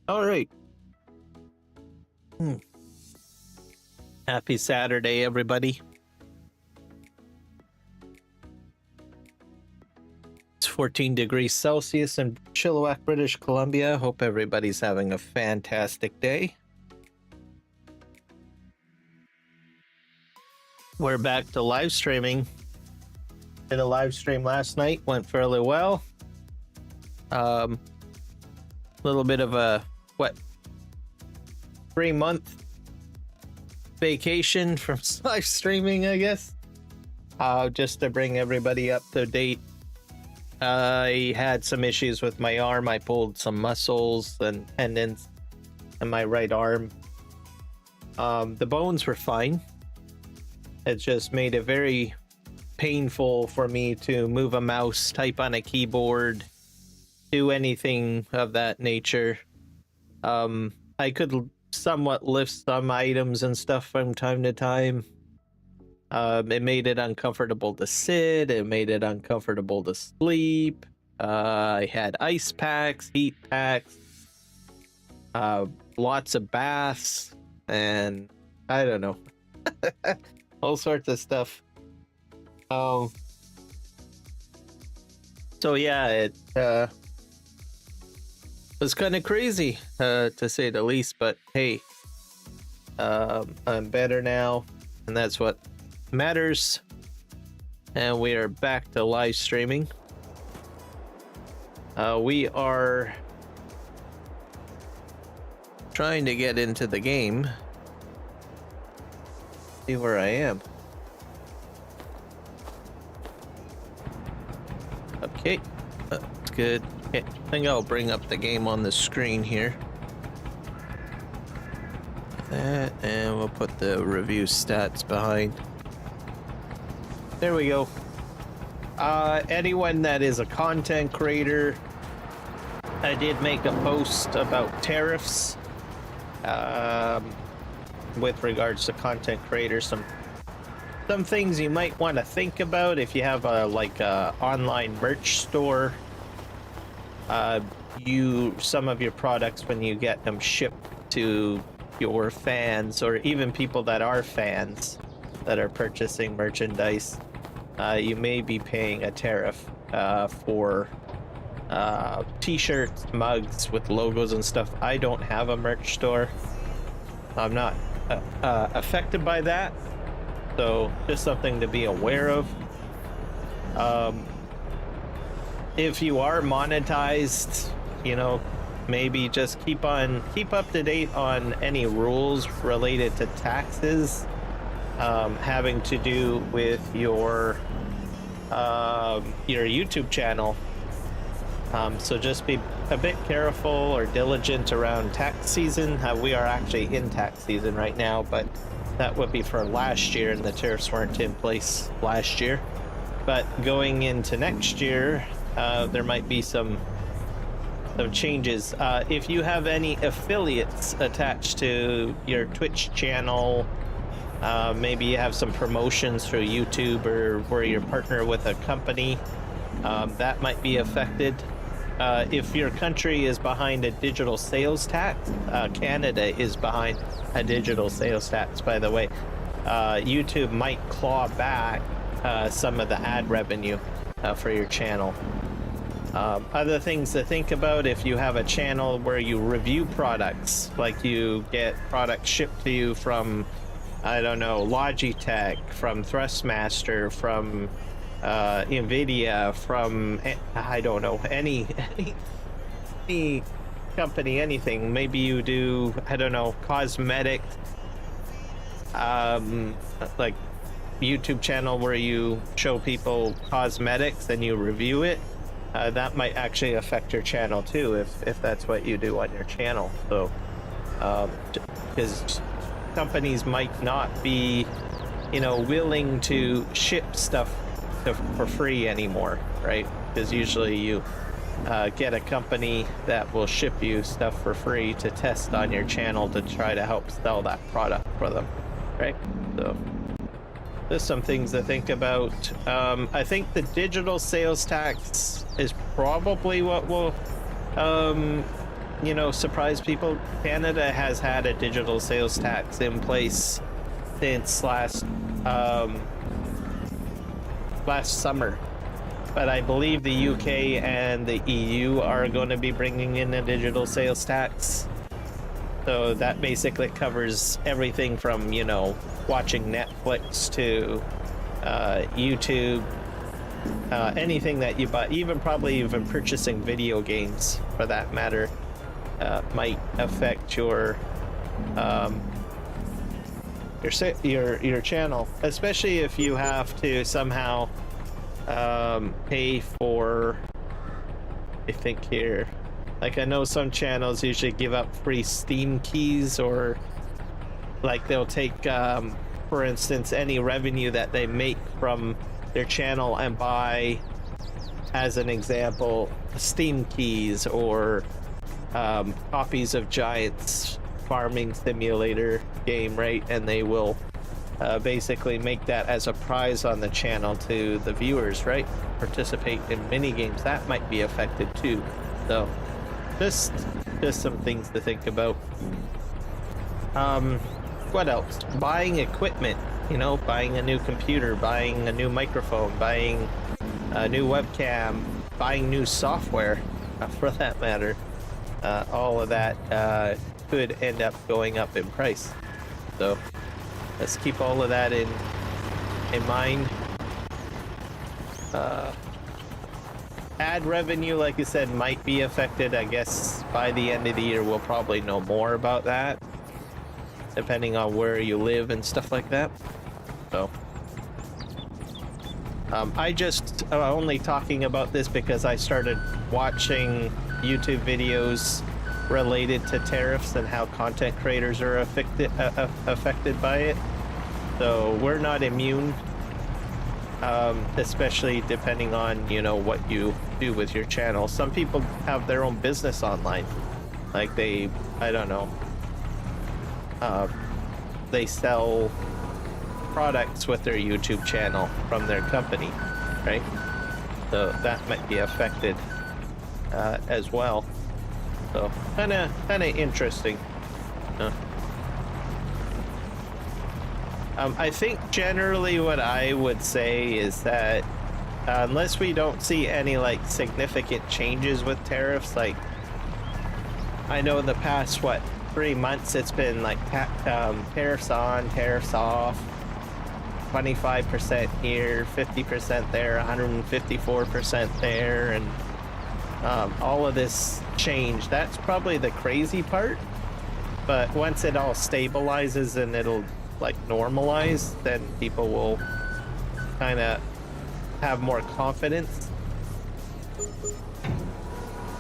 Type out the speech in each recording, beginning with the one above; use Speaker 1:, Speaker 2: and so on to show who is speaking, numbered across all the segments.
Speaker 1: All right. Happy Saturday, everybody. It's 14 degrees Celsius in Chilliwack, British Columbia. Hope everybody's having a fantastic day. We're back to live streaming. Did a live stream last night, went fairly well. Little bit of a 3-month vacation from live streaming, I guess. Just to bring everybody up to date. I had some issues with my arm. I pulled some muscles and tendons in my right arm. The bones were fine. It just made it very painful for me to move a mouse, type on a keyboard, do anything of that nature. I could somewhat lift some items and stuff from time to time. It made it uncomfortable to sit. It made it uncomfortable to sleep. I had ice packs, heat packs, lots of baths, and I don't know. All sorts of stuff. So yeah, it was kind of crazy, to say the least, but hey, I'm better now, and that's what matters. And we are back to live streaming. We are trying to get into the game. See where I am. Okay, that's good. Okay, I think I'll bring up the game on the screen here. That, and we'll put the review stats behind. There we go. Anyone that is a content creator, I did make a post about tariffs with regards to content creators. Some things you might want to think about if you have a online merch store. Some of your products, when you get them shipped to your fans, or even people that are fans that are purchasing merchandise, you may be paying a tariff for t-shirts, mugs with logos and stuff. I don't have a merch store. I'm not affected by that, so just something to be aware of. If you are monetized, maybe just keep up to date on any rules related to taxes having to do with your YouTube channel. So just be a bit careful or diligent around tax season. We are actually in tax season right now, but that would be for last year, and the tariffs weren't in place last year. But going into next year, there might be some changes. If you have any affiliates attached to your Twitch channel, maybe you have some promotions through YouTube, or where you're partner with a company, that might be affected. If your country is behind a digital sales tax, Canada is behind a digital sales tax, by the way. YouTube might claw back some of the ad revenue for your channel. Other things to think about: if you have a channel where you review products, like you get products shipped to you from, I don't know, Logitech, from Thrustmaster, from Nvidia, from, I don't know, any company, anything. Maybe you do, I don't know, cosmetic, like YouTube channel where you show people cosmetics and you review it. That might actually affect your channel too, if that's what you do on your channel. So because companies might not be willing to ship stuff for free anymore, right? Because usually you get a company that will ship you stuff for free to test on your channel to try to help sell that product for them, right? So there's some things to think about. I think the digital sales tax is probably what will you know, surprise people, Canada has had a digital sales tax in place since last summer. But I believe the UK and the EU are going to be bringing in a digital sales tax. So that basically covers everything from, you know, watching Netflix to YouTube, anything that you buy, probably even purchasing video games for that matter, might affect your channel, especially if you have to somehow pay for, I think here, like I know some channels usually give up free Steam keys, or like they'll take, for instance, any revenue that they make from their channel and buy, as an example, Steam keys or copies of Giants farming simulator game, right? And they will basically make that as a prize on the channel to the viewers, right? Participate in mini games. That might be affected too. So just some things to think about. What else? Buying equipment, you know, buying a new computer, buying a new microphone, buying a new webcam, buying new software, for that matter. All of that could end up going up in price. So let's keep all of that in mind. Ad revenue, like I said, might be affected. I guess by the end of the year we'll probably know more about that, depending on where you live and stuff like that. So I just only talking about this because I started watching YouTube videos related to tariffs and how content creators are affected by it. So we're not immune, especially depending on, you know, what you do with your channel. Some people have their own business online, like they, I don't know, they sell products with their YouTube channel from their company, right? So that might be affected as well. So kind of interesting. I think generally what I would say is that unless we don't see any like significant changes with tariffs, like I know in the past 3 months it's been like tariffs on, tariffs off, 25% here, 50% there, 154% there, and all of this change. That's probably the crazy part. But once it all stabilizes and it'll like normalize, then people will kind of have more confidence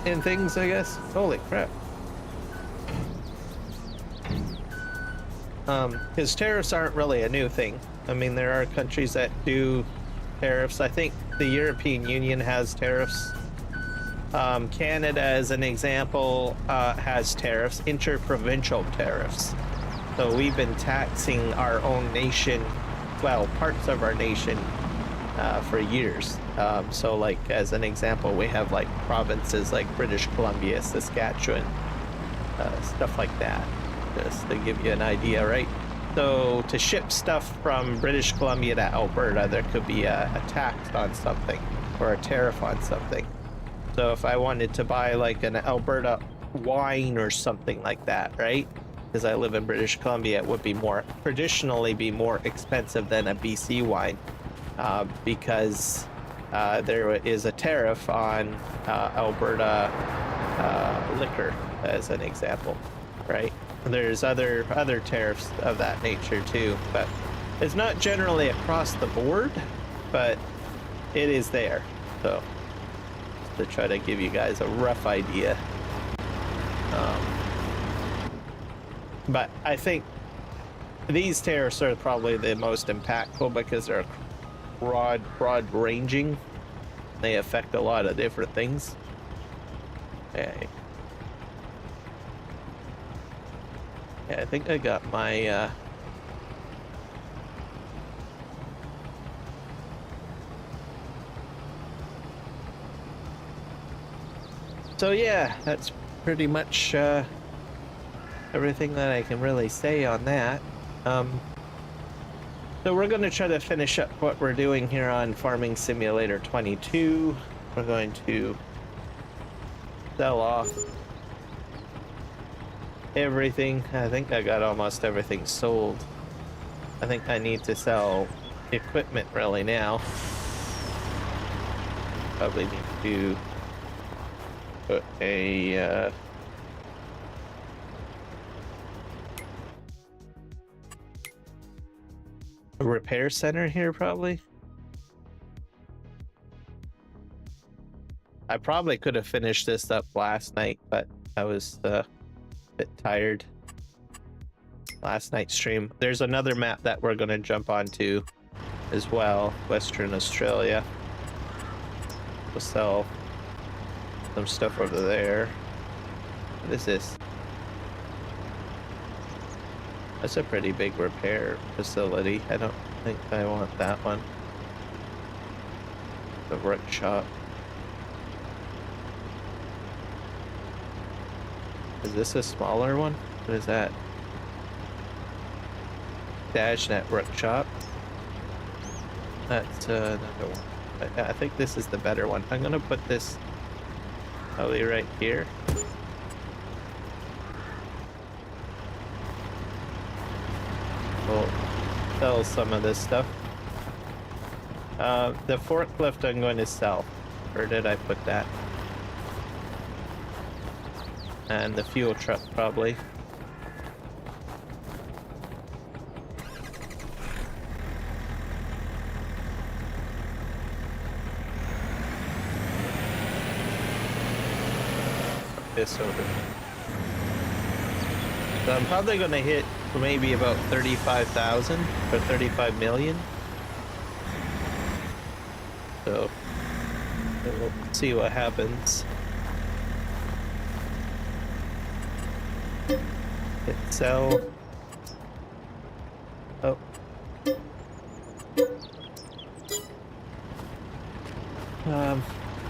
Speaker 1: in things, I guess. Holy crap. Because tariffs aren't really a new thing. I mean, there are countries that do tariffs. I think the European Union has tariffs. Canada, as an example, has tariffs, interprovincial tariffs. So we've been taxing our own nation, well, parts of our nation, for years. So like, as an example, we have like provinces like British Columbia, Saskatchewan, stuff like that, just to give you an idea, right? So to ship stuff from British Columbia to Alberta, there could be a tax on something or a tariff on something. So if I wanted to buy like an Alberta wine or something like that, right? Because I live in British Columbia, it would be traditionally be more expensive than a BC wine, because there is a tariff on Alberta liquor, as an example, right? And there's other tariffs of that nature too, but it's not generally across the board, but it is there. So to try to give you guys a rough idea. But I think these tariffs are probably the most impactful because they're broad ranging. They affect a lot of different things. Okay. Yeah, I think I got my so yeah, that's pretty much everything that I can really say on that. So we're going to try to finish up what we're doing here on Farming Simulator 22. We're going to sell off everything. I think I got almost everything sold. I think I need to sell equipment really now. Probably need to put a repair center here, probably. I probably could have finished this up last night, but I was a bit tired last night's stream. There's another map that we're going to jump onto as well, Western Australia. We'll sell some stuff over there. What is this? That's a pretty big repair facility. I don't think I want that one. The workshop. Is this a smaller one? What is that? DashNet workshop. That's another one. I think this is the better one. I'm gonna put this probably right here. We'll sell some of this stuff. The forklift I'm going to sell. Where did I put that? And the fuel truck probably. This over. So I'm probably going to hit maybe about 35,000 or 35 million. So we'll see what happens. Hit sell. Oh.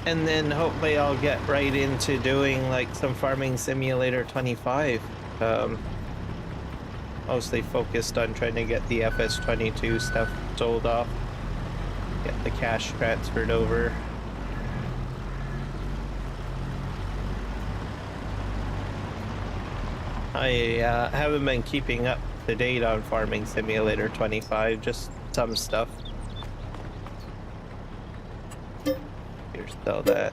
Speaker 1: And then hopefully I'll get right into doing like some Farming Simulator 25. Mostly focused on trying to get the FS22 stuff sold off. Get the cash transferred over. I haven't been keeping up to date on Farming Simulator 25, just some stuff. Here's sell that.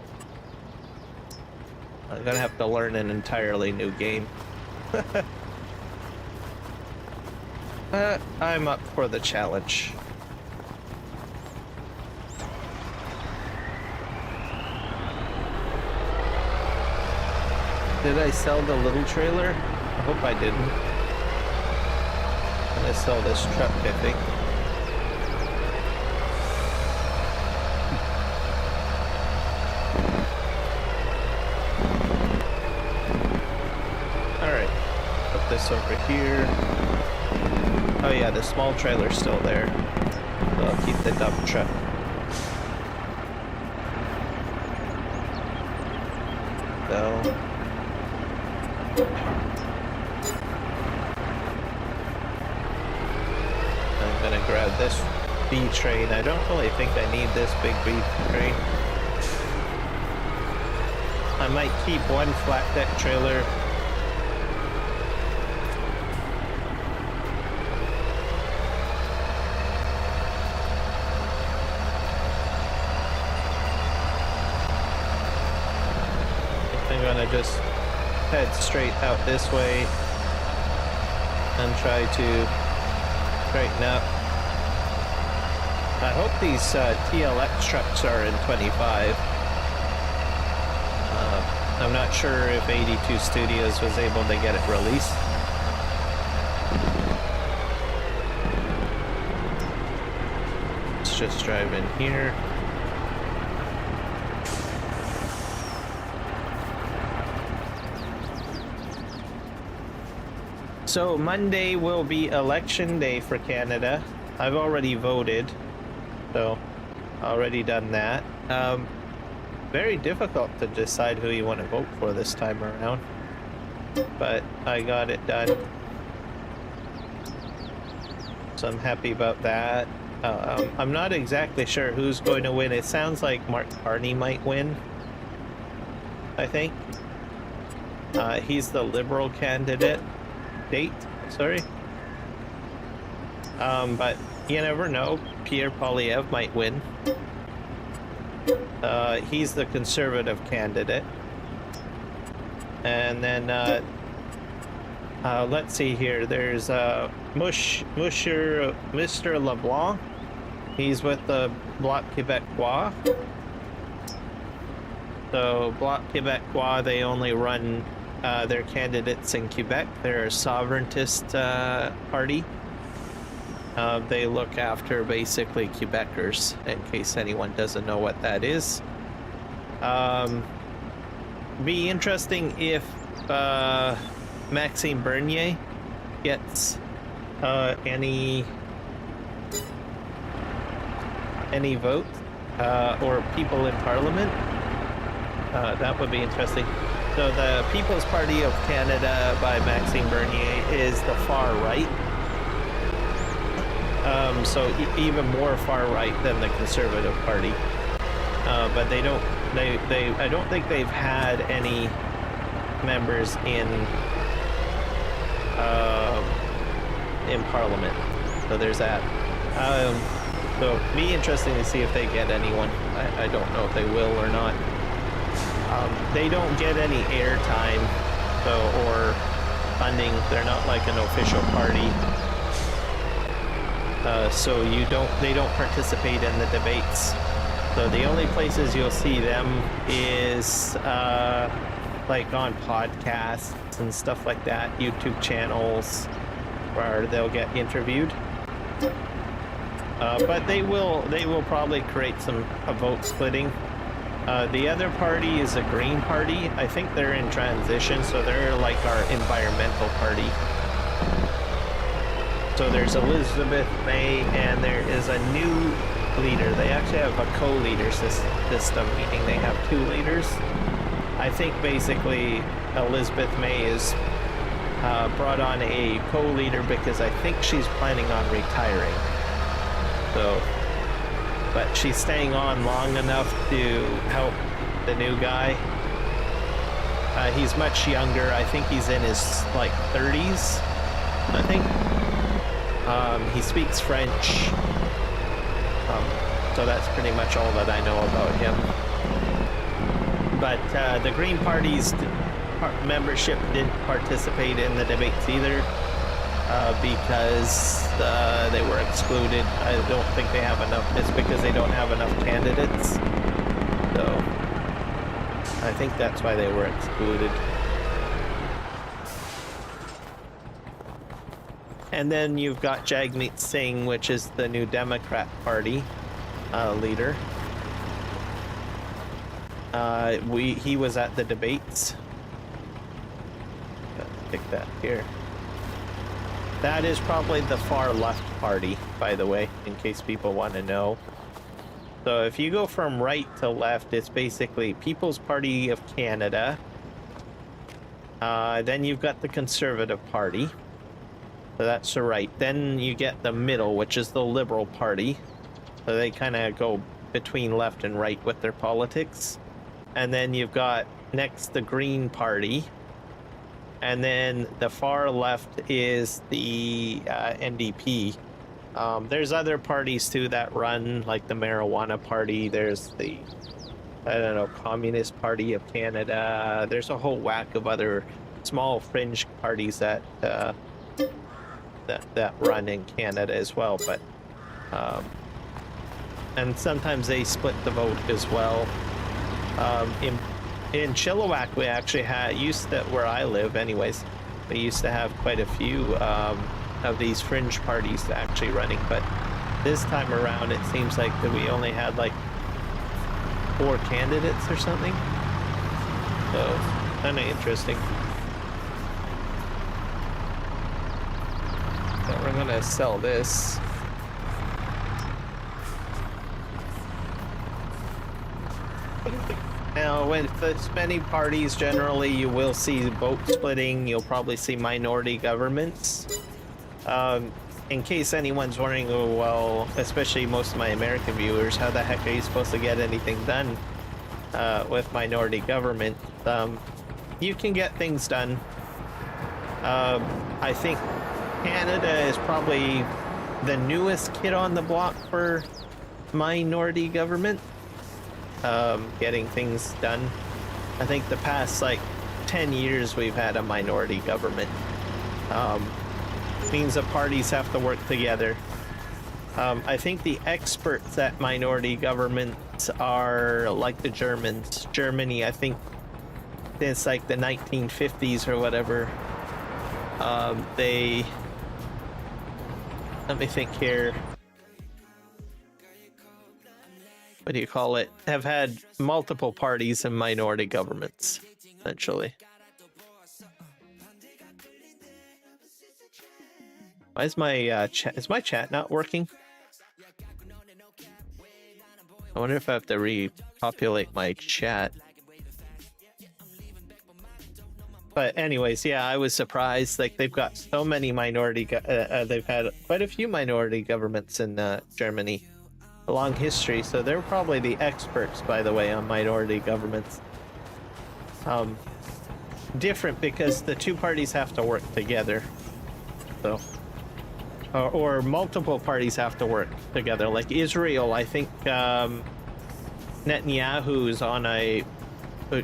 Speaker 1: I'm gonna have to learn an entirely new game. I'm up for the challenge. Did I sell the little trailer? I hope I didn't. I'm gonna sell this truck, I think. Alright. Put this over here. Oh yeah, the small trailer's still there. So I'll keep the dump truck. So I'm gonna grab this B train. I don't really think I need this big B train. I might keep one flat deck trailer. I'm gonna just head straight out this way and try to straighten up. I hope these TLX trucks are in 25. I'm not sure if 82 Studios was able to get it released. Let's just drive in here. So Monday will be election day for Canada. I've already voted, so already done that. very difficult to decide who you want to vote for this time around. But I got it done. So I'm happy about that. I'm not exactly sure who's going to win. It sounds like Mark Carney might win, I think. He's the Liberal candidate. Sorry. But you never know. Pierre Poilievre might win. He's the Conservative candidate. And then, let's see here. There's Mr. LeBlanc. He's with the Bloc Québécois. So Bloc Québécois, they only run their candidates in Quebec. They're a sovereigntist party. They look after basically Quebecers, in case anyone doesn't know what that is. Be interesting if Maxime Bernier gets any vote or people in Parliament. That would be interesting. So the People's Party of Canada by Maxime Bernier is the far right. So even more far right than the Conservative Party. But I don't think they've had any members in Parliament. So there's that. So be interesting to see if they get anyone. I don't know if they will or not. They don't get any airtime, or funding. They're not like an official party. So they don't participate in the debates. So the only places you'll see them is like on podcasts and stuff like that, YouTube channels where they'll get interviewed. But they will probably create some vote splitting. The other party is a Green Party. I think they're in transition, so they're like our environmental party. So there's Elizabeth May, and there is a new leader. They actually have a co-leader system, meaning they have two leaders. I think basically Elizabeth May is brought on a co-leader because I think she's planning on retiring. So, but she's staying on long enough to help the new guy. He's much younger. I think he's in his like 30s, I think. He speaks French. So that's pretty much all that I know about him. But the Green Party's membership didn't participate in the debates either because they were excluded. I don't think they have enough. It's because they don't have enough candidates. So I think that's why they were excluded. And then you've got Jagmeet Singh, which is the new Democrat Party leader. He was at the debates. Let's pick that here. That is probably the far left party, by the way, in case people want to know. So if you go from right to left, it's basically People's Party of Canada. Then you've got the Conservative Party. So that's the right. Then you get the middle, which is the Liberal Party. So they kind of go between left and right with their politics. And then you've got next the Green Party. And then the far left is the NDP. There's other parties too that run, like the Marijuana Party. There's the, I don't know, Communist Party of Canada. There's a whole whack of other small fringe parties that run in Canada as well, but and sometimes they split the vote as well. In Chilliwack, we actually where I live anyways, we used to have quite a few of these fringe parties actually running, but this time around it seems like that we only had like 4 candidates or something. So kind of interesting. So we're gonna sell this. Now, with this many parties, generally you will see vote splitting. You'll probably see minority governments. In case anyone's wondering, oh, well, especially most of my American viewers, how the heck are you supposed to get anything done with minority government? You can get things done. I think Canada is probably the newest kid on the block for minority government. Getting things done. I think the past like 10 years we've had a minority government. Means the parties have to work together. I think the experts at minority governments are like the Germans. Germany, I think since like the 1950s or whatever, they, let me think here. What do you call it? Have had multiple parties and minority governments, essentially. Why is my chat? Is my chat not working? I wonder if I have to repopulate my chat. But anyways, yeah, I was surprised. Like they've got so many minority. They've had quite a few minority governments in Germany. A long history, so they're probably the experts, by the way, on minority governments. Different because the two parties have to work together, so or multiple parties have to work together. Like Israel, I think Netanyahu's on a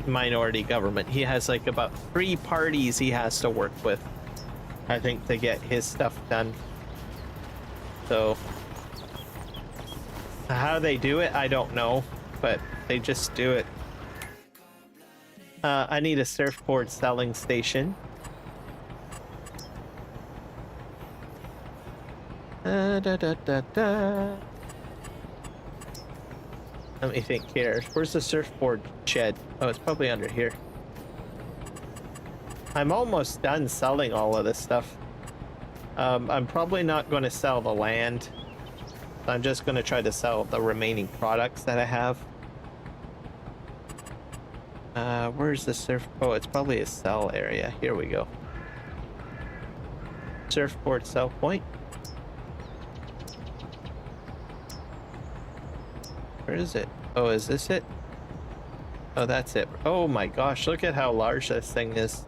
Speaker 1: minority government. He has like about 3 parties he has to work with, I think, to get his stuff done. So how they do it, I don't know, but they just do it. I need a surfboard selling station. Let me think here. Where's the surfboard shed? Oh, it's probably under here. I'm almost done selling all of this stuff. I'm probably not going to sell the land. I'm just going to try to sell the remaining products that I have. Where's the surf? Oh, it's probably a sell area. Here we go. Surfboard sell point. Where is it? Oh, is this it? Oh, that's it. Oh my gosh, look at how large this thing is.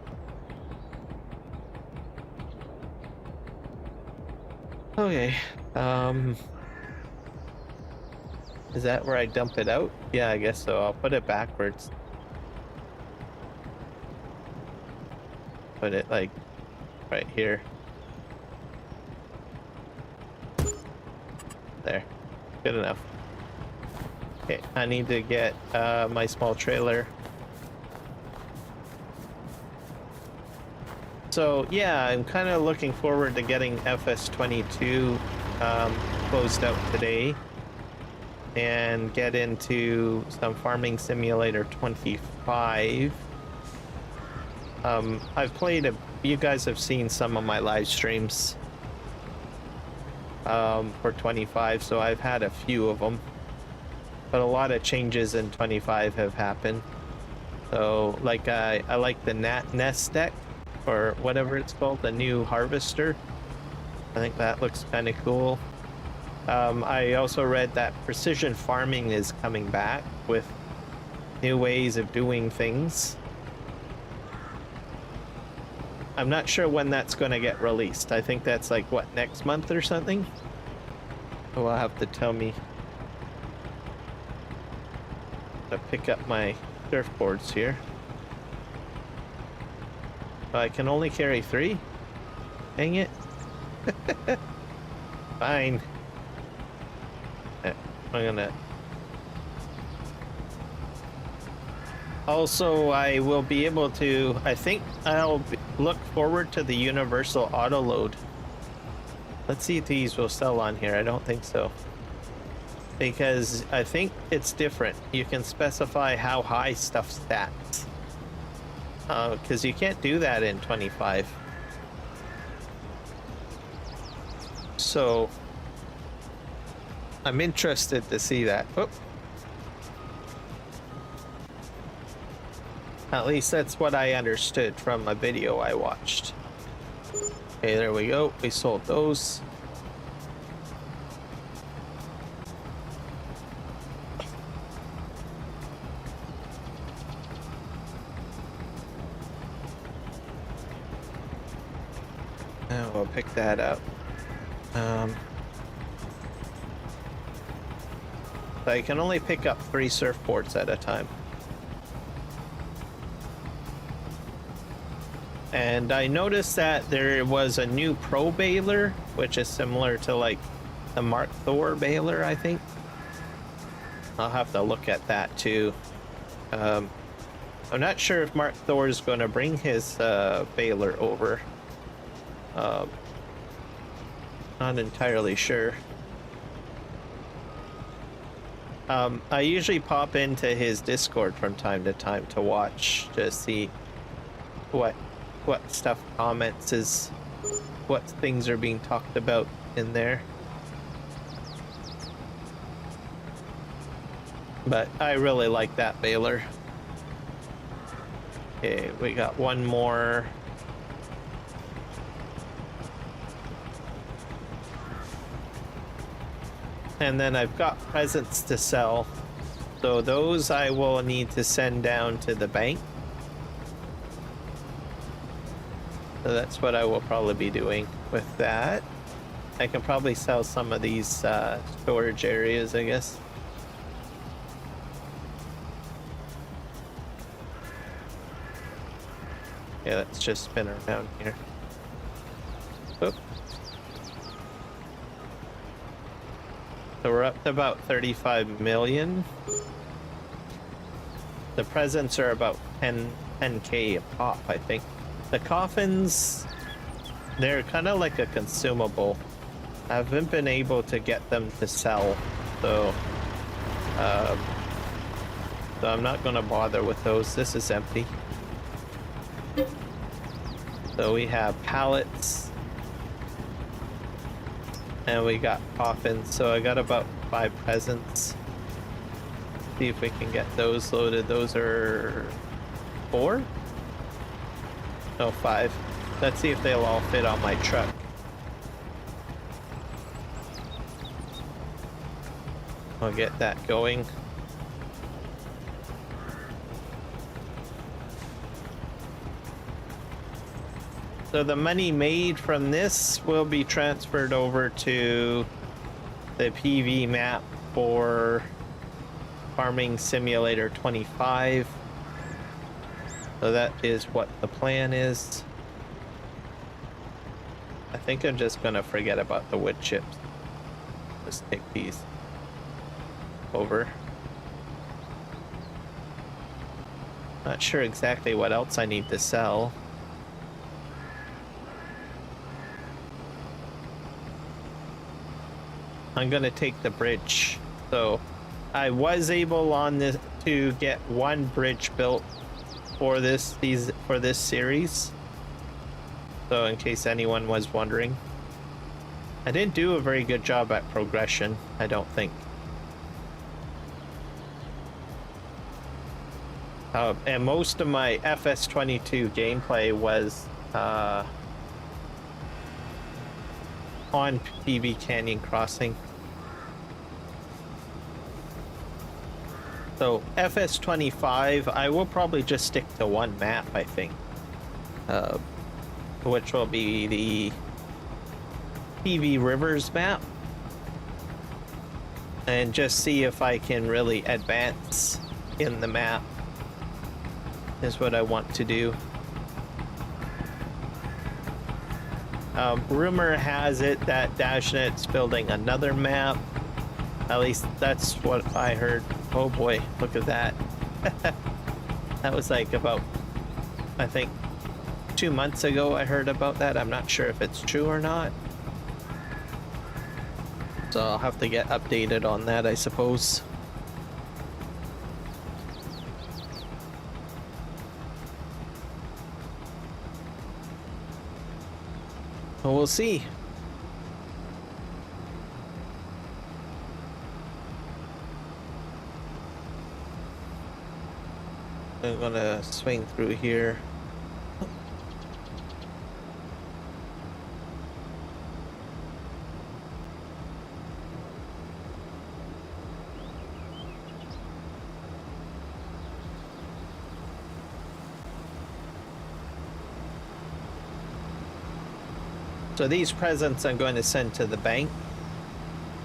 Speaker 1: Okay. Is that where I dump it out? Yeah, I guess so. I'll put it backwards. Put it like right here. There. Good enough. Okay, I need to get my small trailer. So yeah, I'm kind of looking forward to getting FS22 closed out today and get into some Farming Simulator 25. I've played you guys have seen some of my live streams for 25, so I've had a few of them, but a lot of changes in 25 have happened. So like I like the nest deck, or whatever it's called, the new harvester. I think that looks kind of cool. I also read that precision farming is coming back with new ways of doing things. I'm not sure when that's going to get released. I think that's like, what, next month or something? Oh, I'll have to tell me to pick up my surfboards here. I can only carry 3? Dang it. Fine. I'm gonna... Also, I will be able to... I think I'll look forward to the universal auto load. Let's see if these will sell on here. I don't think so. Because I think it's different. You can specify how high stuff stacks. Because you can't do that in 25. So I'm interested to see that. Oh. At least that's what I understood from a video I watched. Okay, there we go. We sold those. And we'll pick that up. I can only pick up 3 surfboards at a time. And I noticed that there was a new Pro baler, which is similar to like the Mark Thor baler, I think. I'll have to look at that too. I'm not sure if Mark Thor is going to bring his baler over. Not entirely sure. I usually pop into his Discord from time to time to watch, to see what stuff comments is, what things are being talked about in there. But I really like that baler. Okay, we got one more. And then I've got presents to sell. So those I will need to send down to the bank. So that's what I will probably be doing with that. I can probably sell some of these storage areas, I guess. Yeah, let's just spin around here. Oop. So we're up to about 35 million. The presents are about 10K a pop, I think. The coffins, they're kind of like a consumable. I haven't been able to get them to sell, so I'm not going to bother with those. This is empty. So we have pallets. And we got coffins, so I got about 5 presents. See if we can get those loaded. Those are 4? No, 5. Let's see if they'll all fit on my truck. I'll get that going. So the money made from this will be transferred over to the PV map for Farming Simulator 25. So that is what the plan is. I think I'm just gonna forget about the wood chips. Just take these over. Not sure exactly what else I need to sell. I'm gonna take the bridge. So I was able on this to get 1 bridge built for this series. So in case anyone was wondering, I didn't do a very good job at progression, I don't think. And most of my FS22 gameplay was on PVCanyon Crossing. So FS25, I will probably just stick to 1 map, I think, which will be the PV Rivers map, and just see if I can really advance in the map is what I want to do. Rumor has it that Dashnet's building another map. At least that's what I heard. Oh boy, look at that. That was like about, I think, 2 months ago I heard about that. I'm not sure if it's true or not. So I'll have to get updated on that, I suppose. Well, we'll see. I'm gonna swing through here. So these presents I'm going to send to the bank.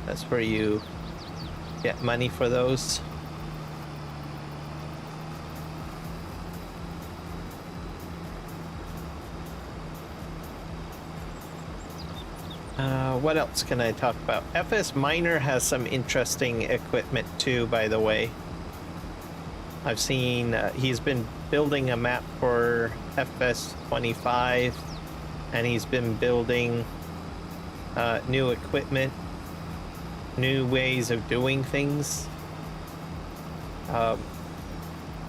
Speaker 1: That's where you get money for those. What else can I talk about? FS Miner has some interesting equipment too, by the way. I've seen he's been building a map for FS 25, and he's been building new equipment, new ways of doing things,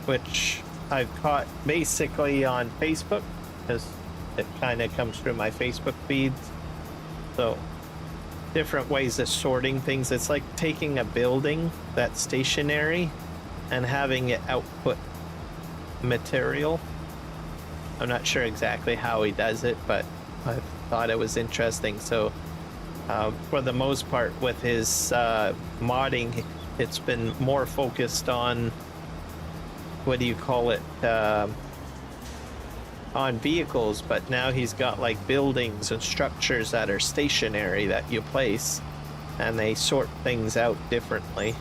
Speaker 1: which I've caught basically on Facebook, because it kind of comes through my Facebook feeds. So different ways of sorting things. It's like taking a building that's stationary and having it output material. I'm not sure exactly how he does it, but I thought it was interesting. So for the most part with his modding, it's been more focused on, what do you call it, on vehicles, but now he's got like buildings and structures that are stationary that you place, and they sort things out differently,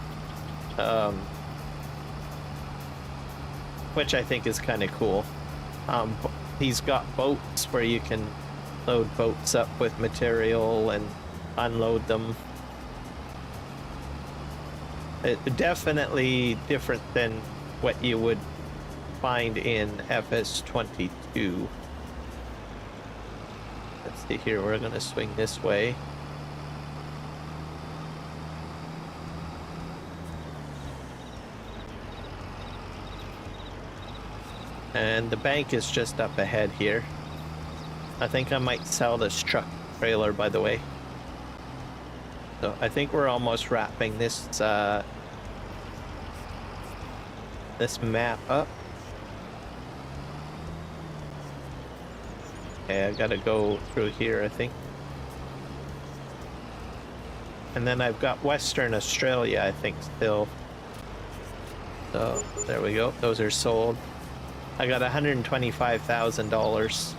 Speaker 1: which I think is kind of cool. He's got boats where you can load boats up with material and unload them. Definitely different than what you would find in FS22. Let's see here, we're gonna swing this way. And the bank is just up ahead here. I think I might sell this truck trailer, by the way. So I think we're almost wrapping this this map up. Okay, I gotta go through here, I think. And then I've got Western Australia, I think, still. So there we go, those are sold. I got $125,000.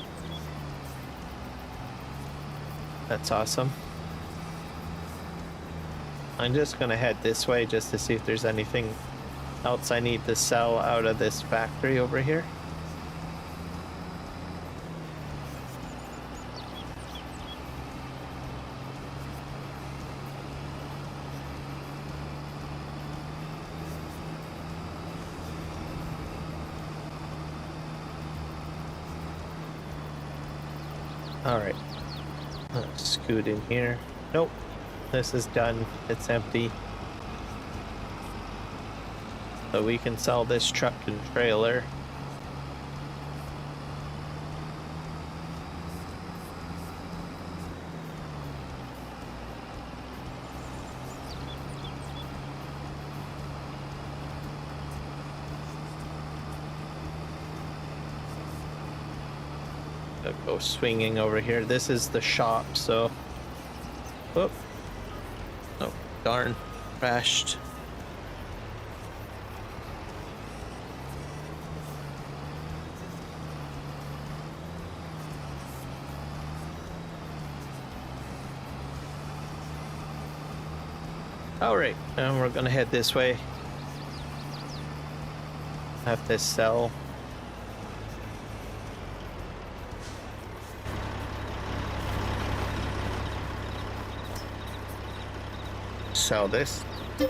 Speaker 1: That's awesome. I'm just gonna head this way just to see if there's anything else I need to sell out of this factory over here. Alright, let's scoot in here. Nope, this is done, it's empty. So we can sell this truck and trailer. I'll go swinging over here. This is the shop, so... Oh, oh darn, crashed. Alright, and we're gonna head this way. Have to sell. Sell this. There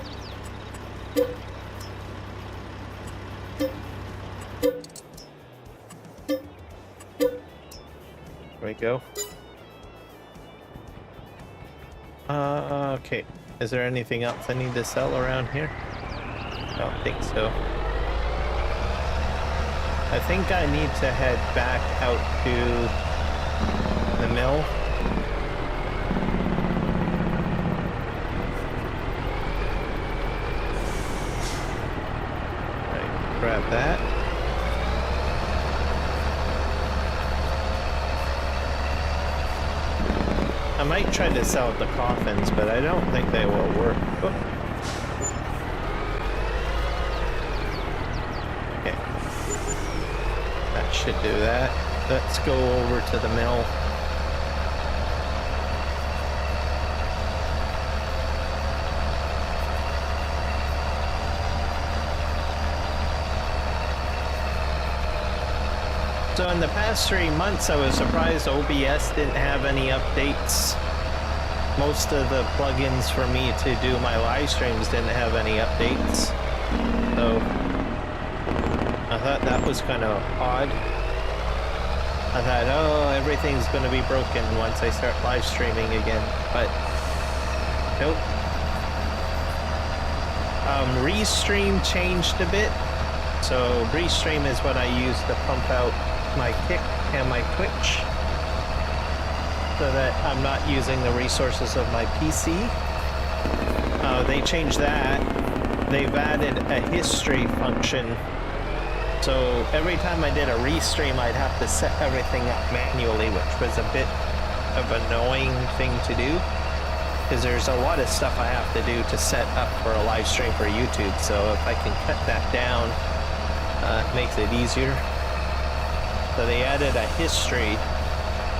Speaker 1: we go. Okay. Is there anything else I need to sell around here? I don't think so. I think I need to head back out to the mill. Right, grab that. might try to sell the coffins, but I don't think they will work. Oh. Okay. That should do that. Let's go over to the mill. So in the past 3 months, I was surprised OBS didn't have any updates. Most of the plugins for me to do my live streams didn't have any updates. So I thought that was kind of odd. I thought, oh, everything's going to be broken once I start live streaming again, but nope. Restream changed a bit. So Restream is what I use to pump out my Kick and my Twitch, so that I'm not using the resources of my PC. They changed that. They've added a history function. So every time I did a restream, I'd have to set everything up manually, which was a bit of an annoying thing to do, because there's a lot of stuff I have to do to set up for a live stream for YouTube. So if I can cut that down, it makes it easier. So they added a history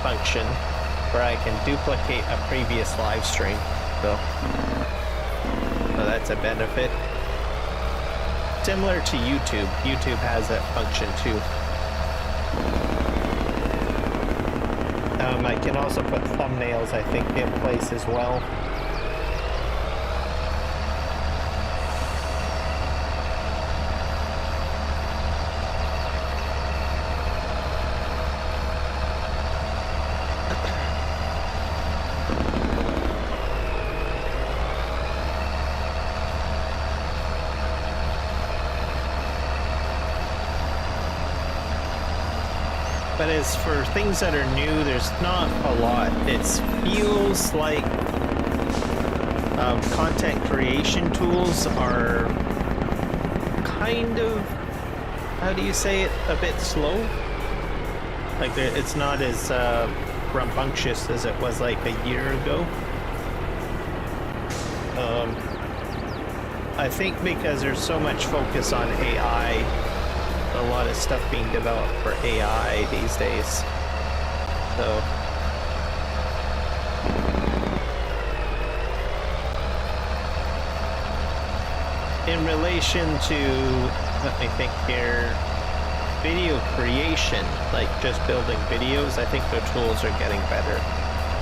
Speaker 1: function where I can duplicate a previous live stream. So that's a benefit. Similar to YouTube. YouTube has that function too. I can also put thumbnails, I think, in place as well. But as for things that are new, there's not a lot. It feels like content creation tools are kind of, how do you say it, a bit slow. Like it's not as rambunctious as it was like a year ago. I think because there's so much focus on AI, a lot of stuff being developed for AI these days. So in relation to, let me think here, video creation, like just building videos, I think their tools are getting better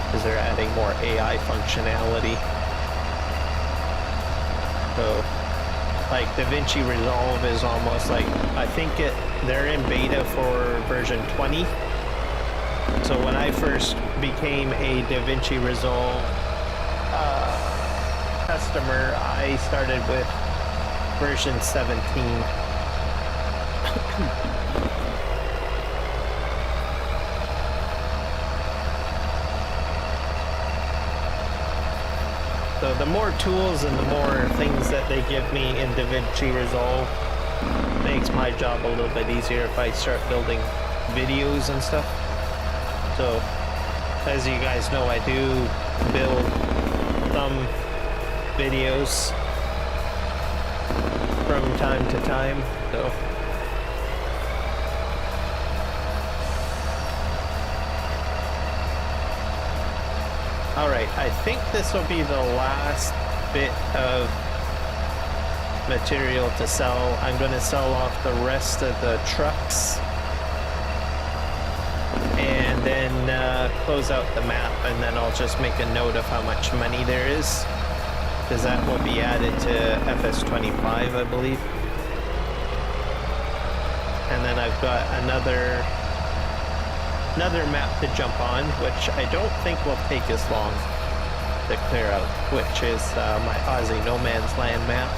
Speaker 1: because they're adding more AI functionality. So like DaVinci Resolve is almost like, I think they're in beta for version 20. So when I first became a DaVinci Resolve customer, I started with version 17. So the more tools and the more things that they give me in DaVinci Resolve makes my job a little bit easier if I start building videos and stuff. So as you guys know, I do build some videos from time to time. So alright, I think this will be the last bit of material to sell. I'm going to sell off the rest of the trucks and then close out the map, and then I'll just make a note of how much money there is, because that will be added to FS25, I believe. And then I've got another map to jump on, which I don't think will take as long to clear out, which is my Aussie No Man's Land map.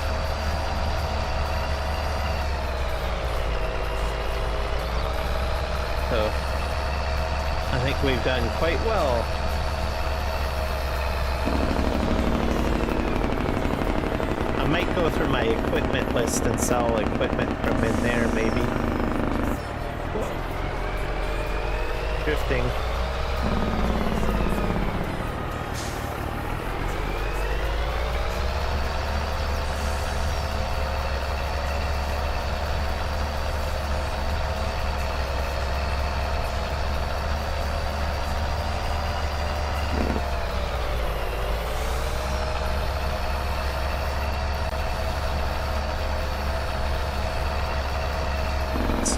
Speaker 1: So I think we've done quite well. I might go through my equipment list and sell equipment from in there, maybe. Drifting.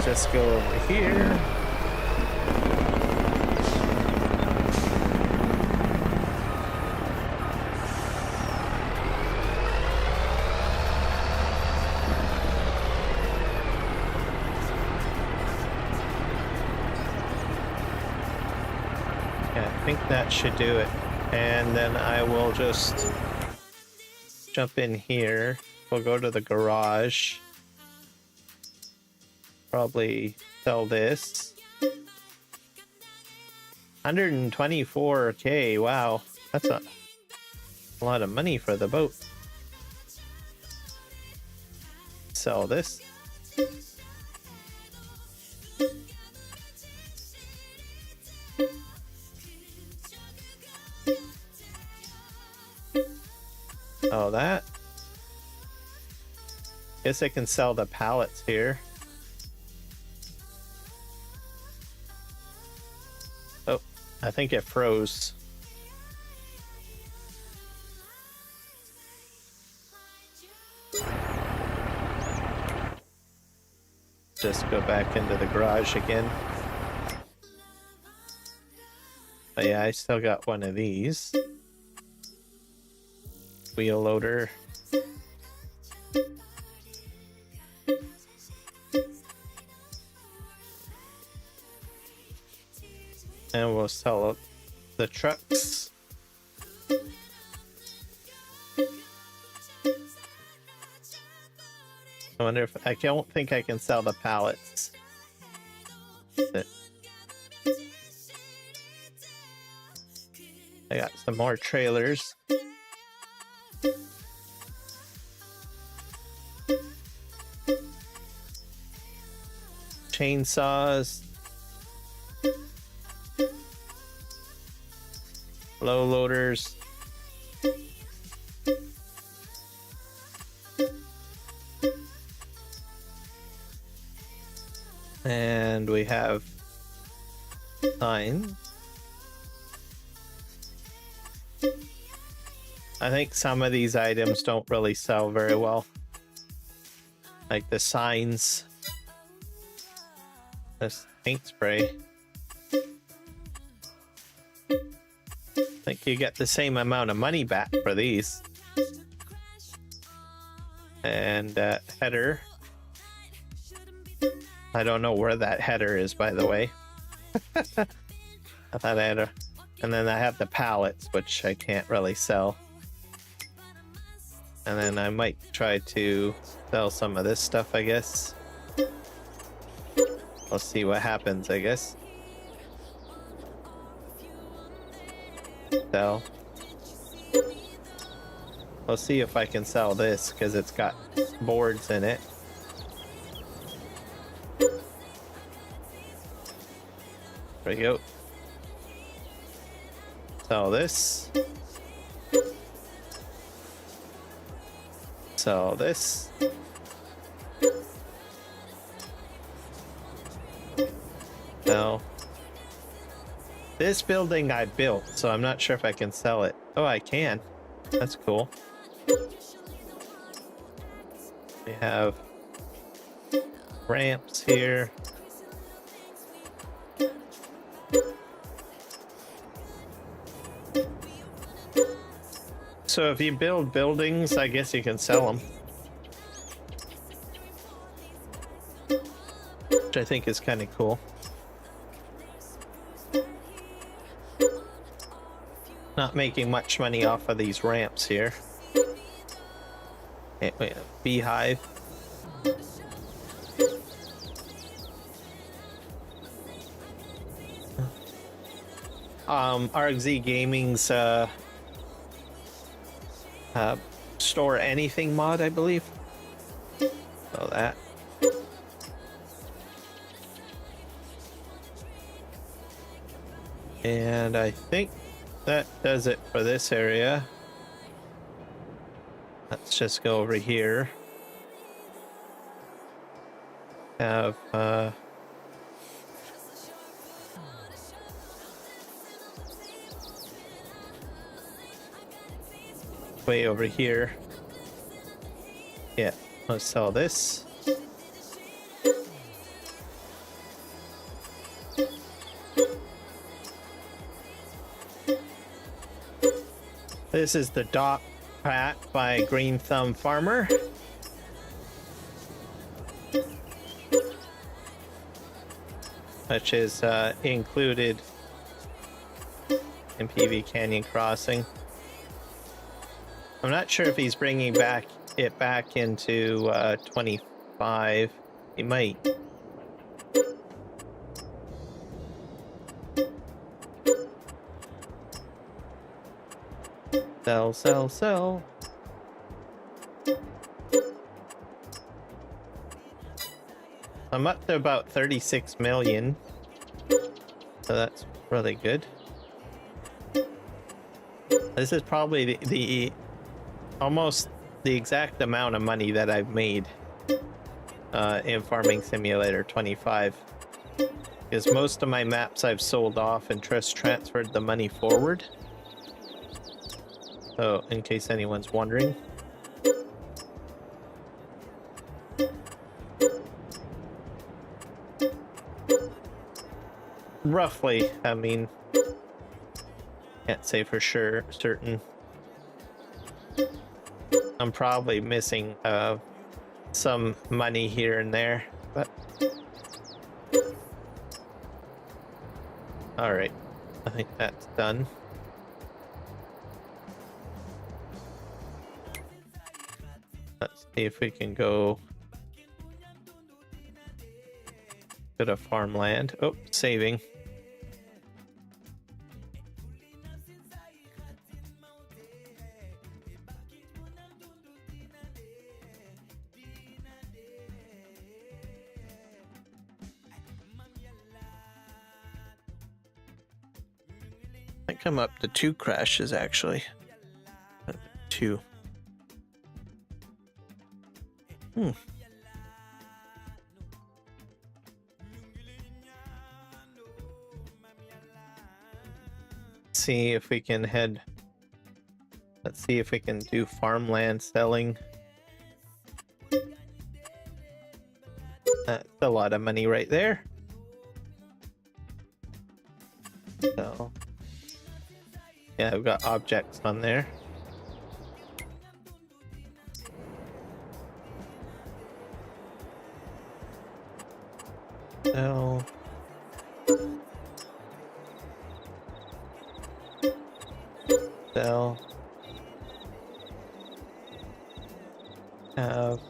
Speaker 1: let's just go over here. I think that should do it. And then I will just jump in here. We'll go to the garage. Probably sell this. 124K, wow. That's a lot of money for the boat. Sell this. Sell that. Guess I can sell the pallets here. Oh, I think it froze. Just go back into the garage again. Oh yeah, I still got one of these. Wheel loader. And we'll sell the trucks. I wonder if I don't think I can sell the pallets. I got some more trailers. Chainsaws. Low loaders. And we have signs. I think some of these items don't really sell very well. Like the signs. This paint spray. I think you get the same amount of money back for these. And header. I don't know where that header is, by the way. I thought I had a... And then I have the pallets, which I can't really sell. And then I might try to sell some of this stuff, I guess. We'll see what happens, I guess. Sell. We'll see if I can sell this, because it's got boards in it. There we go. Sell this. Sell this. Sell. This building I built, so I'm not sure if I can sell it. Oh, I can. That's cool. We have ramps here. So if you build buildings, I guess you can sell them. Which I think is kind of cool. Not making much money off of these ramps here. Wait, beehive. RXZ Gaming's store anything mod, I believe. So that. And I think that does it for this area. Let's just go over here. Have way over here. Yeah, let's sell this. This is the dot pack by Green Thumb Farmer. Which is included in PVCanyon Crossing. I'm not sure if he's bringing it back into 25. He might. Sell, sell, sell. I'm up to about 36 million. So that's really good. This is probably the almost the exact amount of money that I've made in Farming Simulator 25. Because most of my maps I've sold off and just transferred the money forward. So, in case anyone's wondering. Roughly, I mean, can't say for sure, certain. I'm probably missing some money here and there, but all right, I think that's done. Let's see if we can go to the farmland. Oh, saving. I come up to 2 crashes actually. 2. See if we can head. Let's see if we can do farmland selling. That's a lot of money right there. So yeah, I've got objects on there. So sell. Have.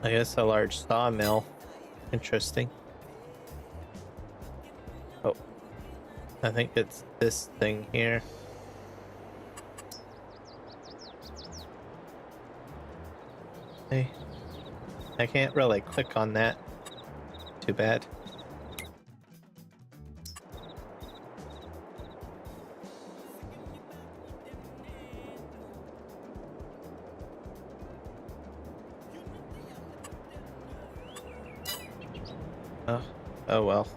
Speaker 1: I guess a large sawmill. Interesting. Oh, I think it's this thing here. Hey, I can't really click on that. Too bad. Oh well.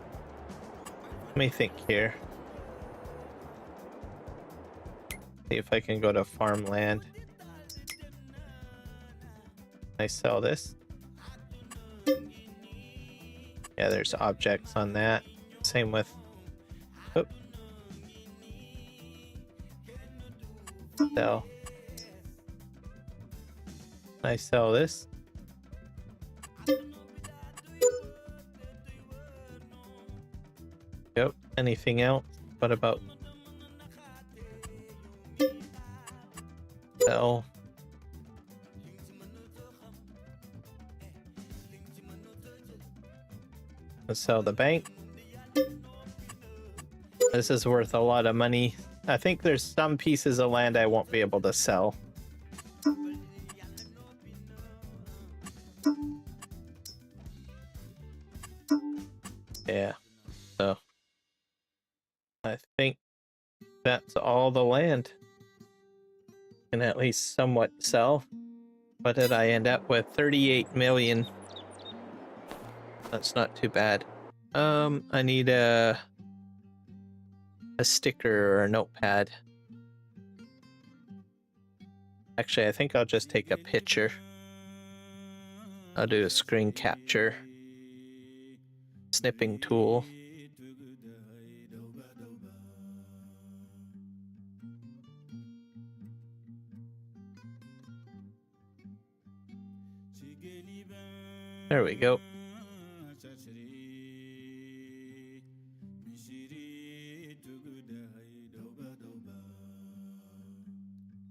Speaker 1: Let me think here. See if I can go to farmland. I sell this. Yeah, there's objects on that. Same with. Oh. Sell. I sell this. Yep. Anything else? What about sell? Let's sell the bank. This is worth a lot of money. I think there's some pieces of land I won't be able to sell. Yeah. So I think that's all the land can at least somewhat sell. What did I end up with? 38 million. That's not too bad. I need a sticker or a notepad. Actually, I think I'll just take a picture. I'll do a screen capture. Snipping tool. There we go.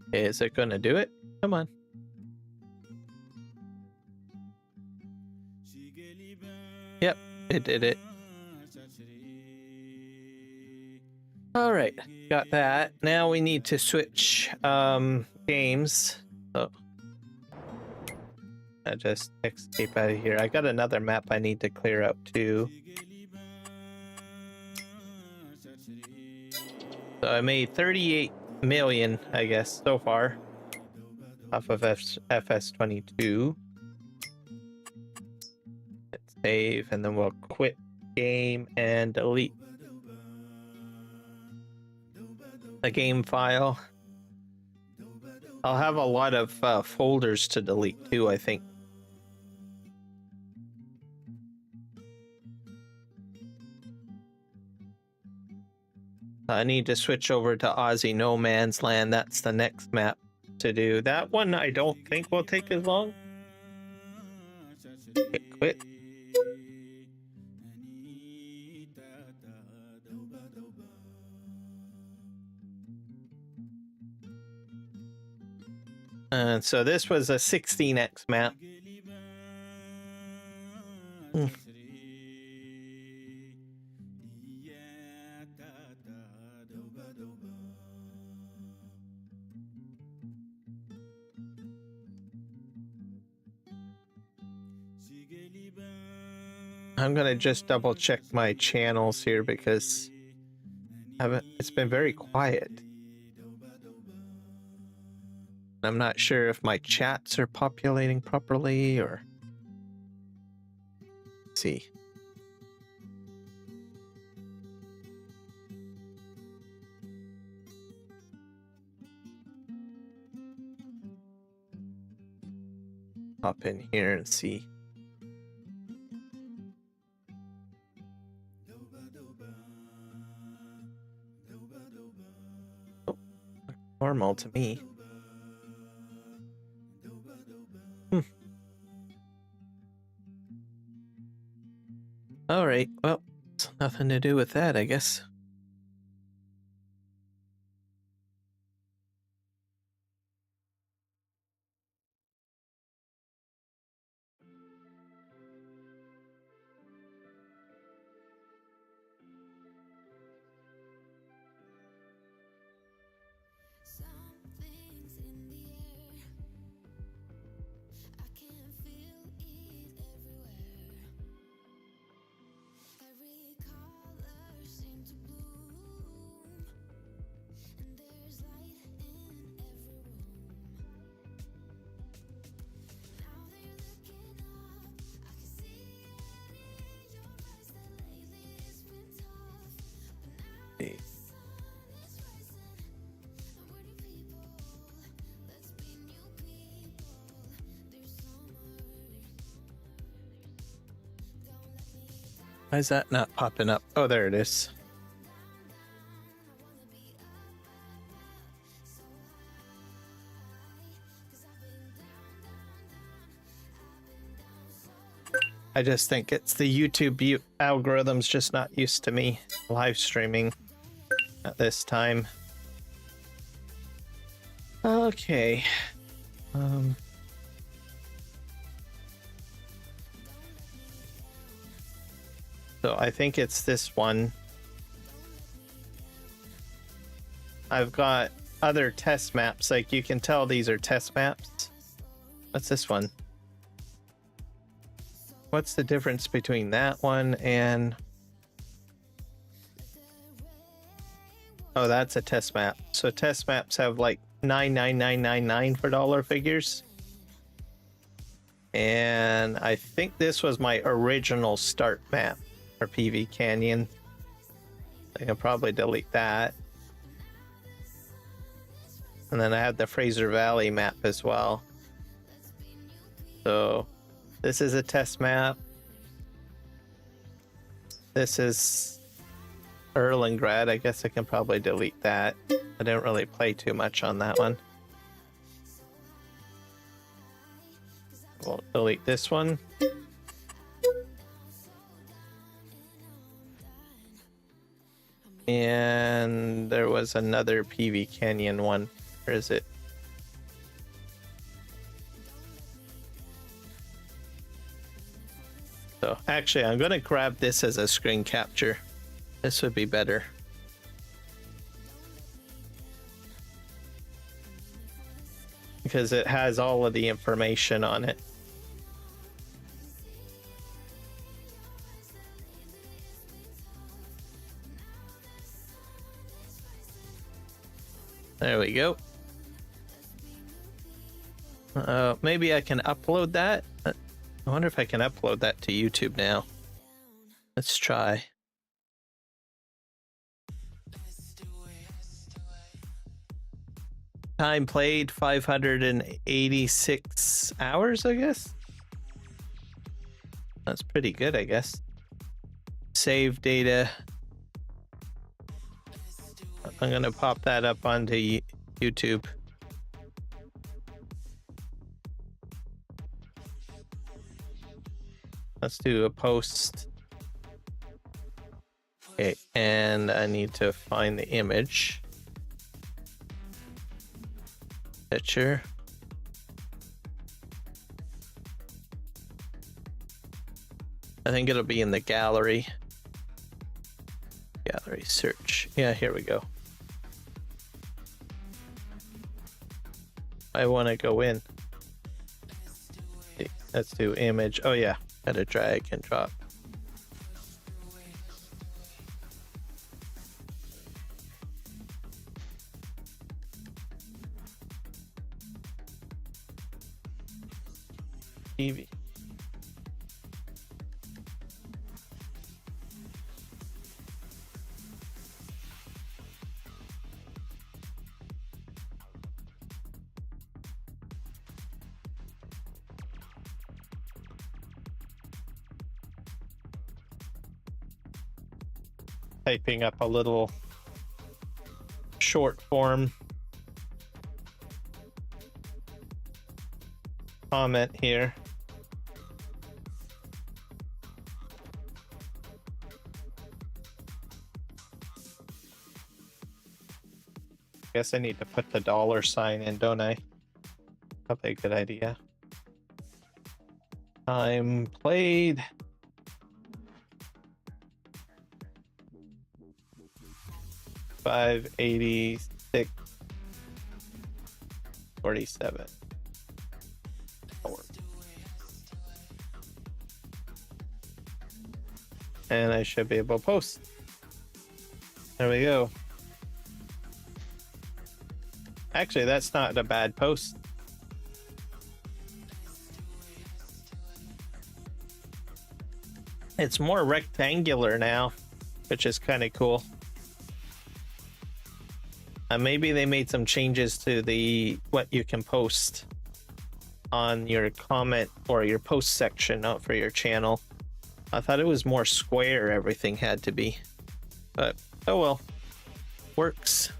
Speaker 1: Okay, is it gonna do it? Come on. Yep, it did it. All right, got that. Now we need to switch games. Oh, I just escape out of here. I got another map I need to clear out too. So I made 38 million, I guess, so far off of FS22. Let's save, and then we'll quit game and delete the game file. I'll have a lot of folders to delete too, I think. I need to switch over to Aussie No Man's Land. That's the next map to do. That one I don't think will take as long. Hit quit. And so this was a 16x map. I'm gonna just double check my channels here because it's been very quiet. I'm not sure if my chats are populating properly or... Let's see. Hop in here and see. Oh, normal to me. All right, well, it's nothing to do with that, I guess. Why is that not popping up? Oh, there it is. I just think it's the YouTube algorithm's just not used to me live streaming at this time. Okay. So I think it's this one. I've got other test maps, like you can tell these are test maps. What's this one? What's the difference between that one and... Oh, that's a test map. So test maps have like 99999 for dollar figures. And I think this was my original start map for PVCanyon. I can probably delete that. And then I had the Fraser Valley map as well. So This is a test map. This is Erlengrad. I guess I can probably delete that. I didn't really play too much on that one. We'll delete this one. And there was another PVCanyon one. Where is it? So actually, I'm going to grab this as a screen capture. This would be better. Because it has all of the information on it. There we go. Maybe I can upload that. I wonder if I can upload that to YouTube now. Let's try. Time played 586 hours, I guess. That's pretty good, I guess. Save data. I'm gonna pop that up onto YouTube. Let's do a post. Okay, and I need to find the image. Picture. I think it'll be in the gallery. Gallery search. Yeah, here we go. I want to go in. Let's do image. Oh yeah, gotta drag and drop. TV. Typing up a little short form comment here. Guess I need to put the $sign in, don't I? Probably a good idea. Time played. $586.47. And I should be able to post. There we go. Actually, that's not a bad post. It's more rectangular now, which is kind of cool. Maybe they made some changes to the what you can post on your comment or your post section out for your channel. I thought it was more square, everything had to be, but oh well, works.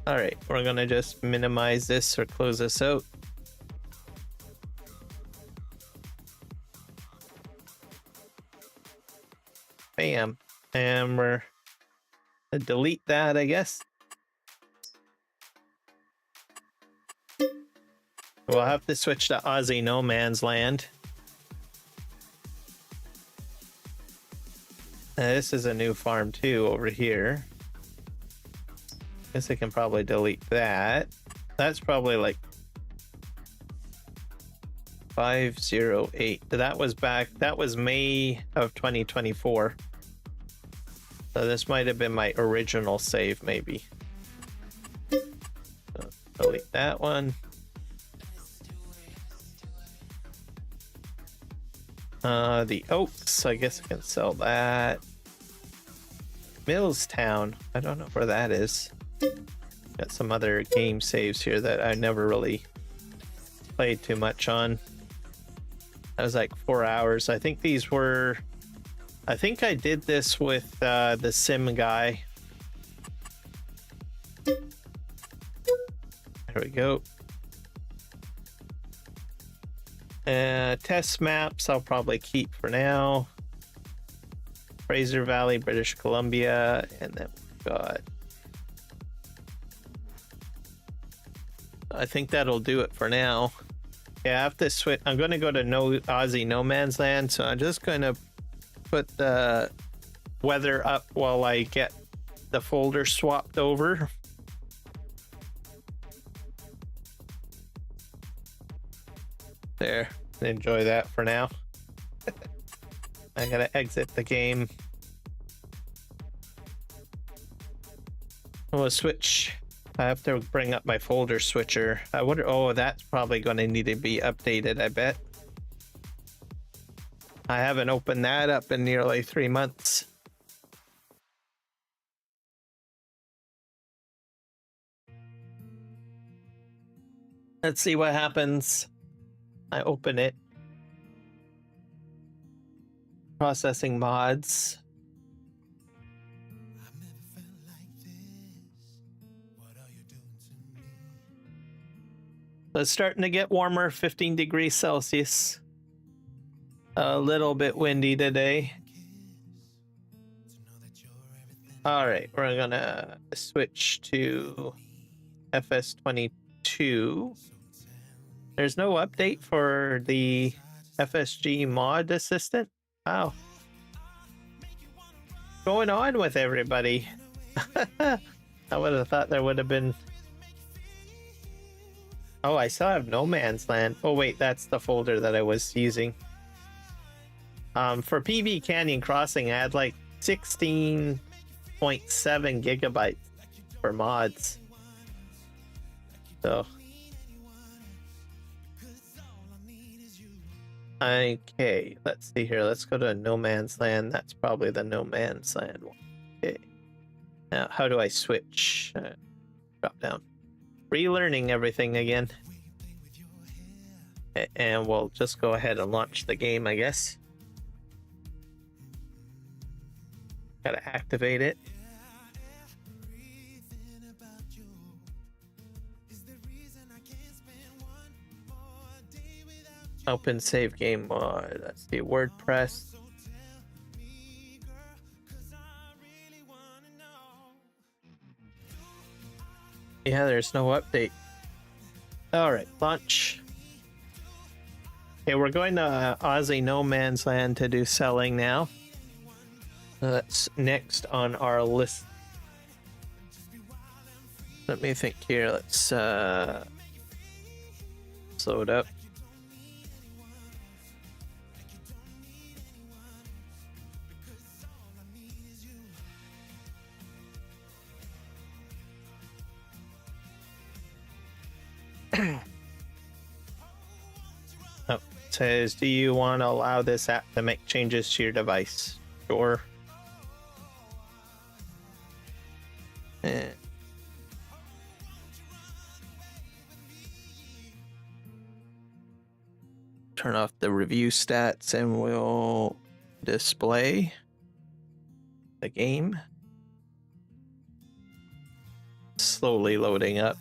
Speaker 1: All right, we're gonna just minimize this or close this out. Bam, and we're gonna delete that, I guess. We'll have to switch to Aussie No Man's Land. This is a new farm too over here. Guess I can probably delete that. That's probably like 508. That was back, that was May of 2024. So this might have been my original save, maybe. So delete that one. The Oaks, I guess I can sell that. Millstown, I don't know where that is. Got some other game saves here that I never really played too much on. That was like 4 hours. I think these were... I think I did this with the sim guy. There we go. Test maps I'll probably keep for now. Fraser Valley, British Columbia, and then we've got... I think that'll do it for now. Yeah, I have to switch. I'm going to go to Aussie No Man's Land, so I'm just going to put the weather up while I get the folder swapped over. There, enjoy that for now. I gotta exit the game. We'll switch. I have to bring up my folder switcher. I wonder, oh, that's probably going to need to be updated, I bet. I haven't opened that up in nearly 3 months. Let's see what happens. I open it. Processing mods. So it's starting to get warmer, 15 degrees Celsius. A little bit windy today. All right, we're gonna switch to FS22. There's no update for the FSG mod assistant. Wow. What's going on with everybody? I would have thought there would have been... Oh, I still have No Man's Land. Oh wait, that's the folder that I was using. For PVCanyon Crossing, I had like 16.7 gigabytes for mods. So... Okay, let's see here. Let's go to No Man's Land. That's probably the No Man's Land one. Okay. Now, how do I switch? Drop down. Relearning everything again. And we'll just go ahead and launch the game, I guess. Gotta activate it. Open save game mod. Let's see, WordPress. Yeah, there's no update. All right, launch. Okay, we're going to Aussie No Man's Land to do selling now. That's next on our list. Let me think here. Let's load up. Oh, it says, do you want to allow this app to make changes to your device? Sure. Turn off the review stats and we'll display the game. Slowly loading up.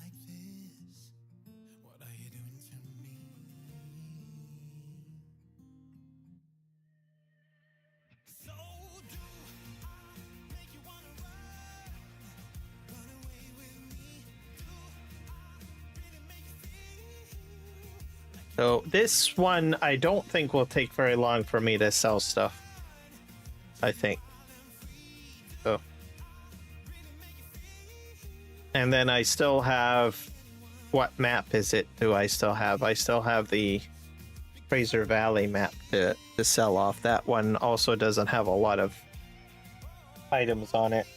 Speaker 1: So this one, I don't think will take very long for me to sell stuff. I think. So. And then I still have... What map is it do I still have? I still have the Fraser Valley map to sell off. That one also doesn't have a lot of items on it.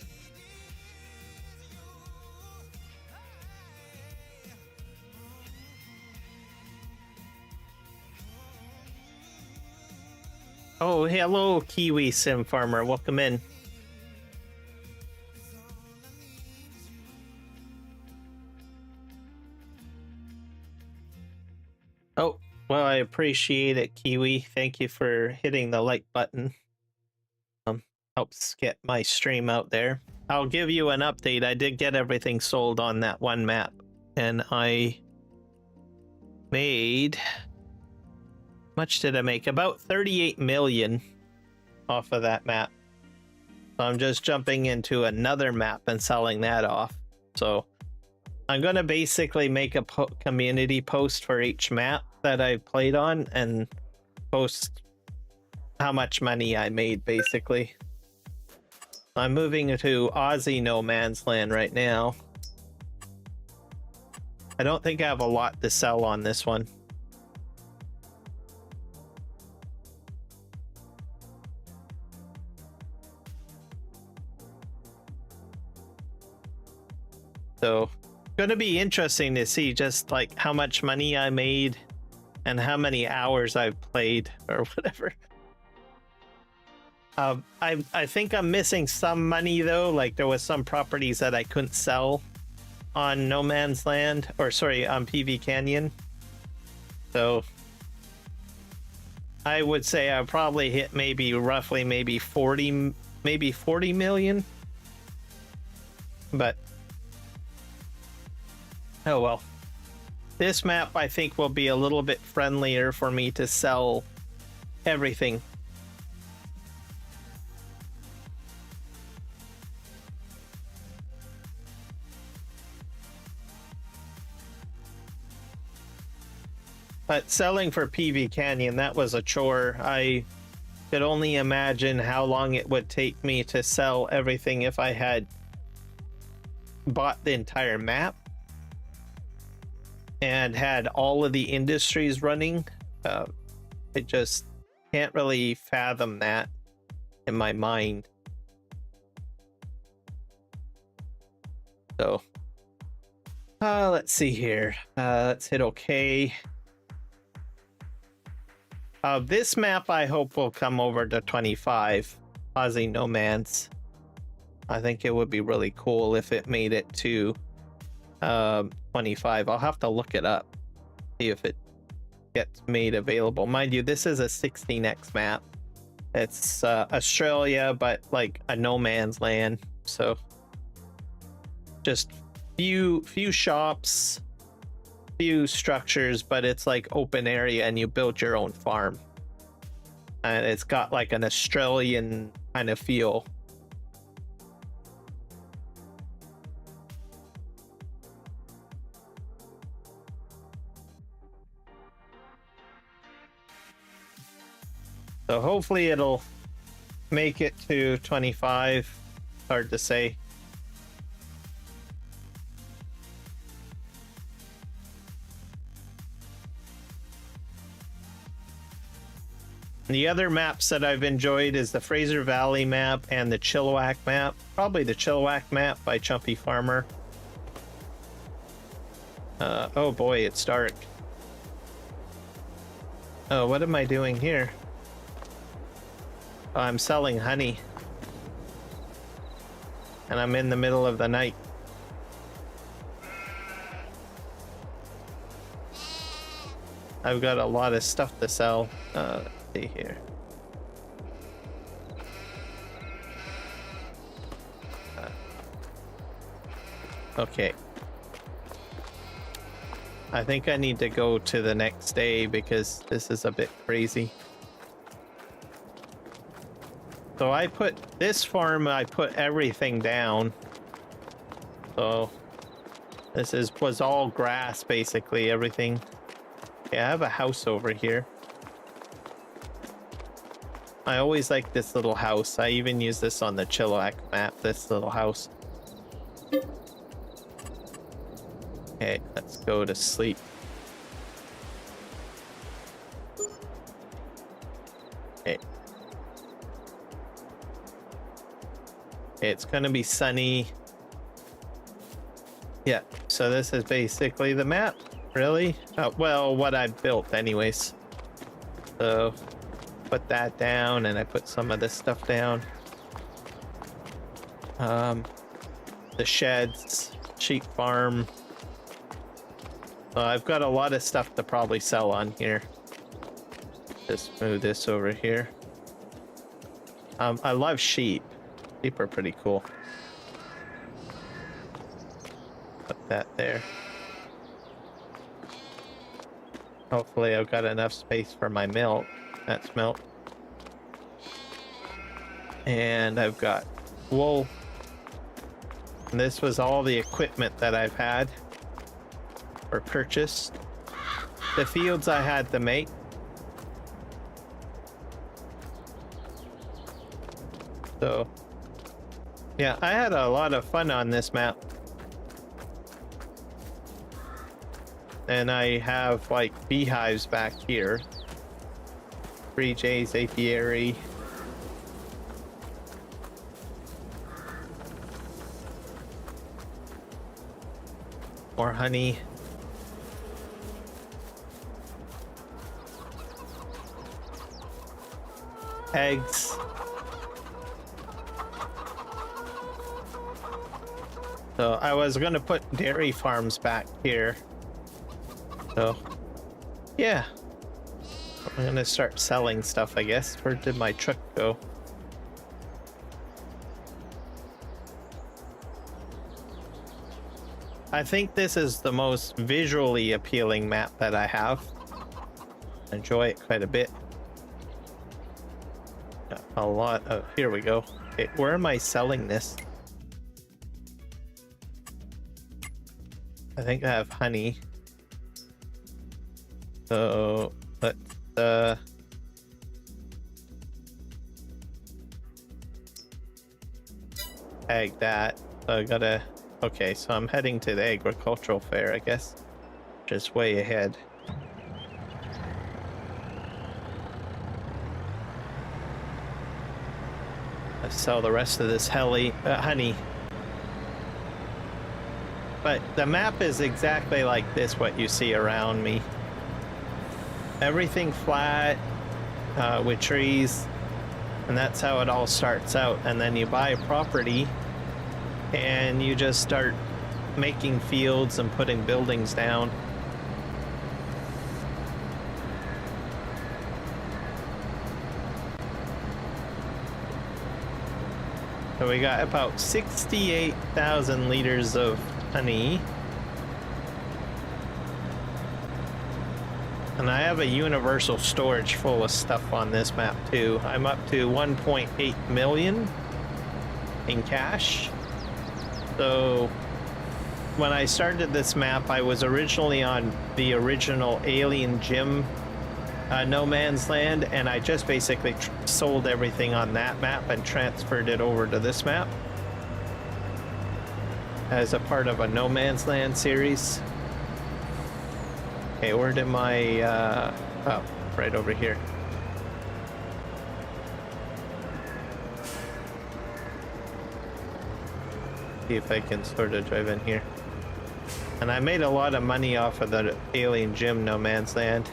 Speaker 1: Oh, hello, Kiwi Sim Farmer. Welcome in. Oh, Well, I appreciate it, Kiwi. Thank you for hitting the like button. Helps get my stream out there. I'll give you an update. I did get everything sold on that one map, and I made... much did I make? About 38 million off of that map. So I'm just jumping into another map and selling that off. So I'm going to basically make a community post for each map that I played on and post how much money I made, basically. I'm moving to Aussie No Man's Land right now. I don't think I have a lot to sell on this one. So, gonna be interesting to see just like how much money I made and how many hours I've played or whatever. I think I'm missing some money though. Like there was some properties that I couldn't sell on No Man's Land, or sorry, on PVCanyon. So I would say I probably hit maybe roughly maybe 40 million. But oh well. This map I think will be a little bit friendlier for me to sell everything. But selling for PVCanyon, that was a chore. I could only imagine how long it would take me to sell everything if I had bought the entire map and had all of the industries running. I just can't really fathom that in my mind. So, let's see here. Let's hit OK. This map I hope will come over to 25, Aussie No Man's. I think it would be really cool if it made it to 25. I'll have to look it up, see if it gets made available. Mind you, this is a 16x map. It's Australia, but like a no man's land. So just few shops, few structures, but it's like open area and you build your own farm. And it's got like an Australian kind of feel. So hopefully it'll make it to 25. Hard to say. The other maps that I've enjoyed is the Fraser Valley map and the Chilliwack map. Probably the Chilliwack map by Chumpy Farmer. Oh boy, it's dark. Oh, what am I doing here? Oh, I'm selling honey. And I'm in the middle of the night. I've got a lot of stuff to sell. Let's see here. Okay. I think I need to go to the next day because this is a bit crazy. So I put this farm, I put everything down. So this was all grass, basically, everything. Okay, I have a house over here. I always like this little house. I even use this on the Chilliwack map, this little house. Okay, let's go to sleep. Okay. It's gonna be sunny. Yeah, so this is basically the map, really. Well, what I built anyways. So put that down and I put some of this stuff down. The sheds, sheep farm. I've got a lot of stuff to probably sell on here. Just move this over here. I love sheep. Sheep are pretty cool. Put that there. Hopefully I've got enough space for my milk. That's milk. And I've got wool. And this was all the equipment that I've had or purchased. The fields I had to make. So, yeah, I had a lot of fun on this map. And I have like beehives back here. Free jays, apiary. More honey. Eggs. So I was gonna put dairy farms back here. So yeah, I'm gonna start selling stuff, I guess. Where did my truck go? I think this is the most visually appealing map that I have. I enjoy it quite a bit. Got a lot of, here we go. Okay, where am I selling this? I think I have honey. So let's tag that. So I gotta, okay, so I'm heading to the agricultural fair, I guess. Just way ahead. Let's sell the rest of this honey. But the map is exactly like this, what you see around me. Everything flat, with trees, and that's how it all starts out. And then you buy a property, and you just start making fields and putting buildings down. So we got about 68,000 liters of honey. And I have a universal storage full of stuff on this map too. I'm up to 1.8 million in cash. So when I started this map, I was originally on the original Alien Gym No Man's Land, and I just basically sold everything on that map and transferred it over to this map as a part of a No Man's Land series. Okay, where did my, oh, right over here. See if I can sort of drive in here. And I made a lot of money off of the Alien Gym No Man's Land.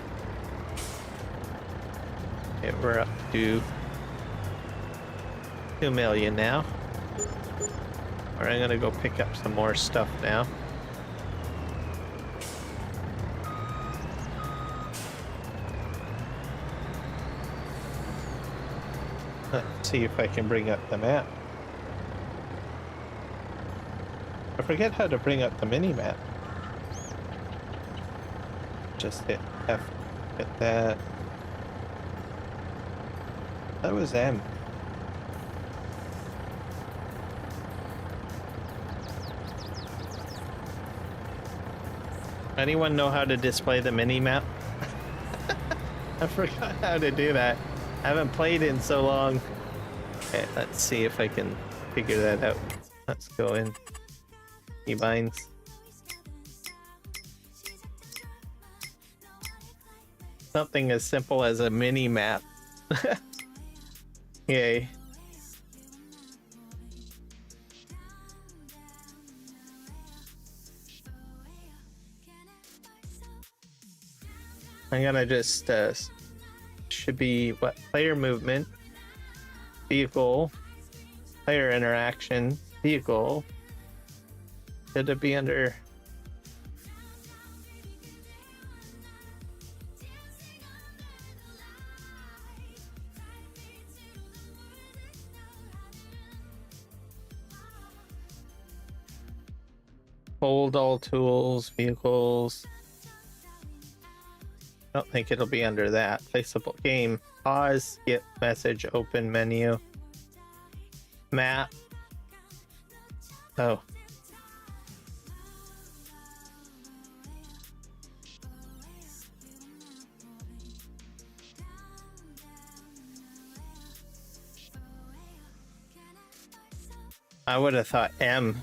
Speaker 1: Okay, we're up to 2 million now. Alright, I'm gonna go pick up some more stuff now. Let's see if I can bring up the map. I forget how to bring up the mini-map. Just hit F, hit that. That was M. Anyone know how to display the mini-map? I forgot how to do that. I haven't played in so long. Okay, let's see if I can figure that out. Let's go in keybinds. Something as simple as a mini map. Yay. I'm gonna just should be what, player movement, vehicle, player interaction, vehicle. Should it be under? Hold all tools, vehicles. I don't think it'll be under that. Placeable game. Pause, skip, message, open menu. Map. Oh. I would have thought M.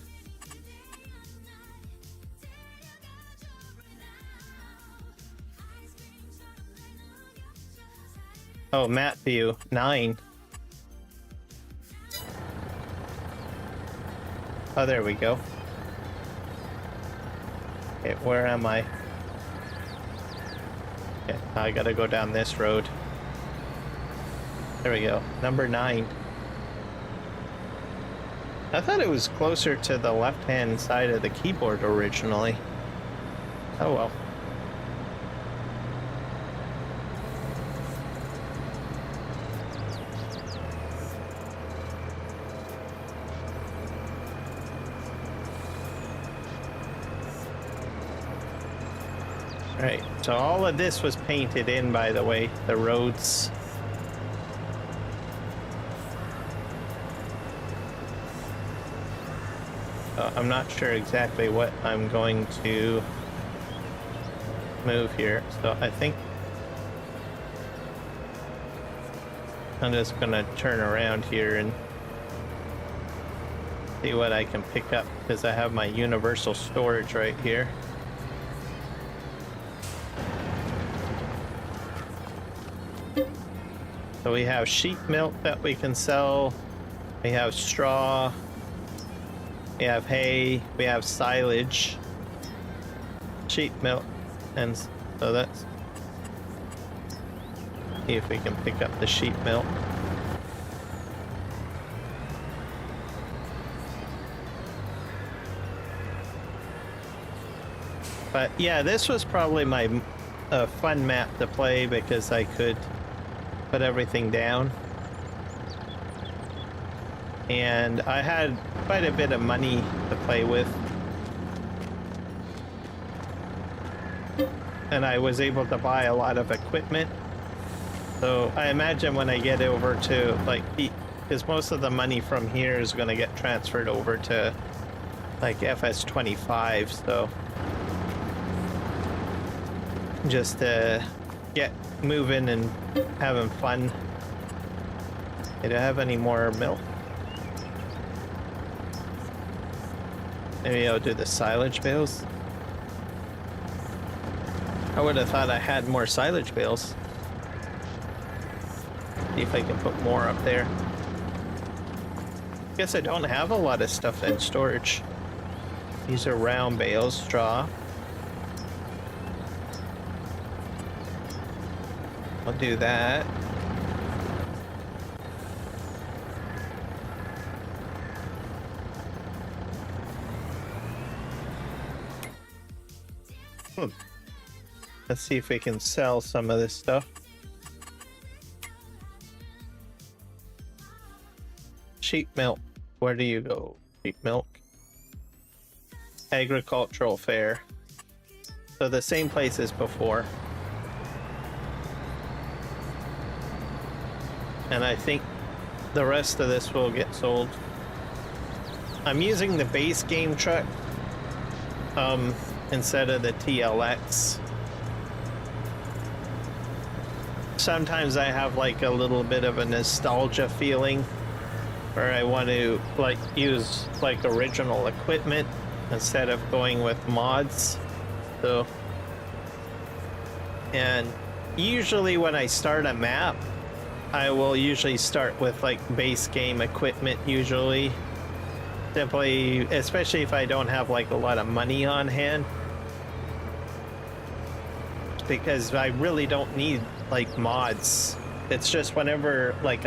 Speaker 1: Oh, map view, 9. Oh, there we go. Okay, where am I? Okay, I gotta go down this road. There we go, number 9. I thought it was closer to the left-hand side of the keyboard originally. Oh well. Right, so all of this was painted in, by the way, the roads. I'm not sure exactly what I'm going to move here, so I think I'm just gonna turn around here and see what I can pick up, because I have my universal storage right here. So we have sheep milk that we can sell, we have straw, we have hay, we have silage, sheep milk, and so that's... See if we can pick up the sheep milk. But yeah, this was probably my fun map to play because I could put everything down. And I had quite a bit of money to play with. And I was able to buy a lot of equipment. So I imagine when I get over to, like, because most of the money from here is going to get transferred over to, like, FS25, so just to get moving and having fun. Do I have any more milk? Maybe I'll do the silage bales. I would have thought I had more silage bales. See if I can put more up there. Guess I don't have a lot of stuff in storage. These are round bales, straw. I'll do that. Let's see if we can sell some of this stuff. Sheep milk. Where do you go? Sheep milk. Agricultural fair. So the same place as before. And I think the rest of this will get sold. I'm using the base game truck instead of the TLX. Sometimes I have like a little bit of a nostalgia feeling where I want to like use like original equipment instead of going with mods. So, and usually when I start a map, I will usually start with like base game equipment usually. Simply, especially if I don't have like a lot of money on hand. Because I really don't need like mods. It's just whenever like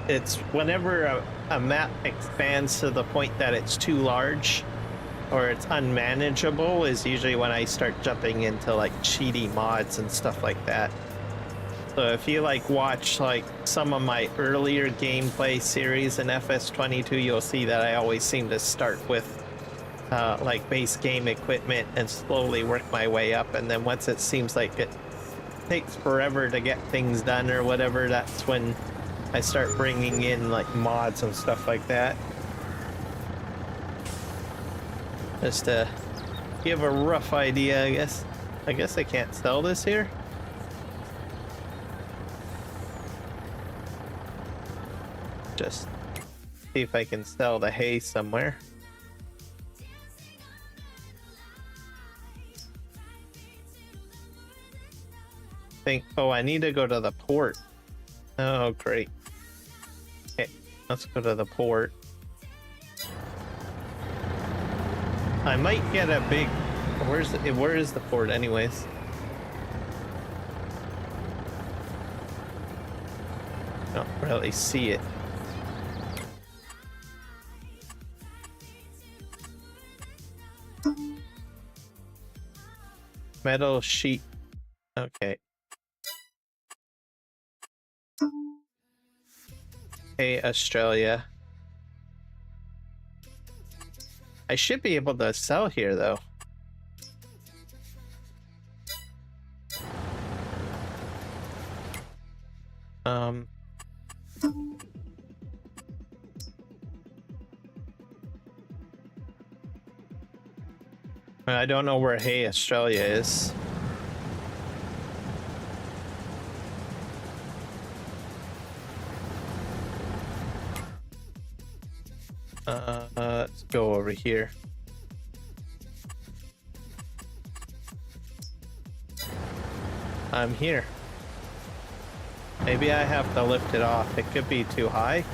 Speaker 1: it's whenever a map expands to the point that it's too large or it's unmanageable is usually when I start jumping into like cheaty mods and stuff like that. So if you like watch like some of my earlier gameplay series in FS22, you'll see that I always seem to start with like base game equipment and slowly work my way up. And then once it seems like it takes forever to get things done or whatever, that's when I start bringing in like mods and stuff like that. Just to give a rough idea, I guess. I guess I can't sell this here. Just see if I can sell the hay somewhere. Oh, I need to go to the port. Oh, great. Okay, let's go to the port. I might get a big... where is the port anyways? Don't really see it. Metal sheet. Okay. Hey, Australia. I should be able to sell here, though. I don't know where Hey Australia is. Let's go over here. I'm here. Maybe I have to lift it off. It could be too high.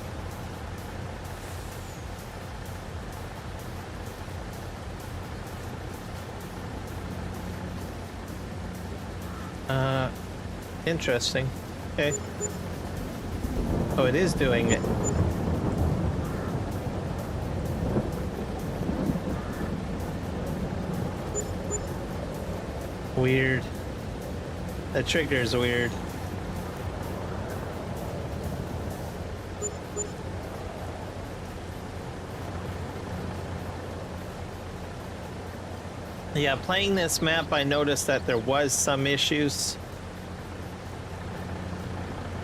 Speaker 1: Interesting. Okay. Oh, it is doing it. Weird. The trigger's weird. Yeah, playing this map, I noticed that there was some issues.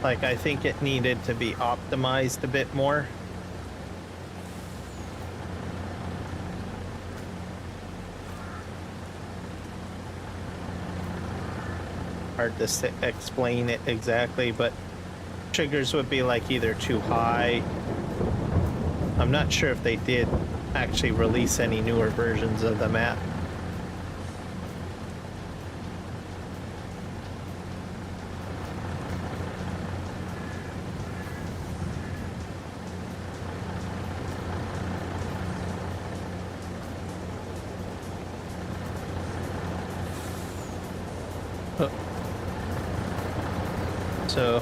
Speaker 1: Like, I think it needed to be optimized a bit more. Hard to explain it exactly, but triggers would be like either too high. I'm not sure if they did actually release any newer versions of the map. So,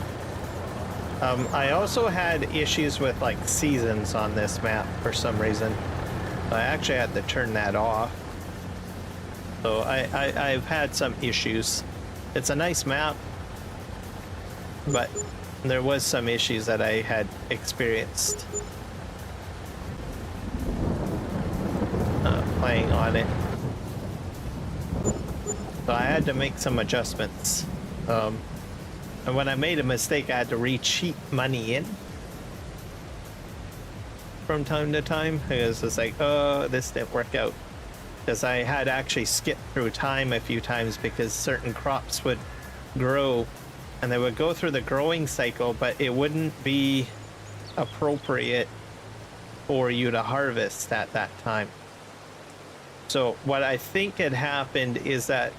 Speaker 1: I also had issues with like seasons on this map for some reason. I actually had to turn that off. So I've had some issues. It's a nice map, but there was some issues that I had experienced playing on it. So I had to make some adjustments. And when I made a mistake, I had to re-cheat money in from time to time. It was just like, oh, this didn't work out. Because I had actually skipped through time a few times because certain crops would grow and they would go through the growing cycle, but it wouldn't be appropriate for you to harvest at that time. So what I think had happened is that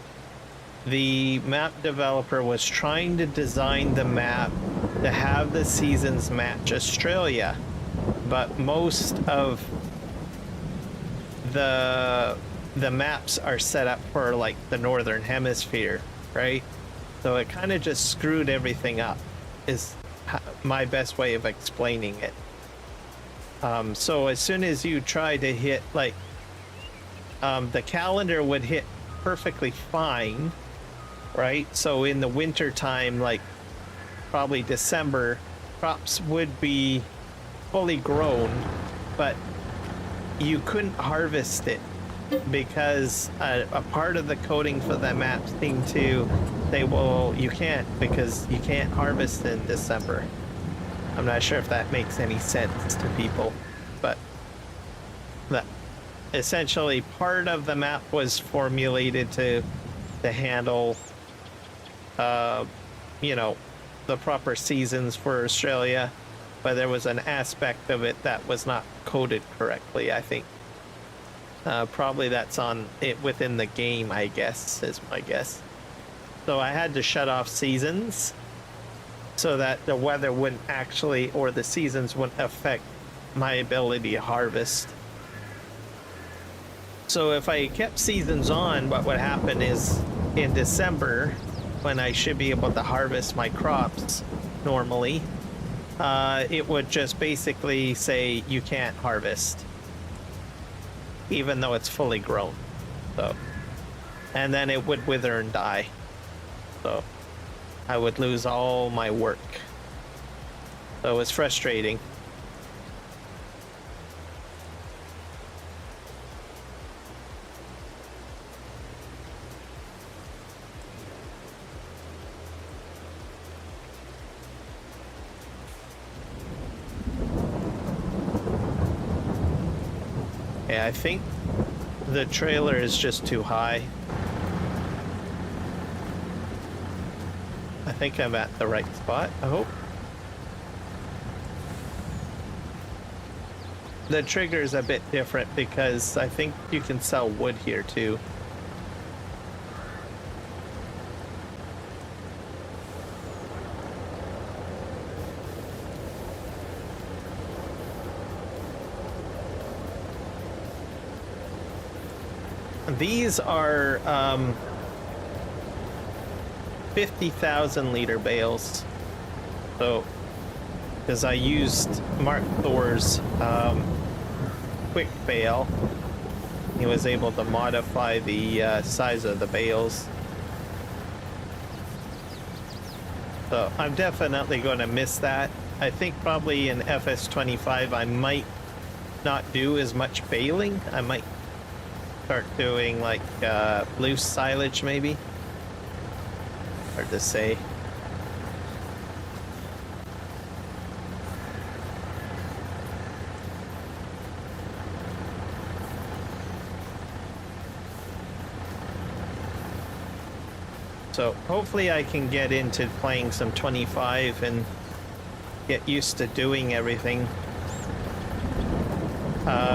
Speaker 1: the map developer was trying to design the map to have the seasons match Australia, but most of the maps are set up for like the northern hemisphere, right? So it kind of just screwed everything up, is my best way of explaining it. So as soon as you try to hit like the calendar would hit perfectly fine, right? So in the winter time, like probably December, crops would be fully grown, but you couldn't harvest it because a part of the coding for the map seemed to say, well, you can't because you can't harvest in December. I'm not sure if that makes any sense to people, but that essentially part of the map was formulated to handle, you know, the proper seasons for Australia, but there was an aspect of it that was not coded correctly, I think. Probably that's on it within the game, I guess, is my guess. So I had to shut off seasons so that the weather wouldn't actually, or the seasons wouldn't affect my ability to harvest. So if I kept seasons on, what would happen is in December, when I should be able to harvest my crops normally, it would just basically say you can't harvest, even though it's fully grown. So, and then it would wither and die. So I would lose all my work. So it was frustrating. Yeah, I think the trailer is just too high. I think I'm at the right spot, I hope. The trigger's a bit different because I think you can sell wood here too. These are 50,000 liter bales. So, because I used Mark Thor's quick bale, he was able to modify the size of the bales. So I'm definitely going to miss that. I think probably in FS25 I might not do as much baling. I might start doing like loose silage maybe. Hard to say. So hopefully I can get into playing some 25 and get used to doing everything.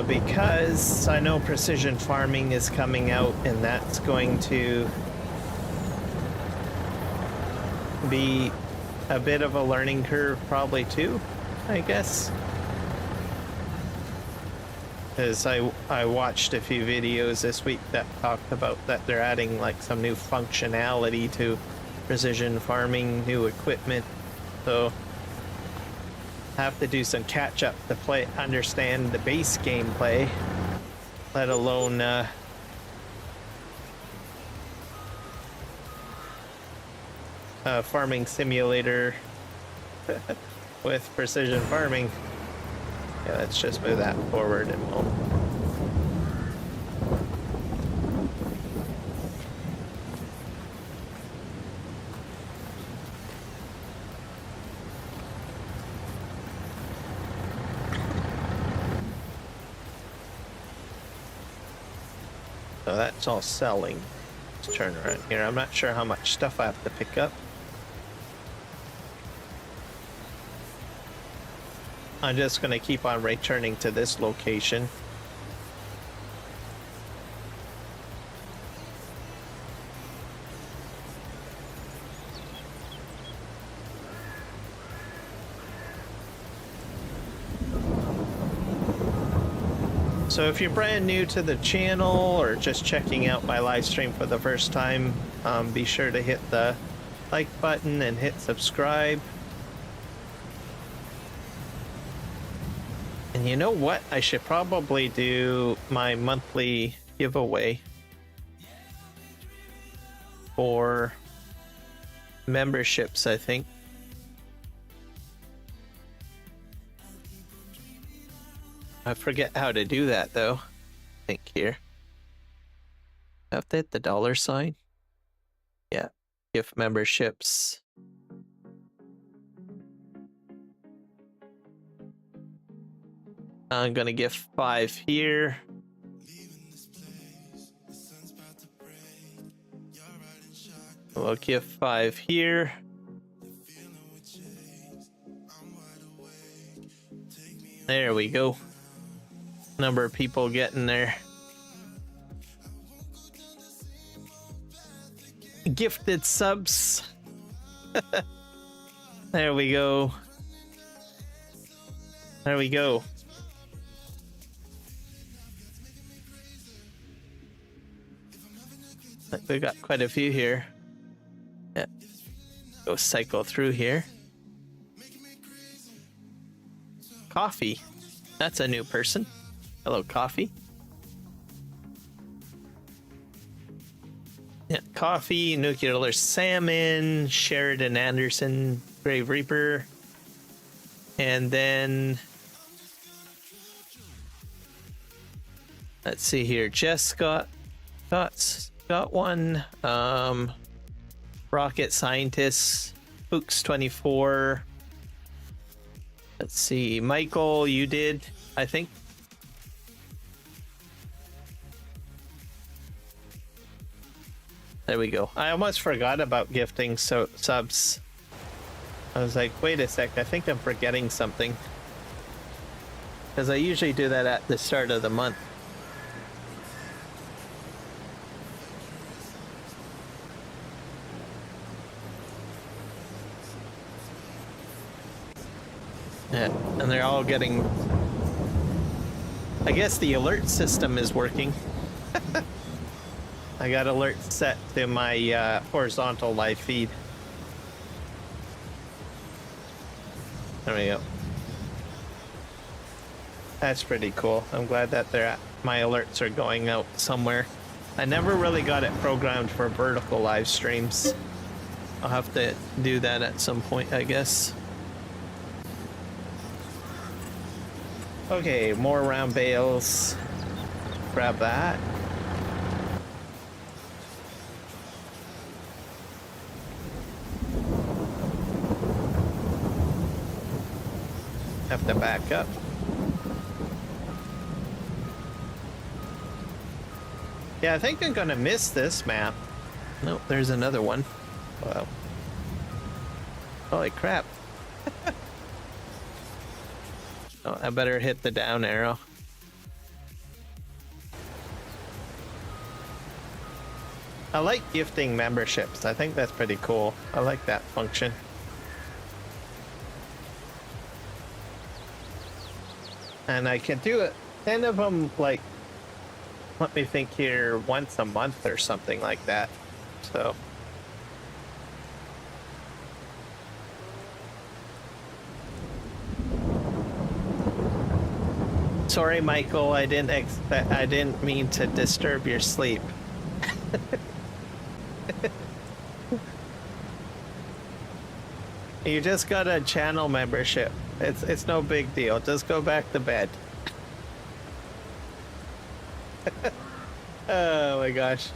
Speaker 1: Because I know precision farming is coming out, and that's going to be a bit of a learning curve probably too, I guess. Because I watched a few videos this week that talked about that they're adding like some new functionality to precision farming, new equipment. So have to do some catch up to understand the base gameplay, let alone farming simulator with precision farming. Yeah, let's just move that forward and we'll... So that's all selling. Let's turn around here. I'm not sure how much stuff I have to pick up. I'm just going to keep on returning to this location. So if you're brand new to the channel or just checking out my live stream for the first time, be sure to hit the like button and hit subscribe. And you know what? I should probably do my monthly giveaway for memberships, I think. I forget how to do that though. I think here. Have to hit the $sign. Yeah, gift memberships. I'm gonna gift 5 here. We'll gift 5 here. There we go. Number of people getting there. Gifted subs. There we go. There we go. We got quite a few here. Yeah. Go cycle through here. Coffee. That's a new person. Hello, Coffee. Yeah, Coffee, Nuclear Salmon, Sheridan Anderson, Grave Reaper. And then let's see here. Jess got one. Rocket Scientist, Books 24. Let's see, Michael, you did, I think. There we go. I almost forgot about gifting subs. I was like, wait a sec, I think I'm forgetting something. Because I usually do that at the start of the month. Yeah, and they're all getting... I guess the alert system is working. I got alerts set to my horizontal live feed. There we go. That's pretty cool. I'm glad that my alerts are going out somewhere. I never really got it programmed for vertical live streams. I'll have to do that at some point, I guess. Okay, more round bales. Grab that. Have to back up. Yeah, I think I'm gonna miss this map. Nope, there's another one. Wow. Holy crap. Oh, I better hit the down arrow. I like gifting memberships. I think that's pretty cool. I like that function. And I can do it, 10 of them, like, let me think here, once a month or something like that. So. Sorry, Michael, I didn't mean to disturb your sleep. You just got a channel membership. It's no big deal. Just go back to bed. Oh my gosh.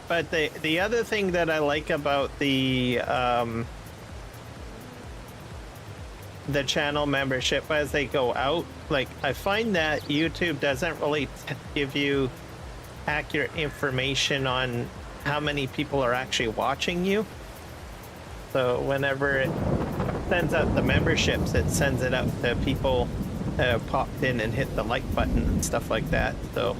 Speaker 1: But the other thing that I like about the channel membership as they go out, like, I find that YouTube doesn't really give you accurate information on how many people are actually watching you. So whenever it sends out the memberships, it sends it out to people popped in and hit the like button and stuff like that. So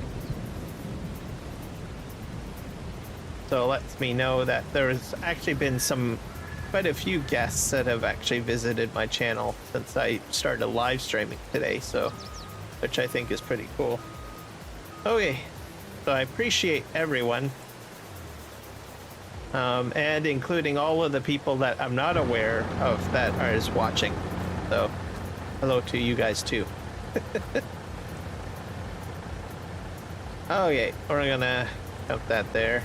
Speaker 1: it lets me know that there's actually been quite a few guests that have actually visited my channel since I started live streaming today, so which I think is pretty cool. Okay, so I appreciate everyone, and including all of the people that I'm not aware of that is watching. So hello to you guys too. Okay, we're gonna have that there.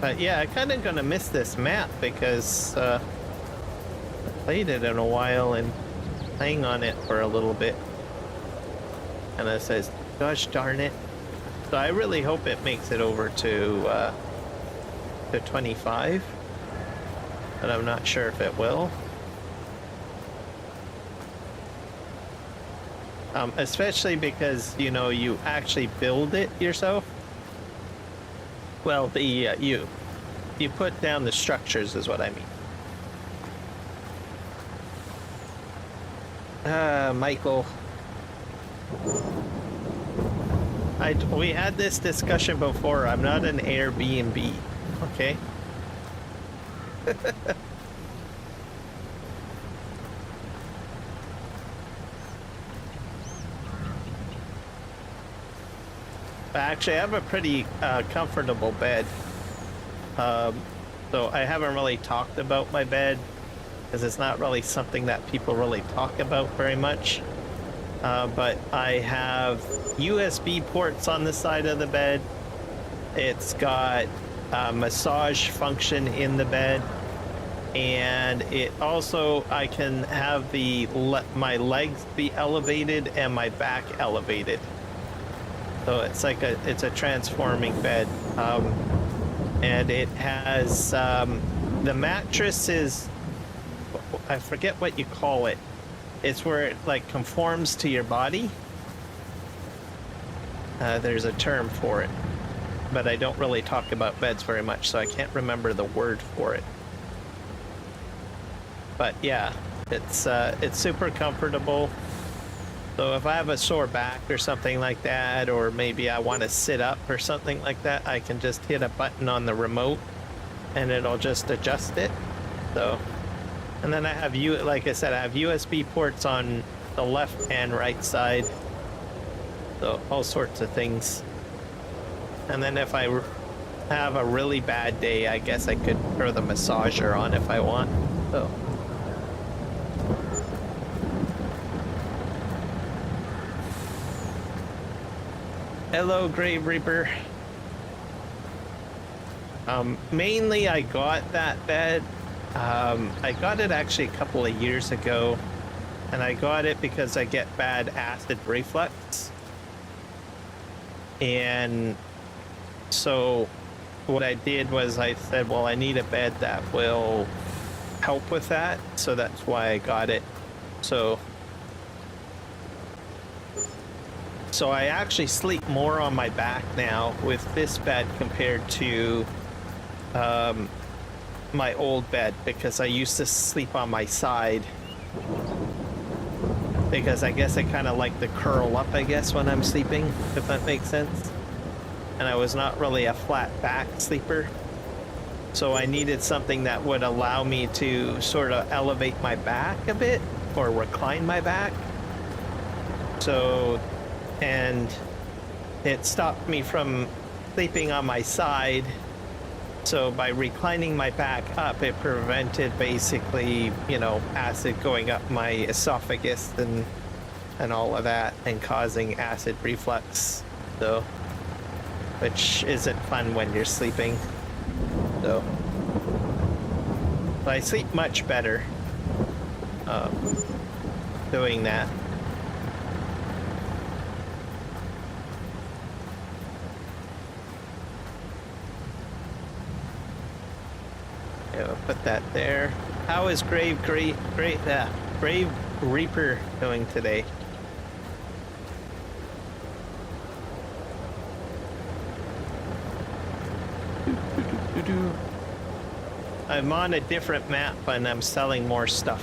Speaker 1: But yeah, I'm kind of gonna miss this map because I played it in a while and playing on it for a little bit. And it says, gosh darn it. So I really hope it makes it over to 25. But I'm not sure if it will. Especially because, you know, you actually build it yourself. Well, the you put down the structures is what I mean. Michael. We had this discussion before. I'm not an Airbnb, okay? Actually, I have a pretty comfortable bed. So I haven't really talked about my bed because it's not really something that people really talk about very much. But I have USB ports on the side of the bed. It's got a massage function in the bed. And it also, I can have my legs be elevated and my back elevated. So it's like it's a transforming bed. And it has, the mattress is, I forget what you call it. It's where it like conforms to your body. There's a term for it, but I don't really talk about beds very much, so I can't remember the word for it. But yeah, it's super comfortable. So if I have a sore back or something like that, or maybe I want to sit up or something like that, I can just hit a button on the remote and it'll just adjust it. So, and then I have, like I said, I have USB ports on the left and right side. So all sorts of things. And then if I have a really bad day, I guess I could throw the massager on if I want. So. Hello, Grave Reaper. Mainly I got that bed. I got it actually a couple of years ago, and I got it because I get bad acid reflux. And so what I did was I said, well, I need a bed that will help with that. So that's why I got it. So I actually sleep more on my back now with this bed compared to my old bed, because I used to sleep on my side because I guess I kind of like to curl up, I guess, when I'm sleeping, if that makes sense. And I was not really a flat back sleeper. So I needed something that would allow me to sort of elevate my back a bit or recline my back. So, and it stopped me from sleeping on my side. So by reclining my back up, it prevented basically, you know, acid going up my esophagus and all of that, and causing acid reflux. So, which isn't fun when you're sleeping. So I sleep much better doing that. Yeah, put that there. How is Grave Reaper doing today? I'm on a different map and I'm selling more stuff.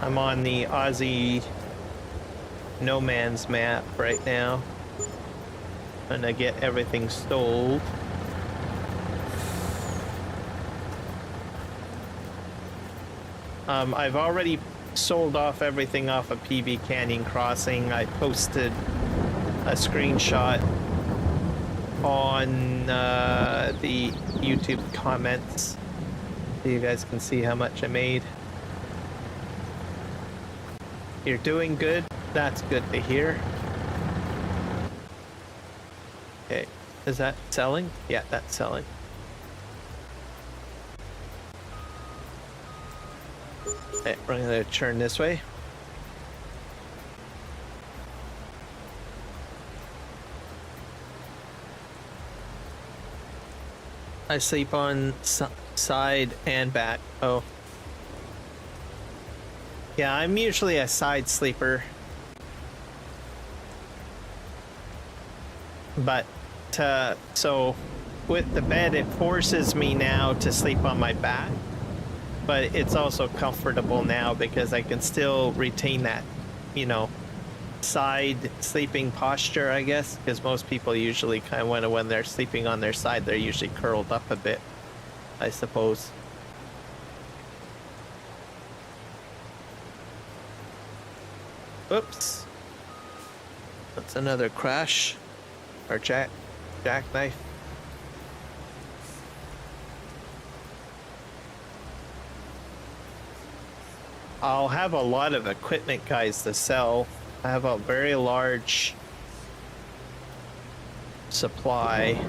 Speaker 1: I'm on the Aussie No Man's map right now. And I get everything sold. I've already sold off everything off of PVCanyon Crossing. I posted a screenshot on the YouTube comments so you guys can see how much I made. You're doing good. That's good to hear. Okay, Is that selling? Yeah, that's selling. Okay, we're gonna turn this way. I sleep on side and back. Oh. Yeah, I'm usually a side sleeper. But, so with the bed, it forces me now to sleep on my back. But it's also comfortable now because I can still retain that, you know, side sleeping posture, I guess. Because most people usually kind of, when they're sleeping on their side, they're usually curled up a bit, I suppose. Oops. That's another crash. Or jackknife. I'll have a lot of equipment, guys, to sell. I have a very large supply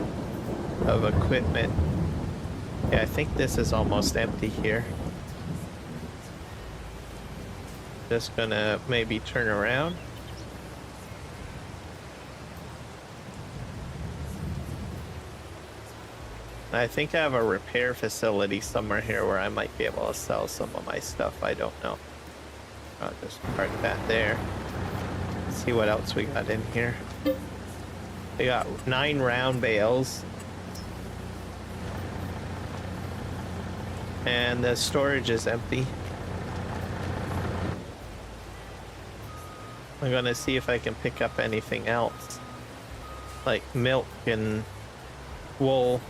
Speaker 1: of equipment. Yeah, I think this is almost empty here. Just gonna maybe turn around. I think I have a repair facility somewhere here where I might be able to sell some of my stuff. I don't know. I'll just park that there. See what else we got in here. We got 9 round bales. And the storage is empty. I'm gonna see if I can pick up anything else. Like milk and wool.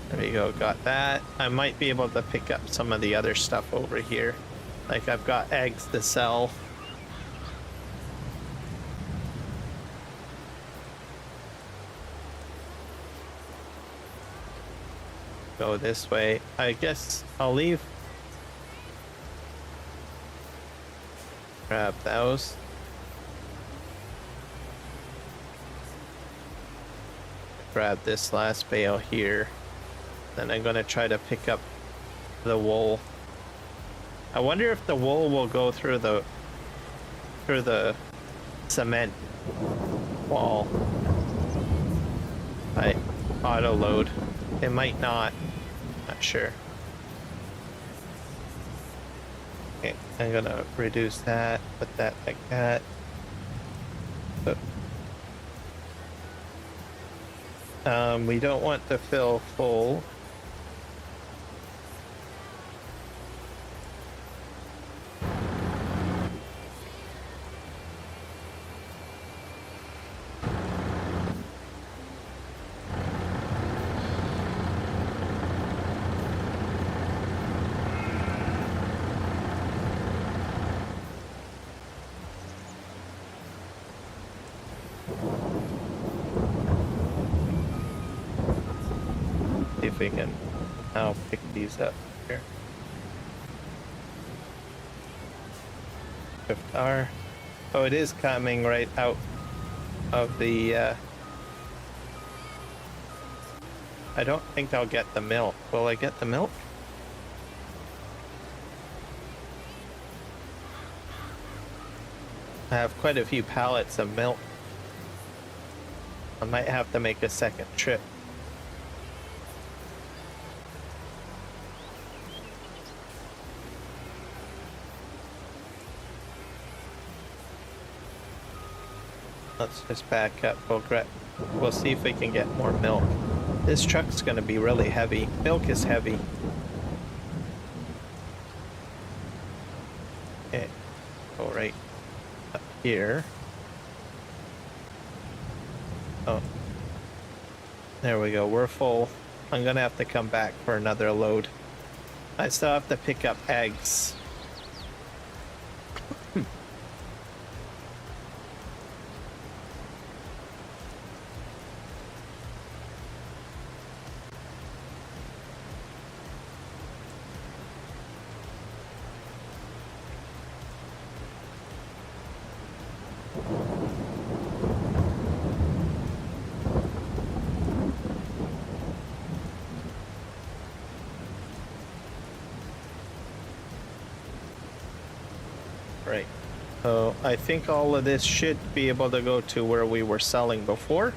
Speaker 1: There we go, got that. I might be able to pick up some of the other stuff over here. Like I've got eggs to sell. Go this way. I guess I'll leave. Grab those. Grab this last bale here. Then I'm gonna try to pick up the wool. I wonder if the wool will go through the cement wall. I auto load. It might not. Not sure. Okay, I'm gonna reduce that, put that like that. We don't want to fill full. If we can now pick these up here. Shift R. Oh, it is coming right out of the I don't think I'll get the milk. Will I get the milk? I have quite a few pallets of milk. I might have to make a second trip. Let's just back up. We'll see if we can get more milk. This truck's gonna be really heavy. Milk is heavy. Okay, go right up here. Oh, there we go. We're full. I'm gonna have to come back for another load. I still have to pick up eggs. So I think all of this should be able to go to where we were selling before.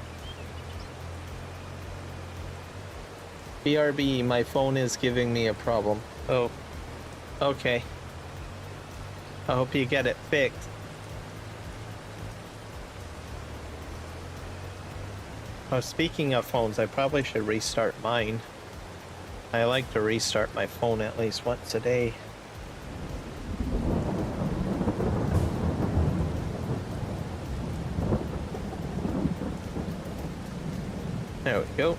Speaker 1: BRB, my phone is giving me a problem. Oh, okay. I hope you get it fixed. Oh, speaking of phones, I probably should restart mine. I like to restart my phone at least once a day. There we go.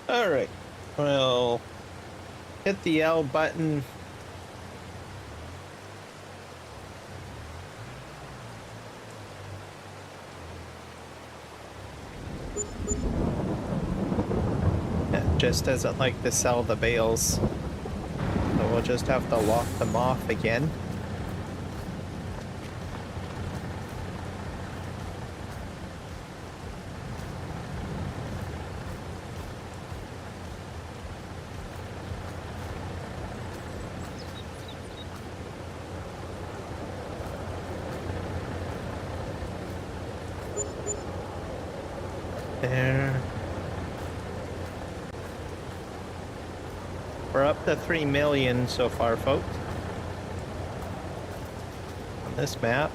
Speaker 1: All right, well, hit the L button. It just doesn't like to sell the bales, so we'll just have to lock them off again. There. We're up to 3 million so far, folks. On this map.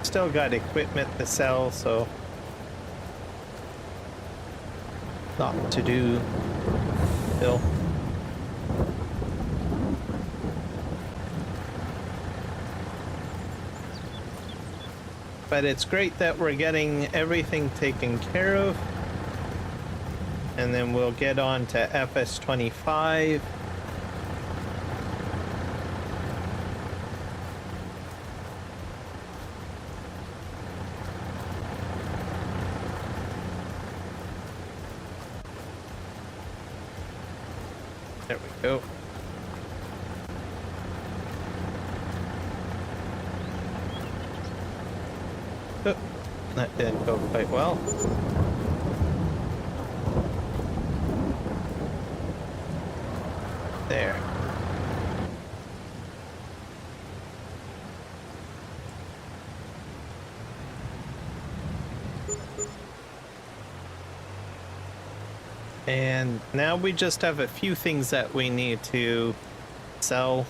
Speaker 1: Still got equipment to sell, so lot to do still. But it's great that we're getting everything taken care of. And then we'll get on to FS25. There we go. Oh, that didn't go quite well. There. And now we just have a few things that we need to sell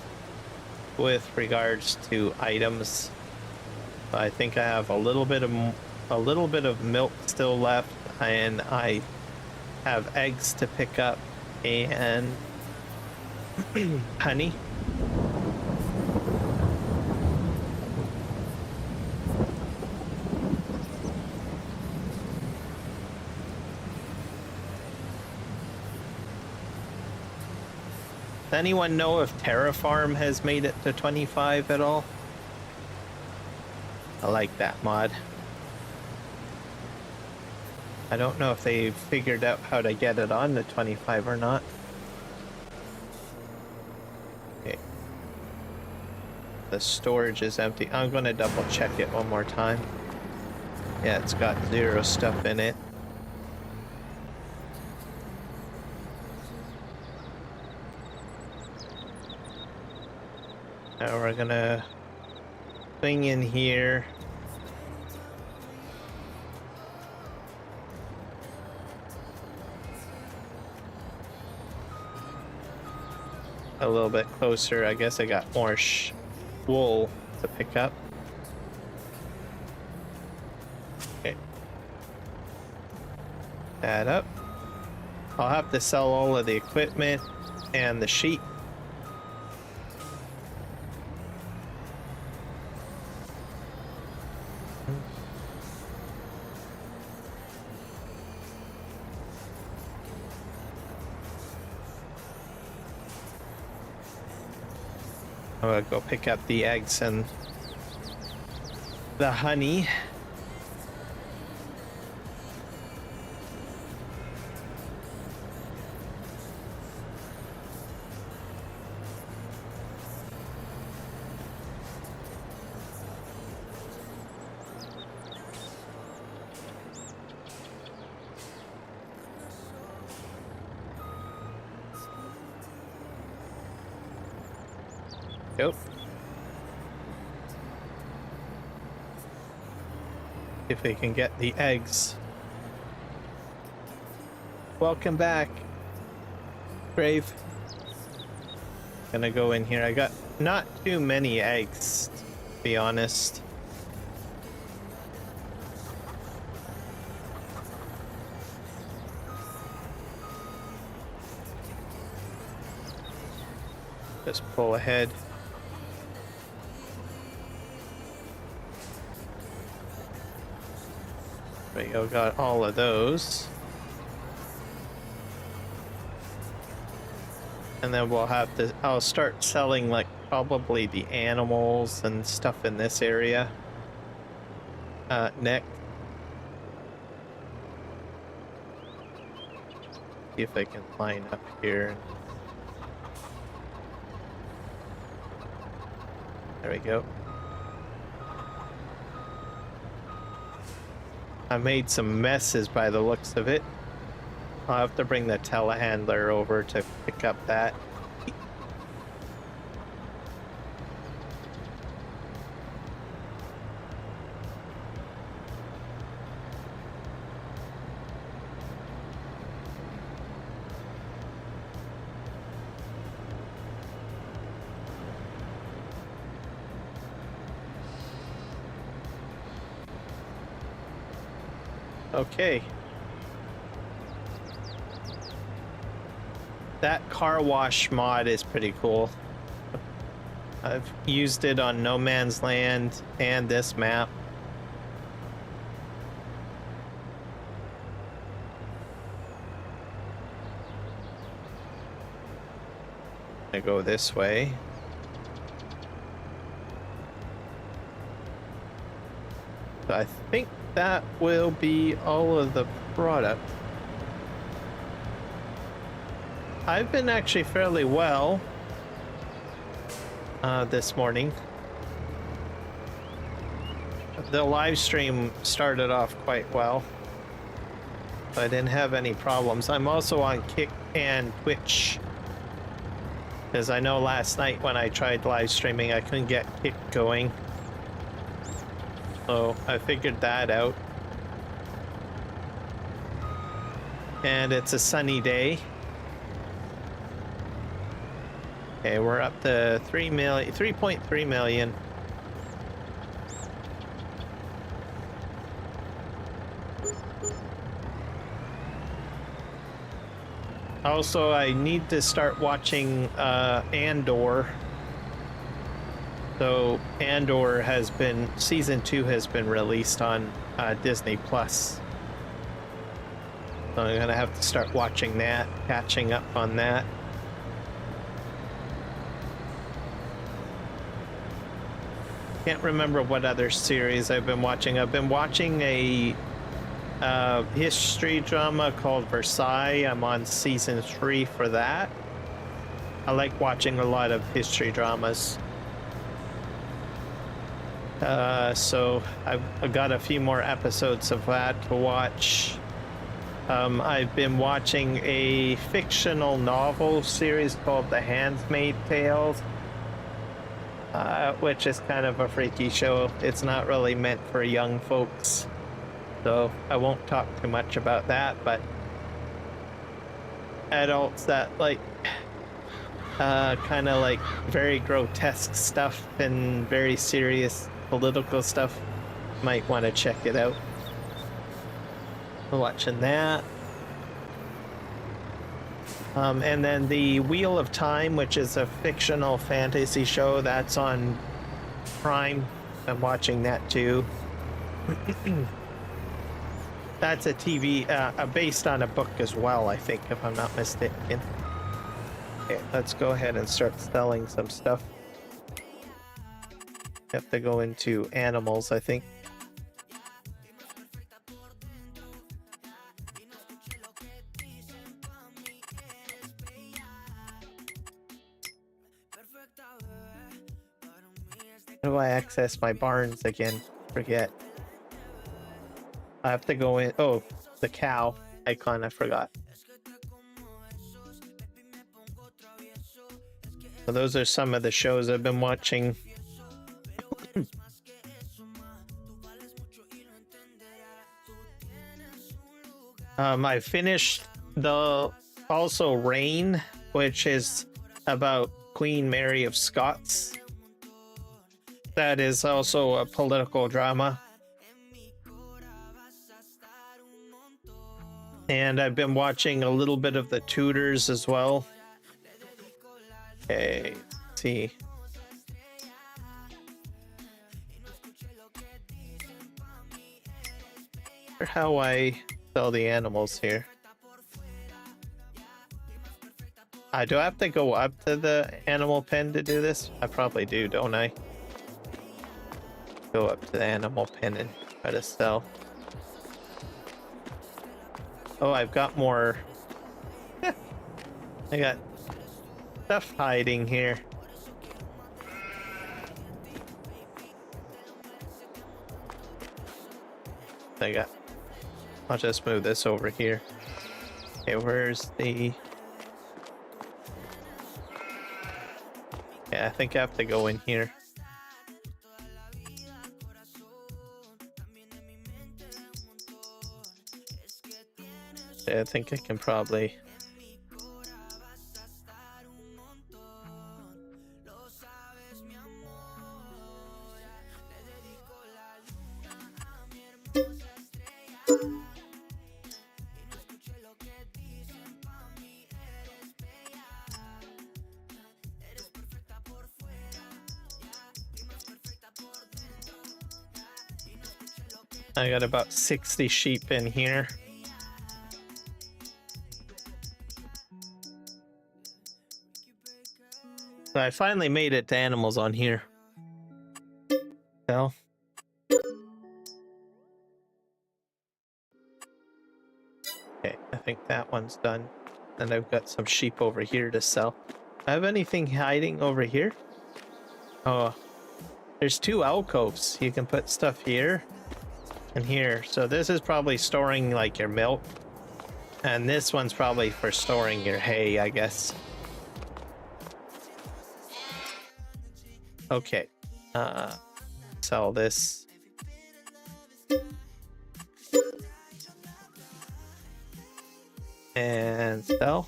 Speaker 1: with regards to items. I think I have a little bit of milk still left, and I have eggs to pick up and honey. Does anyone know if Terraform has made it to 25 at all? I like that mod. I don't know if they figured out how to get it on to 25 or not. Okay. The storage is empty. I'm gonna double check it one more time. Yeah, it's got 0 stuff in it. Now we're gonna swing in here. A little bit closer. I guess I got more wool to pick up. Okay. Add up. I'll have to sell all of the equipment and the sheep. I'm gonna go pick up the eggs and the honey. go. If we can get the eggs. Welcome back, Brave. Gonna go in here. I got not too many eggs, to be honest. Just pull ahead. There we go, got all of those. And then we'll have to, I'll start selling like probably the animals and stuff in this area. Next. See if I can line up here. There we go. I made some messes by the looks of it. I'll have to bring the telehandler over to pick up that. Okay. That car wash mod is pretty cool. I've used it on No Man's Land and this map. I go this way. So I think that will be all of the product. I've been actually fairly well this morning. The live stream started off quite well. I didn't have any problems. I'm also on Kick and Twitch, because I know last night when I tried live streaming I couldn't get Kick going. So I figured that out. And it's a sunny day. Okay, we're up to 3.3 million. Also, I need to start watching Andor. So Andor has been, season 2 has been released on Disney Plus. So I'm gonna have to start watching that, catching up on that. Can't remember what other series I've been watching. I've been watching a history drama called Versailles. I'm on season 3 for that. I like watching a lot of history dramas. So I've got a few more episodes of that to watch. I've been watching a fictional novel series called The Handmaid's Tales, which is kind of a freaky show. It's not really meant for young folks, so I won't talk too much about that, but adults that like kind of like very grotesque stuff and very serious political stuff might want to check it out. Watching that. And then the Wheel of Time, which is a fictional fantasy show that's on Prime. I'm watching that too. That's a TV based on a book as well, I think, if I'm not mistaken. Okay, let's go ahead and start selling some stuff. Have to go into animals, I think. How do I access my barns again? Forget. I have to go in. Oh, the cow icon, I forgot. So those are some of the shows I've been watching. I finished the also Reign, which is about Queen Mary of Scots. That is also a political drama. And I've been watching a little bit of the Tudors as well. Okay, let's see. Or how I sell the animals here. Do I have to go up to the animal pen to do this? I probably do, don't I? Go up to the animal pen and try to sell. Oh, I've got more. I got stuff hiding here. I'll just move this over here. Okay, where's the... Yeah, I think I have to go in here. Yeah, I think I can probably... I got about 60 sheep in here. So I finally made it to animals on here. So. Okay, I think that one's done. And I've got some sheep over here to sell. Do I have anything hiding over here? Oh, there's 2 alcoves. You can put stuff here and here. So this is probably storing like your milk. And this one's probably for storing your hay, I guess. Okay. Sell this. And sell.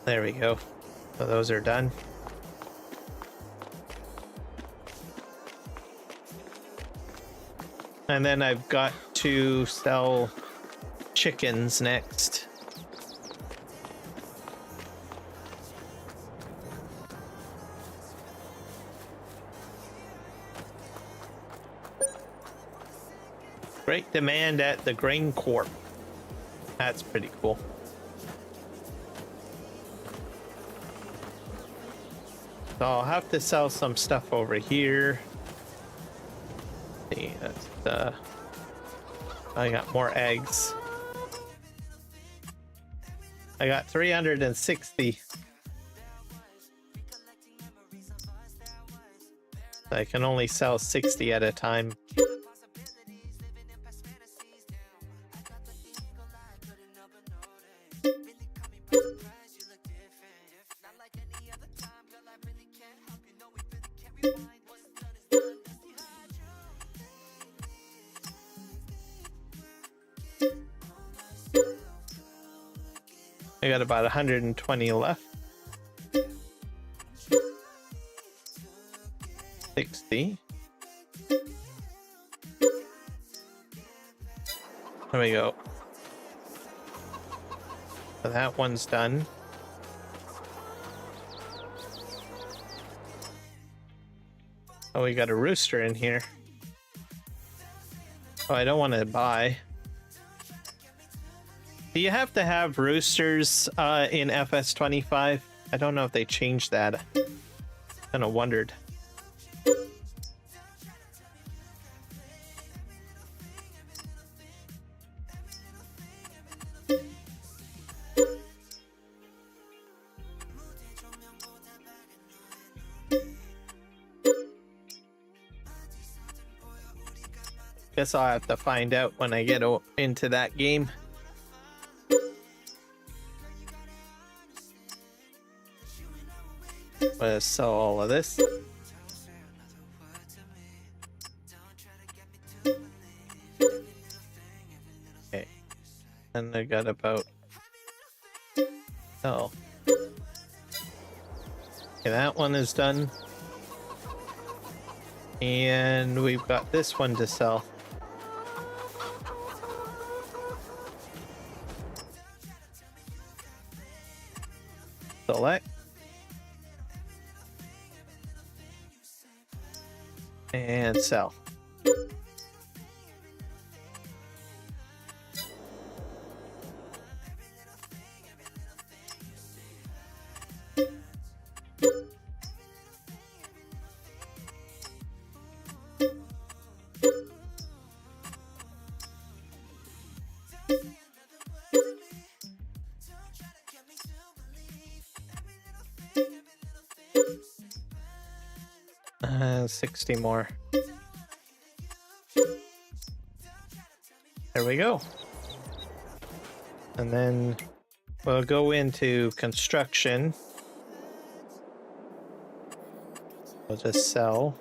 Speaker 1: There we go. So those are done. And then I've got to sell chickens next. Great demand at the Grain Corp. That's pretty cool. So I'll have to sell some stuff over here. See, that's I got more eggs. I got 360. I can only sell 60 at a time. I got about 120 left. 60. There we go. So that one's done. Oh, we got a rooster in here. Oh, I don't want to buy. Do you have to have roosters in FS25? I don't know if they changed that. Kind of wondered. Guess I'll have to find out when I get into that game. I'm gonna sell all of this. Okay. And I got about... Oh. Okay, that one is done. And we've got this one to sell. Select. And sell. Uh, 60 more. There we go. And then we'll go into construction. We'll just sell.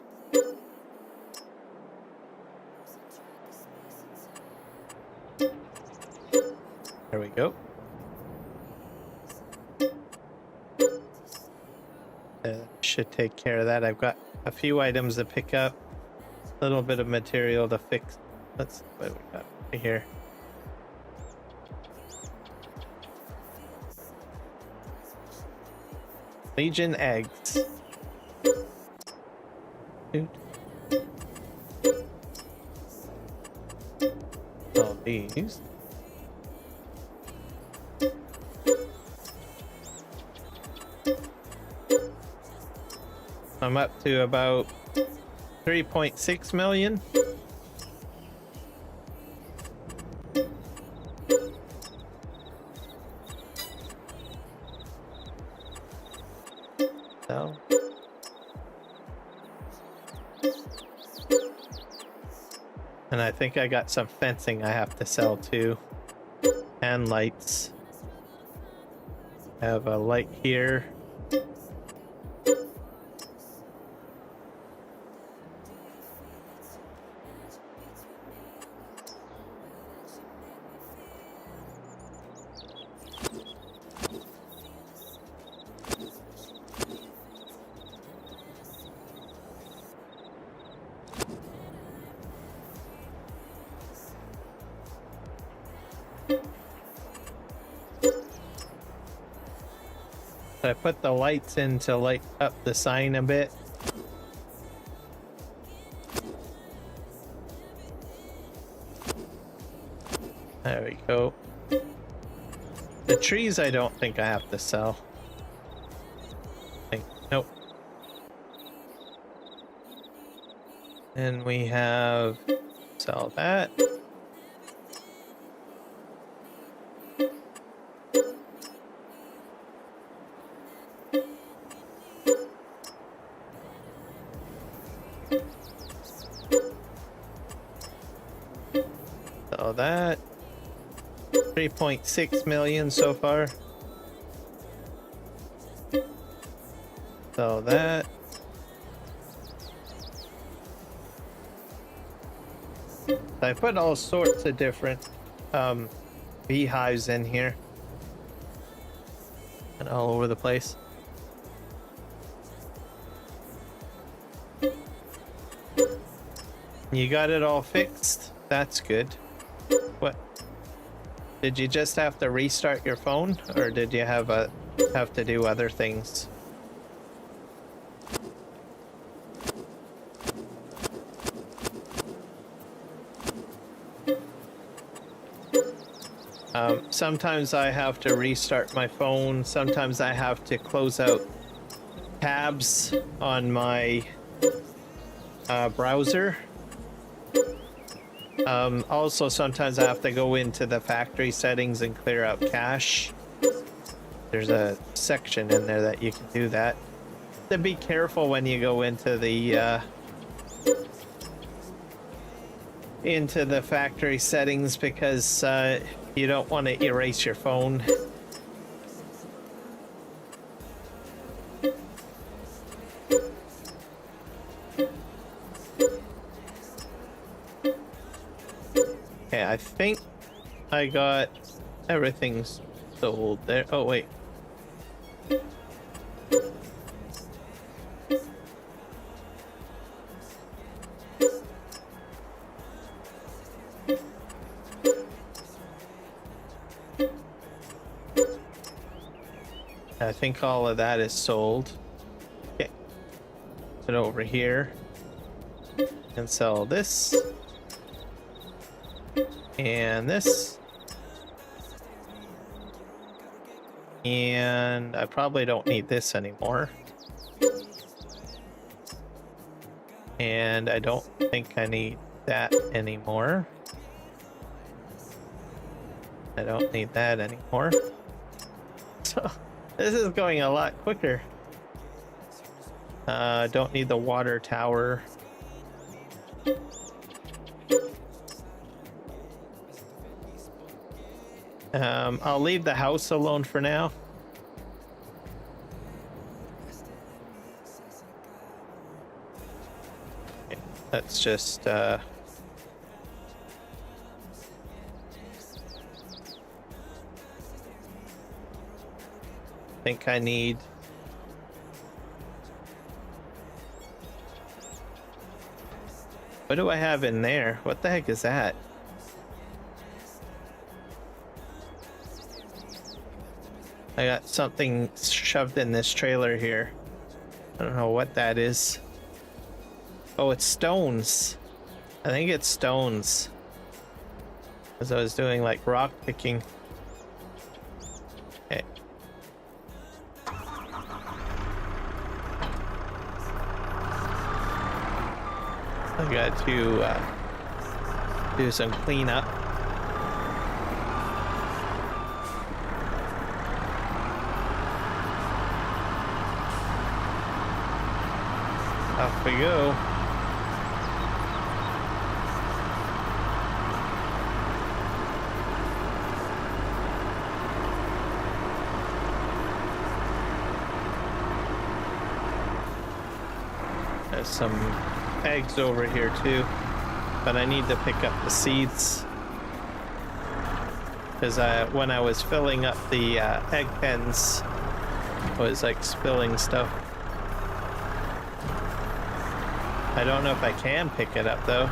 Speaker 1: There we go. Should take care of that. I've got a few items to pick up, a little bit of material to fix. Let's see what we got here. Legion eggs. Dude. All these. I'm up to about 3.6 million. So. And I think I got some fencing I have to sell too. And lights. I have a light here. I put the lights in to light up the sign a bit. There we go. The trees I don't think I have to sell. Nope. And we have sell that. So that 3.6 million so far. So that. I put all sorts of different beehives in here and all over the place. You got it all fixed? That's good. What? Did you just have to restart your phone, or did you have to do other things? Sometimes I have to restart my phone. Sometimes I have to close out tabs on my browser. Also, sometimes I have to go into the factory settings and clear out cache. There's a section in there that you can do that. So be careful when you go into the factory settings, because you don't want to erase your phone. Okay, I think I got everything's sold there. Oh, wait. I think all of that is sold. Okay. Put it over here and sell this and this. And I probably don't need this anymore. And I don't think I need that anymore. I don't need that anymore. So this is going a lot quicker. Don't need the water tower. I'll leave the house alone for now. Okay, let's just think I need what do I have in there? What the heck is that? I got something shoved in this trailer here. I don't know what that is. Oh, it's stones. I think it's stones. As I was doing like rock picking. Okay. I got to do some cleanup. Off we go. There's some eggs over here too, but I need to pick up the seeds because when I was filling up the egg pens, I was like spilling stuff. I don't know if I can pick it up though.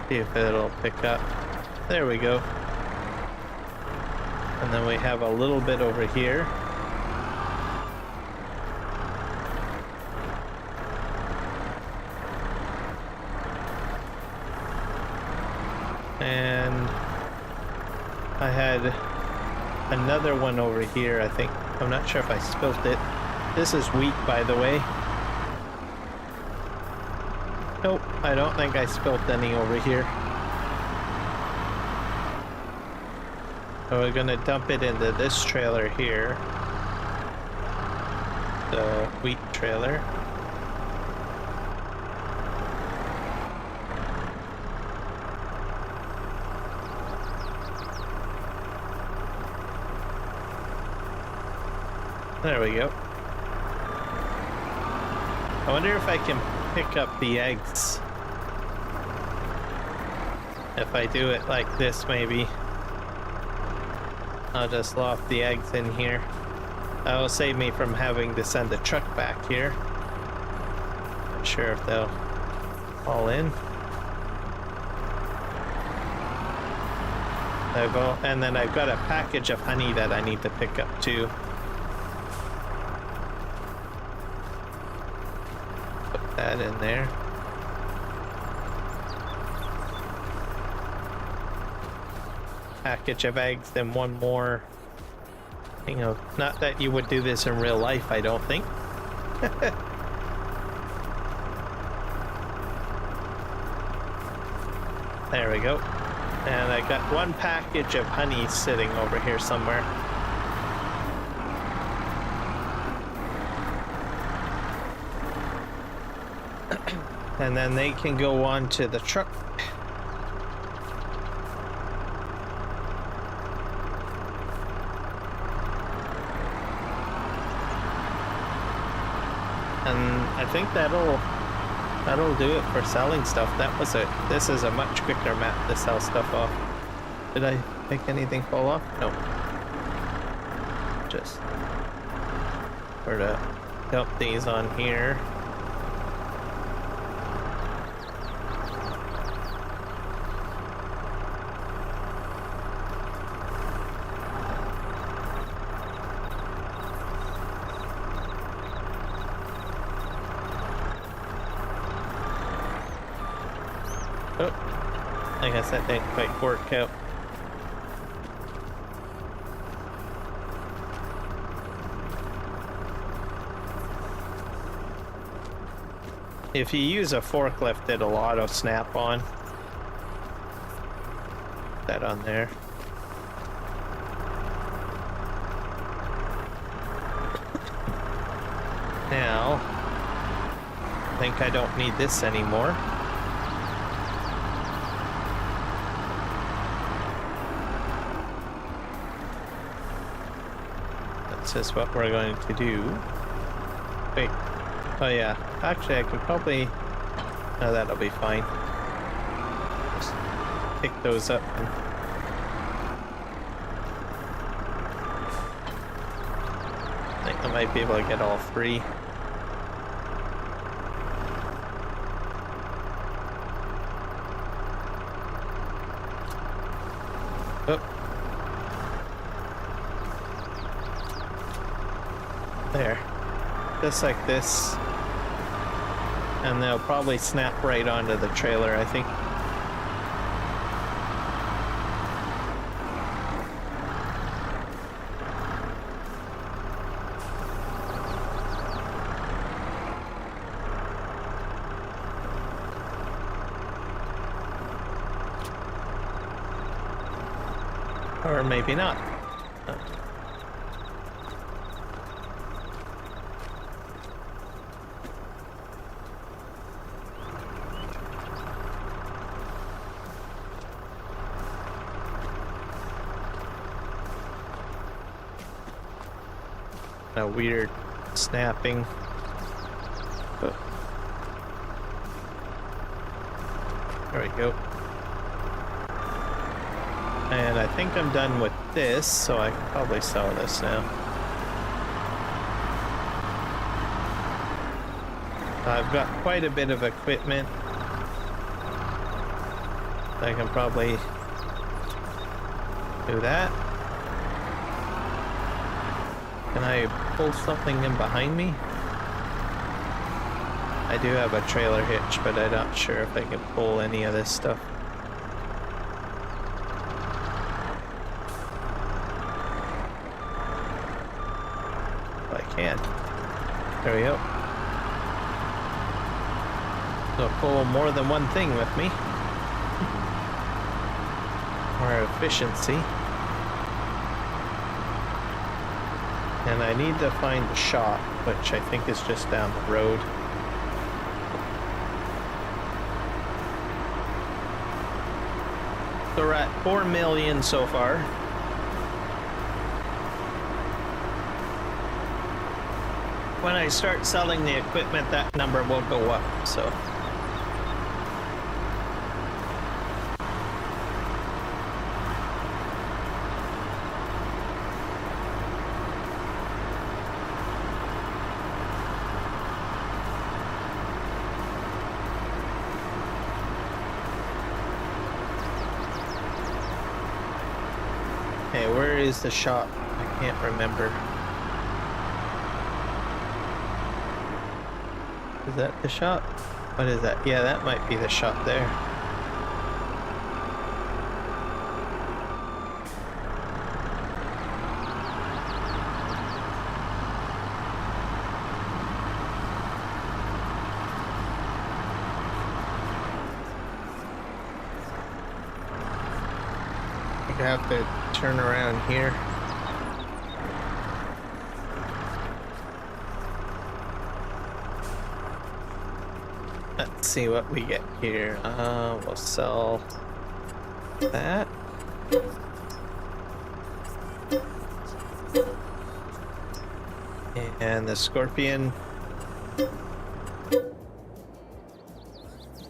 Speaker 1: See if it'll pick up. There we go. And then we have a little bit over here. And I had another one over here, I think. I'm not sure if I spilt it. This is wheat, by the way. Nope, I don't think I spilt any over here. So we're gonna dump it into this trailer here. The wheat trailer. There we go. I wonder if I can pick up the eggs. If I do it like this, maybe. I'll just loft the eggs in here. That will save me from having to send the truck back here. Not sure if they'll fall in. And then I've got a package of honey that I need to pick up too. Put that in there. Package of eggs, then one more. You know, not that you would do this in real life, I don't think. There we go. And I got one package of honey sitting over here somewhere. And then they can go on to the truck. And I think that'll do it for selling stuff. This is a much quicker map to sell stuff off. Did I make anything fall off? No. Just sort of dump these on here. Oh, I guess that didn't quite work out. If you use a forklift, it'll auto snap on. Put that on there. Now, I think I don't need this anymore. That's just what we're going to do. Wait. Oh yeah, actually I could probably... No, that'll be fine. Just pick those up and... I think I might be able to get all three. Oh. There. Just like this. And they'll probably snap right onto the trailer, I think. Or maybe not. A weird snapping. Oh. There we go. And I think I'm done with this, so I can probably sell this now. I've got quite a bit of equipment. I can probably do that. Can I pull something in behind me? I do have a trailer hitch, but I'm not sure if I can pull any of this stuff. I can. There we go. So pull more than one thing with me. More efficiency. And I need to find the shop, which I think is just down the road. So we're at 4 million so far. When I start selling the equipment, that number will go up, so. Okay, where is the shop? I can't remember. Is that the shop? What is that? Yeah, that might be the shop there. I have to turn around here. Let's see what we get here. We'll sell that. And the Scorpion.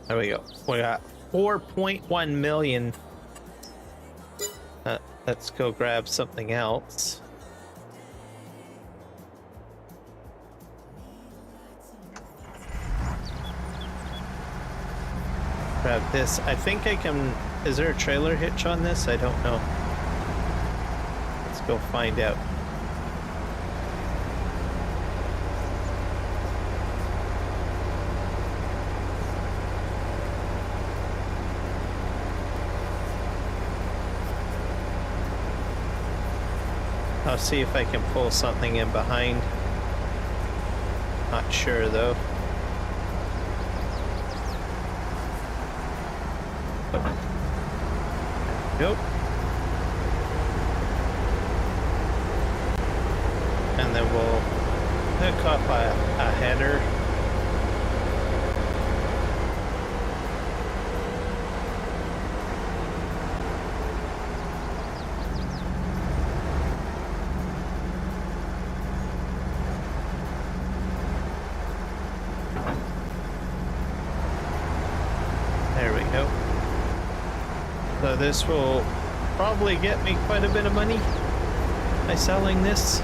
Speaker 1: There we go. We got 4.1 million. Let's go grab something else. Grab this. I think I can... Is there a trailer hitch on this? I don't know. Let's go find out. I'll see if I can pull something in behind. Not sure though. Nope. And then we'll hook up a header. There we go. So this will probably get me quite a bit of money by selling this.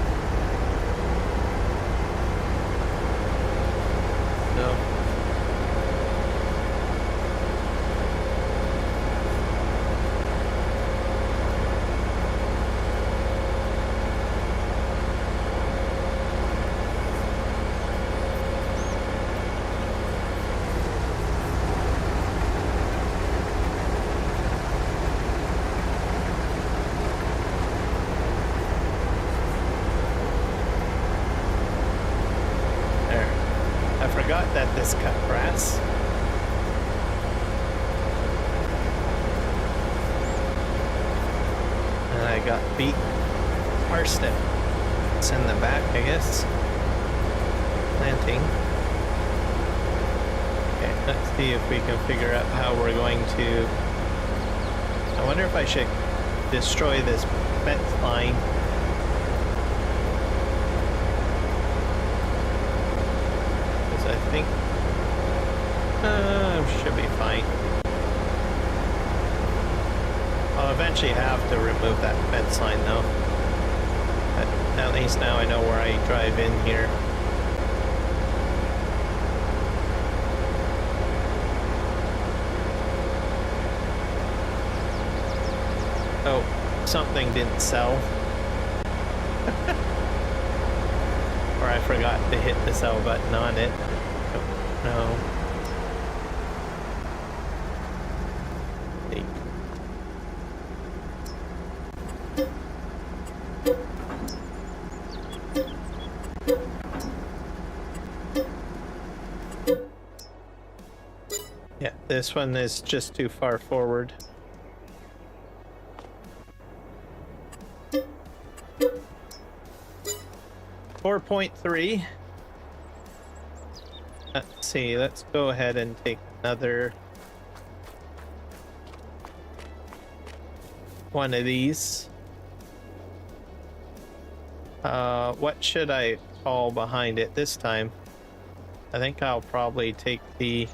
Speaker 1: So that this cut grass. And I got beet parsnip. It's in the back, I guess. Planting. Okay, let's see if we can figure out how we're going to... I wonder if I should destroy this fence line. I think should be fine. I'll eventually have to remove that fence line though. But at least now I know where I drive in here. Oh, something didn't sell. Or I forgot to hit the sell button on it. No. Yeah, this one is just too far forward. $4.3. Let's see, let's go ahead and take another one of these. What should I haul behind it this time? I think I'll probably take the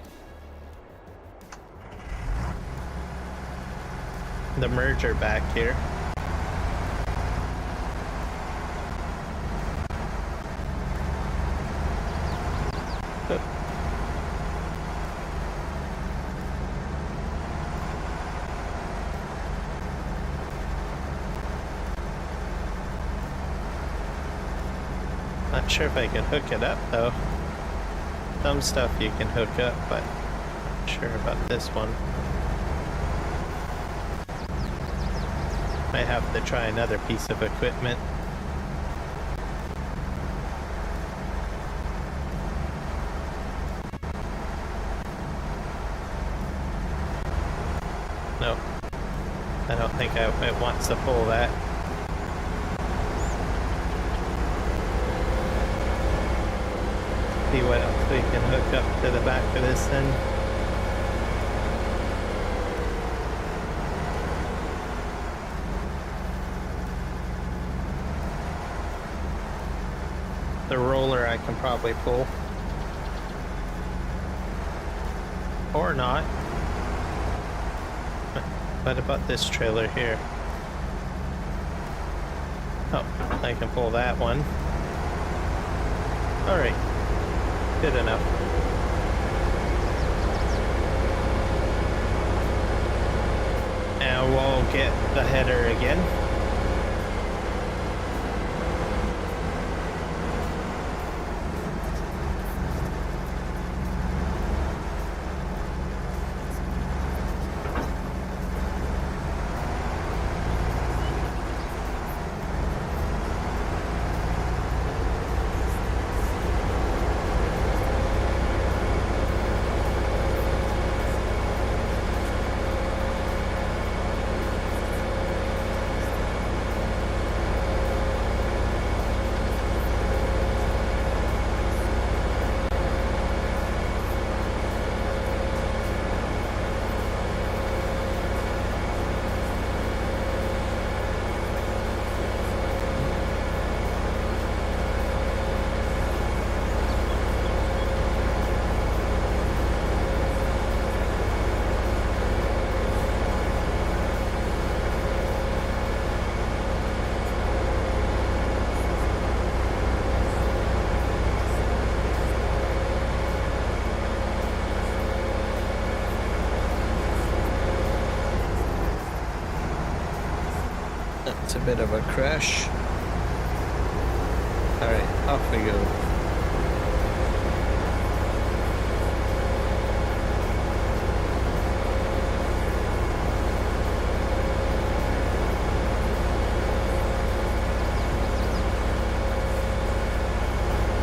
Speaker 1: merger back here. Not sure if I can hook it up though. Some stuff you can hook up, but not sure about this one. Might have to try another piece of equipment. No, I don't think it wants to pull that. See what else we can hook up to the back of this then. The roller I can probably pull. Or not. What about this trailer here? Oh, I can pull that one. Alright. Good enough. And we'll get the header again. That's a bit of a crash. Alright, off we go.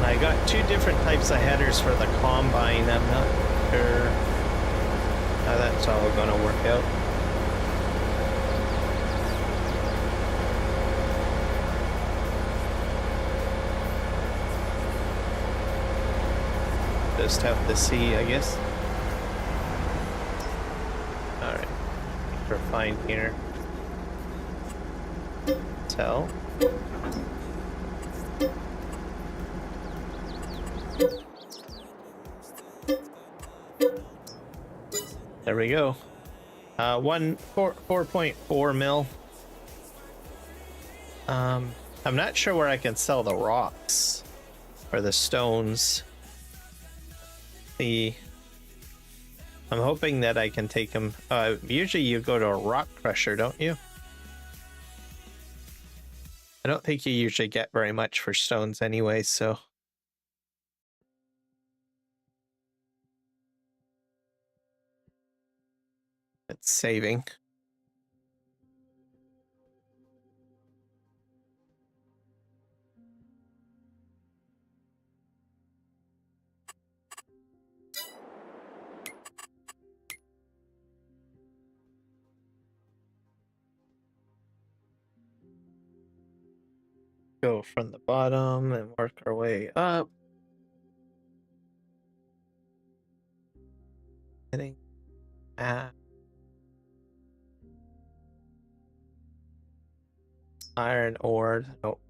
Speaker 1: I got two different types of headers for the combine. I'm not sure how that's all gonna work out. Just have to see, I guess. Alright. We're fine here. Tell. There we go. 4.4 mil. I'm not sure where I can sell the rocks or the stones. I'm hoping that I can take them. Usually you go to a rock crusher, don't you? I don't think you usually get very much for stones anyway, so. It's saving. Go from the bottom and work our way up. Getting iron ore. Nope.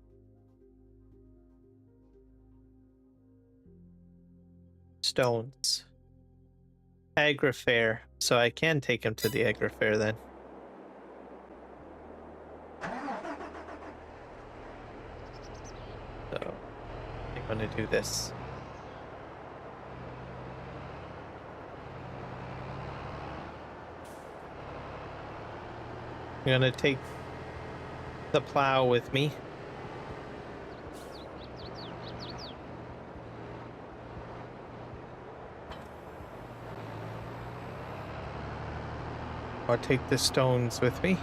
Speaker 1: Stones. Agri-fair. So I can take him to the agri-fair then. So I'm gonna do this. I'm gonna take the plow with me. I'll take the stones with me.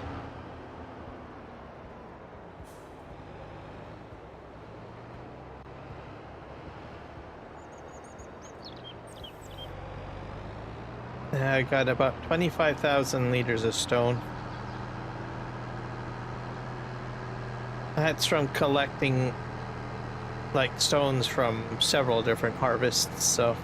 Speaker 1: I got about 25,000 liters of stone. That's from collecting like stones from several different harvests, so.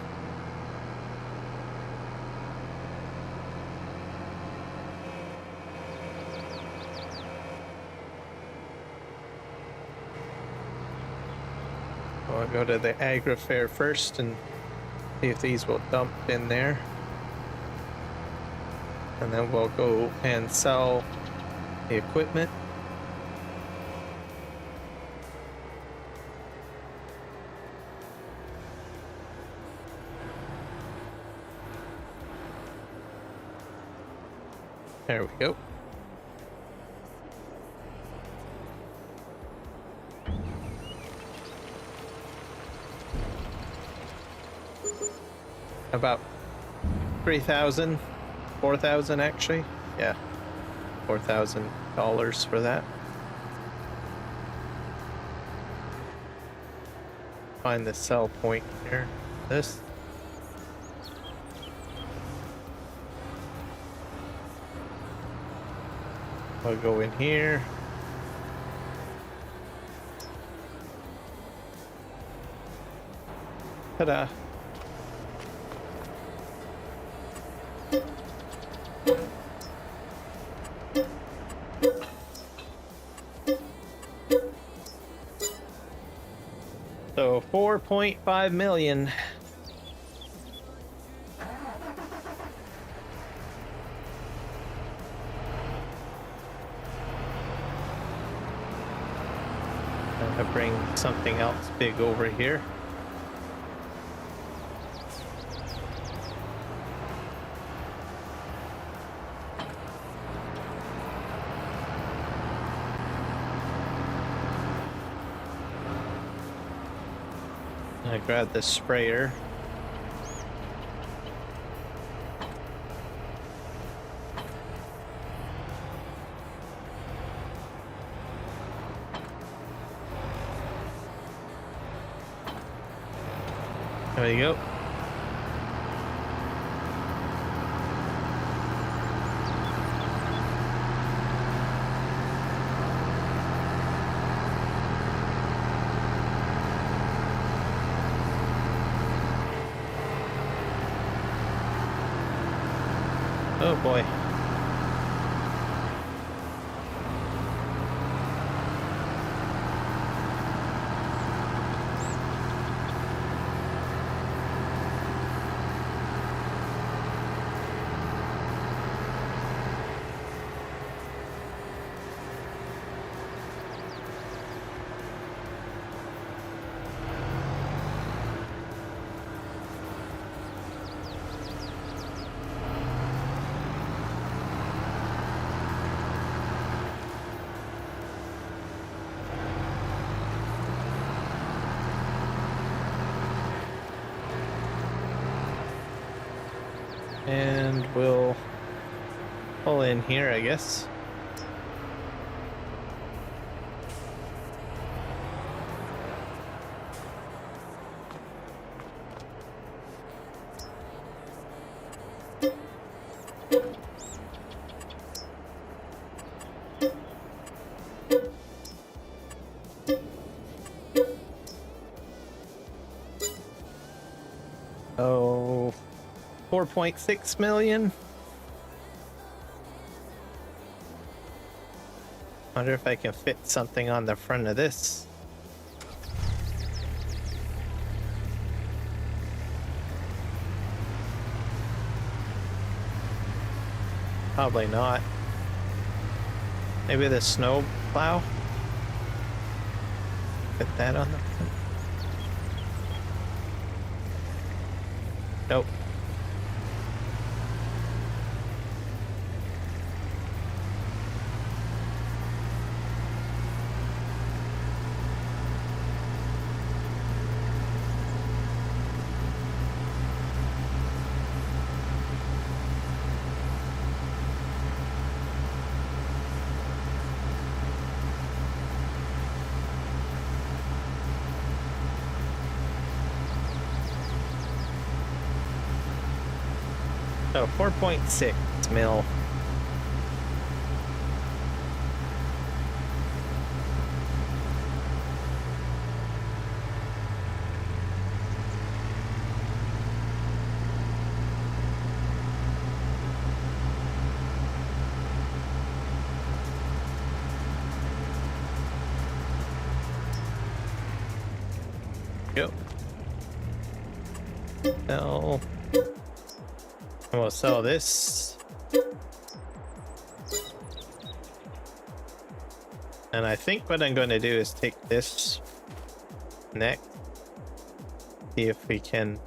Speaker 1: I'll go to the agri-fair first and see if these will dump in there. And then we'll go and sell the equipment. There we go. About 3,000, 4,000 actually. Yeah, $4,000 for that. Find the sell point here. This. I'll go in here. Ta-da. So 4.5 million. I'm gonna bring something else big over here. I grab the sprayer. There you go. Oh boy. And we'll pull in here, I guess. Oh, 4.6 million. Wonder if I can fit something on the front of this. Probably not. Maybe the snow plow? Fit that on the front. Nope. So 4.6 mil. Go. Sell. And we'll sell this And I think what I'm going to do is take this next. See if we can...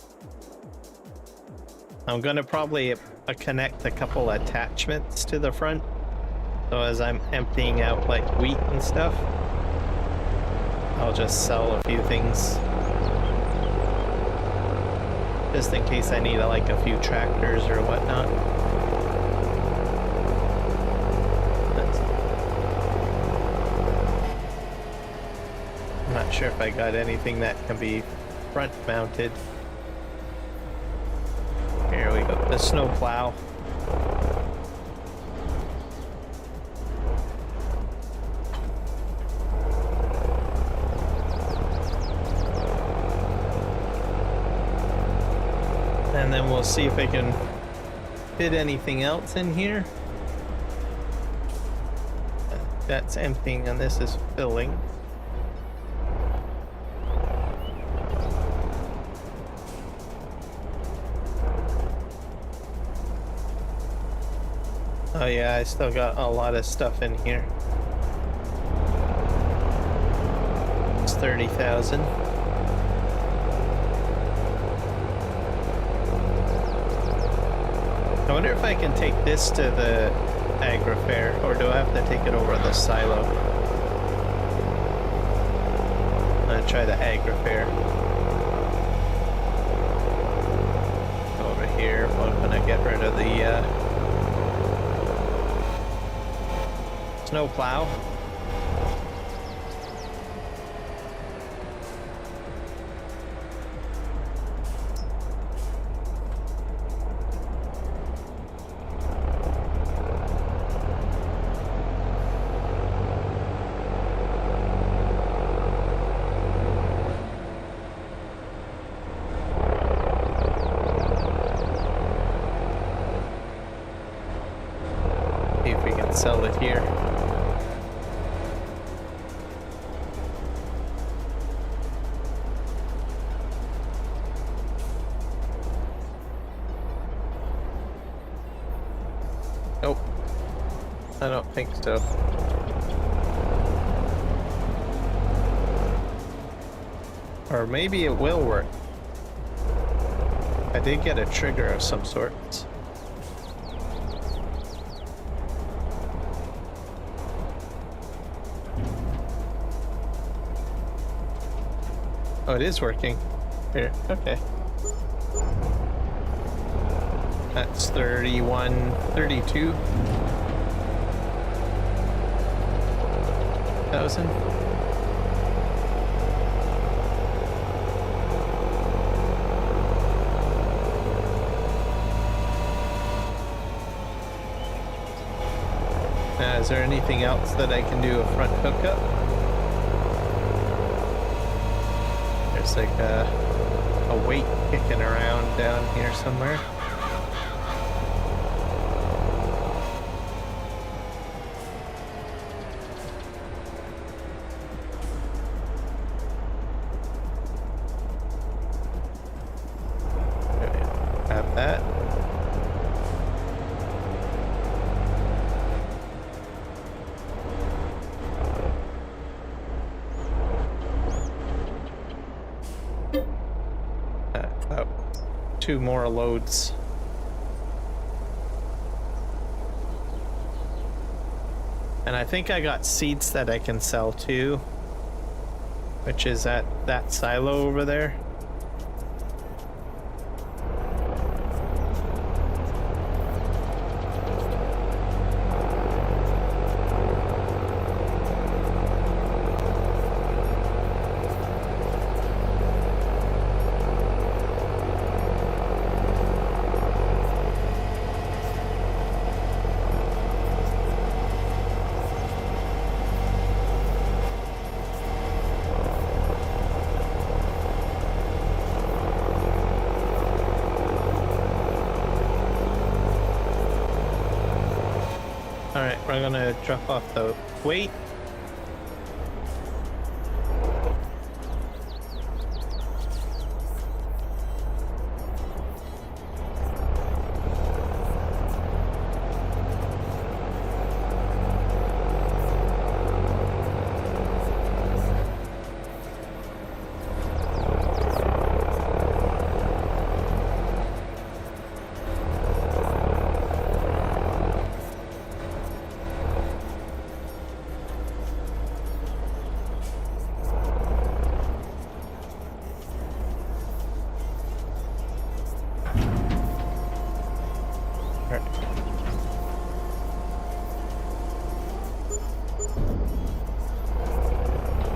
Speaker 1: I'm going to probably connect a couple attachments to the front. So as I'm emptying out like wheat and stuff, I'll just sell a few things. Just in case I need like a few tractors or whatnot. I'm not sure if I got anything that can be front mounted. Here we go, the snow plow. And then we'll see if I can fit anything else in here. That's emptying and this is filling. Oh yeah, I still got a lot of stuff in here. It's 30,000. I wonder if I can take this to the agri fair, or do I have to take it over to the silo? I'm gonna try the agri fair. Over here, I'm gonna get rid of the snow plow. See if we can sell it here. Nope. I don't think so. Or maybe it will work. I did get a trigger of some sorts. Oh, it is working. Here, okay. That's 31, 32,000. Is there anything else that I can do a front hookup? There's like a weight kicking around down here somewhere. Have that. About 2 more loads. And I think I got seats that I can sell too, which is at that silo over there. Alright, we're gonna drop off the weight.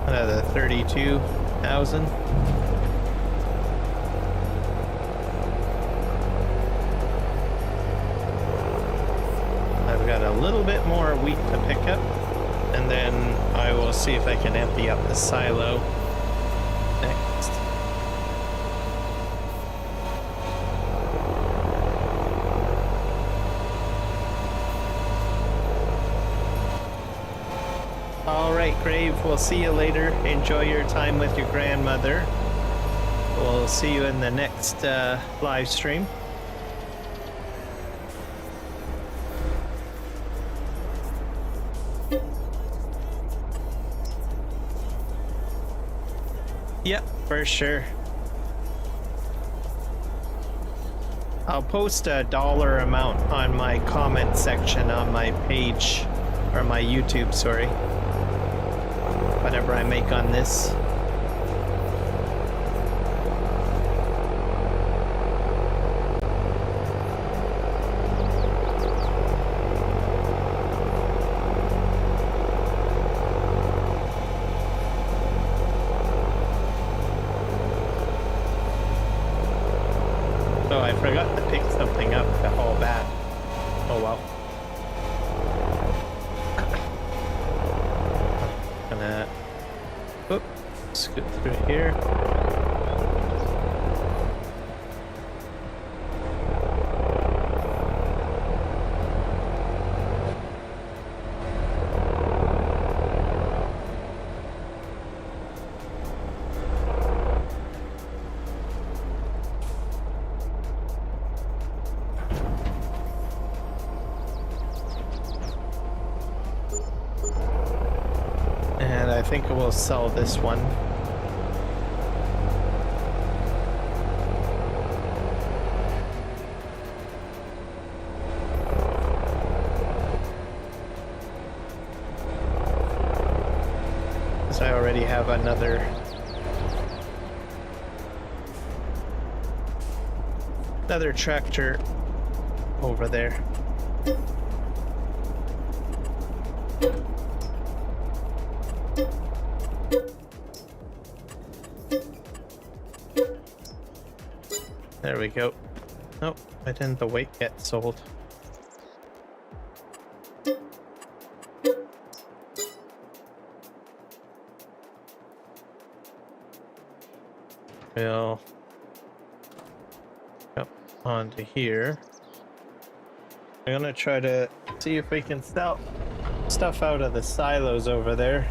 Speaker 1: Another 32,000. I've got a little bit more wheat to pick up, and then I will see if I can empty up the silo next. All right, Grave, we'll see you later. Enjoy your time with your grandmother. We'll see you in the next live stream. Yep, for sure. I'll post a dollar amount on my comment section on my page, or my YouTube, sorry. Whatever I make on this. Oh, I forgot to pick something up to haul back. Oh well. Gonna scoot through here. And I think we'll sell this one. I already have another tractor over there. There we go. Nope, why didn't the weight get sold? We'll go onto here. I'm gonna try to see if we can sell stuff out of the silos over there.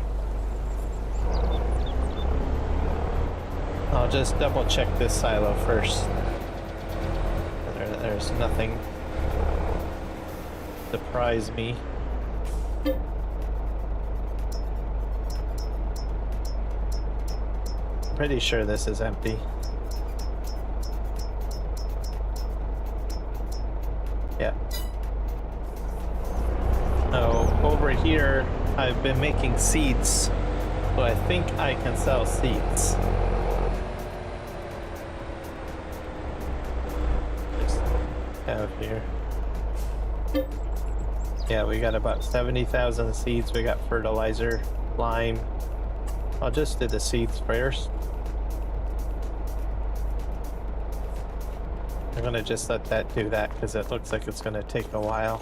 Speaker 1: I'll just double check this silo first. There's nothing surprise me. Pretty sure this is empty. Yeah. Oh, over here I've been making seeds, so I think I can sell seeds. Just out here. Yeah, we got about 70,000 seeds. We got fertilizer, lime. I'll just do the seeds first. I'm gonna just let that do that because it looks like it's gonna take a while.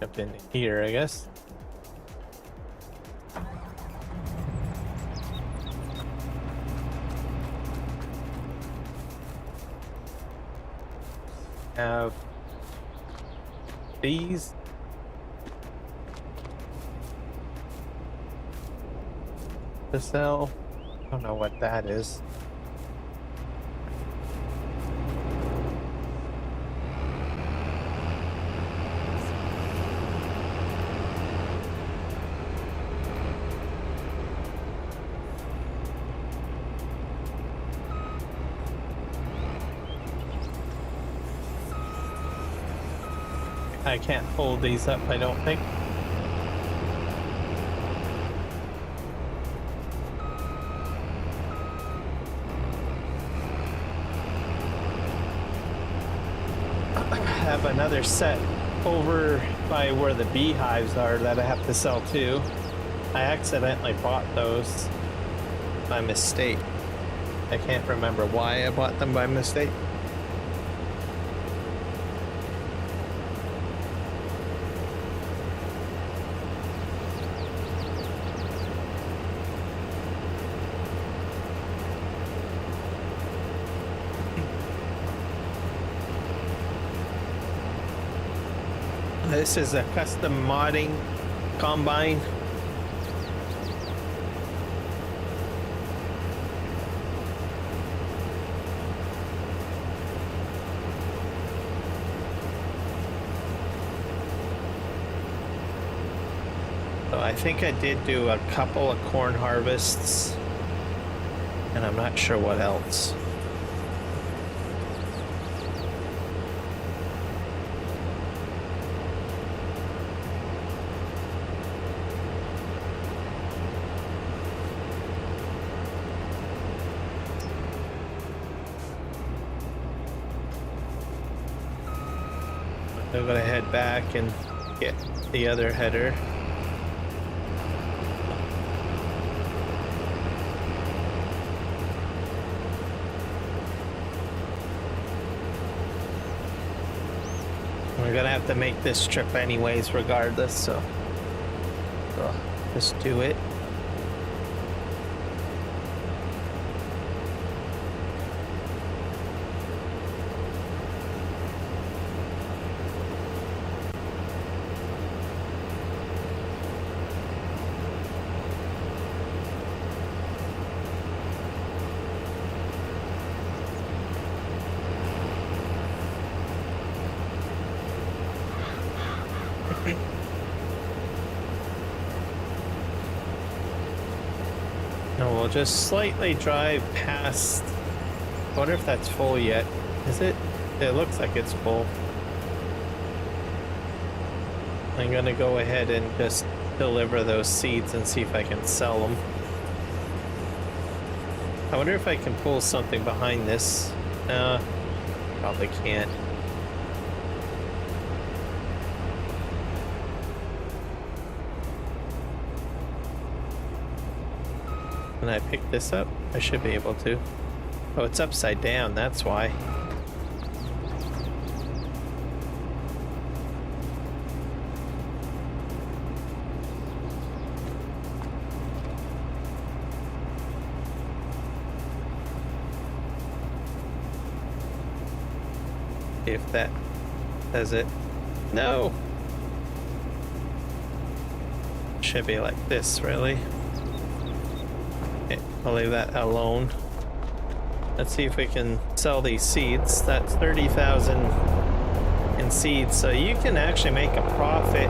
Speaker 1: Up in here, I guess. Have these. To sell. I don't know what that is. I can't hold these up, I don't think. have another set over by where the beehives are that I have to sell too. I accidentally bought those by mistake. I can't remember why I bought them by mistake. This is a custom modding combine. So I think I did do a couple of corn harvests, and I'm not sure what else. I'm gonna head back and get the other header. We're gonna have to make this trip anyways regardless, so just do it. No, we'll just slightly drive past. I wonder if that's full yet. Is it? It looks like it's full. I'm gonna go ahead and just deliver those seeds and see if I can sell them. I wonder if I can pull something behind this. Probably can't. Can I pick this up? I should be able to. Oh, it's upside down, that's why. If that does it. No! Should be like this, really. Okay, I'll leave that alone. Let's see if we can sell these seeds. That's 30,000 in seeds, so you can actually make a profit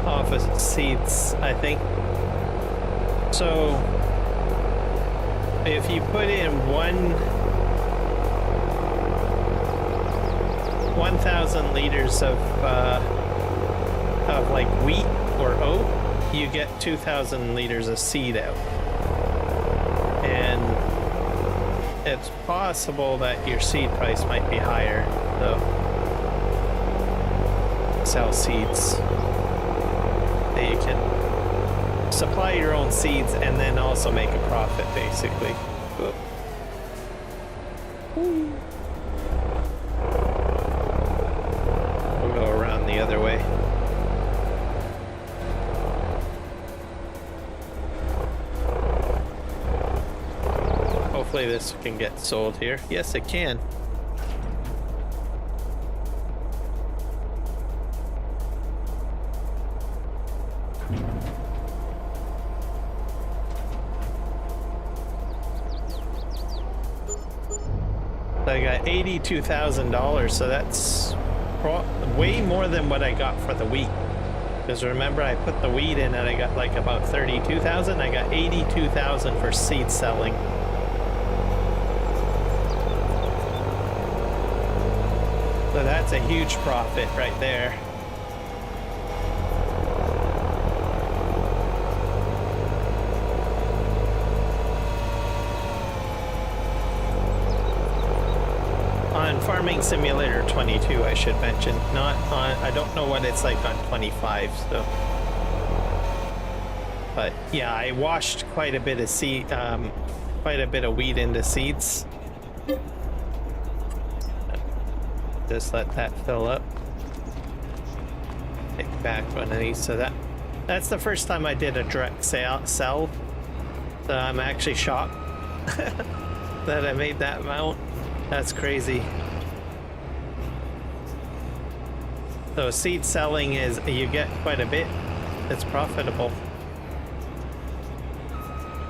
Speaker 1: off of seeds, I think. So if you put in 1,000 liters of like wheat or oat, you get 2,000 liters of seed out. And it's possible that your seed price might be higher, so sell seeds. So you can supply your own seeds and then also make a profit, basically. Whoop. Woo. We'll go around the other way. Hopefully this can get sold here. Yes, it can. I got $82,000, so that's way more than what I got for the wheat. Because remember, I put the wheat in and I got like about 32,000. I got 82,000 for seed selling. So that's a huge profit right there. On on Farming Simulator 22, I should mention. Not on, I don't know what it's like on 25, so. But yeah, I washed quite a bit of quite a bit of wheat into seeds. Just let that fill up. Take back one of these. So that's the first time I did a direct sell. So I'm actually shocked that I made that amount. That's crazy. So seed selling is, you get quite a bit. It's profitable.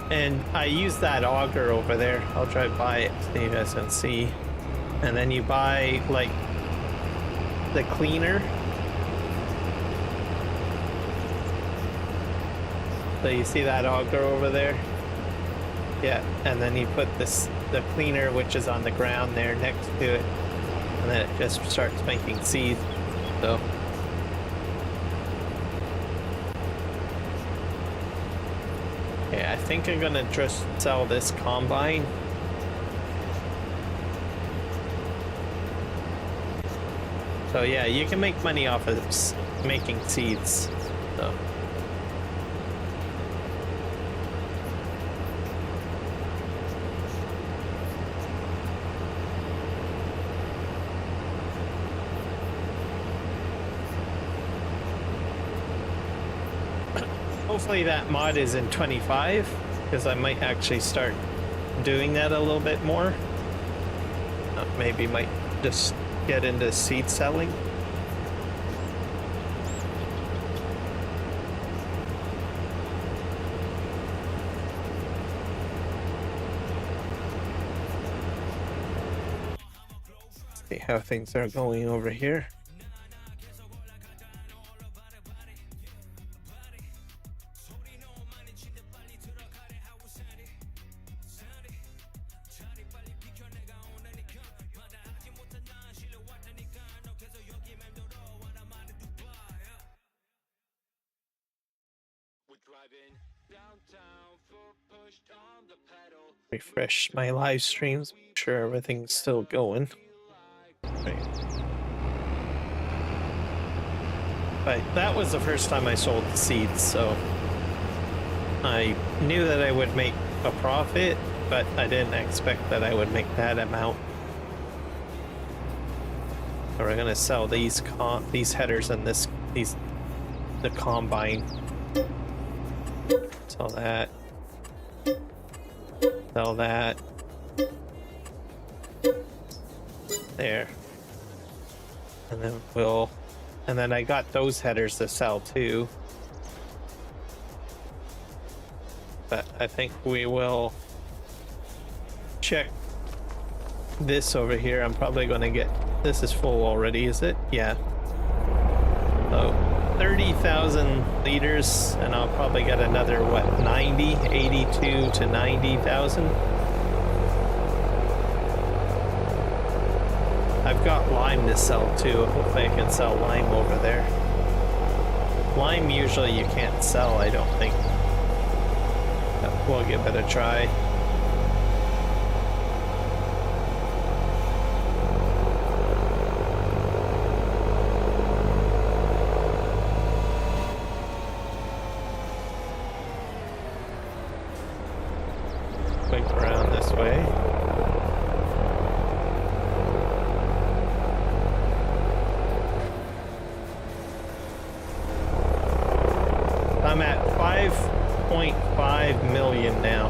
Speaker 1: And I use that auger over there. I'll drive by it so you guys can see. And then you buy like the cleaner. So you see that auger over there? Yeah, and then you put the cleaner, which is on the ground there next to it, and then it just starts making seed. So yeah, I think I'm gonna just sell this combine. So yeah, you can make money off of making seeds. So hopefully that mod is in 25, because I might actually start doing that a little bit more. Maybe might just get into seed selling. See how things are going over here. Refresh my live streams, make sure everything's still going. Right. But that was the first time I sold seeds, so I knew that I would make a profit, but I didn't expect that I would make that amount. So we're gonna sell these headers and the combine. Sell that. Sell that. There. And then I got those headers to sell too. But I think we will check this over here. I'm probably going to get, this is full already, is it? Yeah. So 30,000 liters, and I'll probably get another, what, 82 to 90,000. I've got lime to sell too. Hopefully I can sell lime over there. Lime usually you can't sell, I don't think. But we'll give it a try. I'm at 5.5 million now.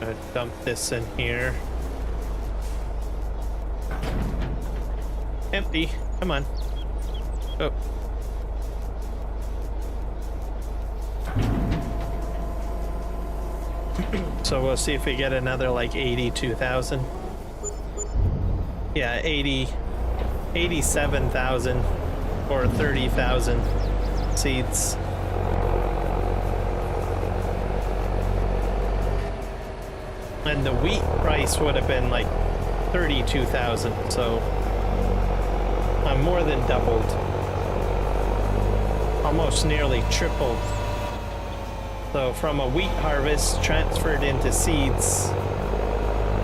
Speaker 1: Gonna dump this in here. Empty. Come on. Oh. So we'll see if we get another like 82,000. Yeah, 87,000 or 30,000 seeds. And the wheat price would have been like 32,000, so I'm more than doubled. Almost nearly tripled So from a wheat harvest transferred into seeds,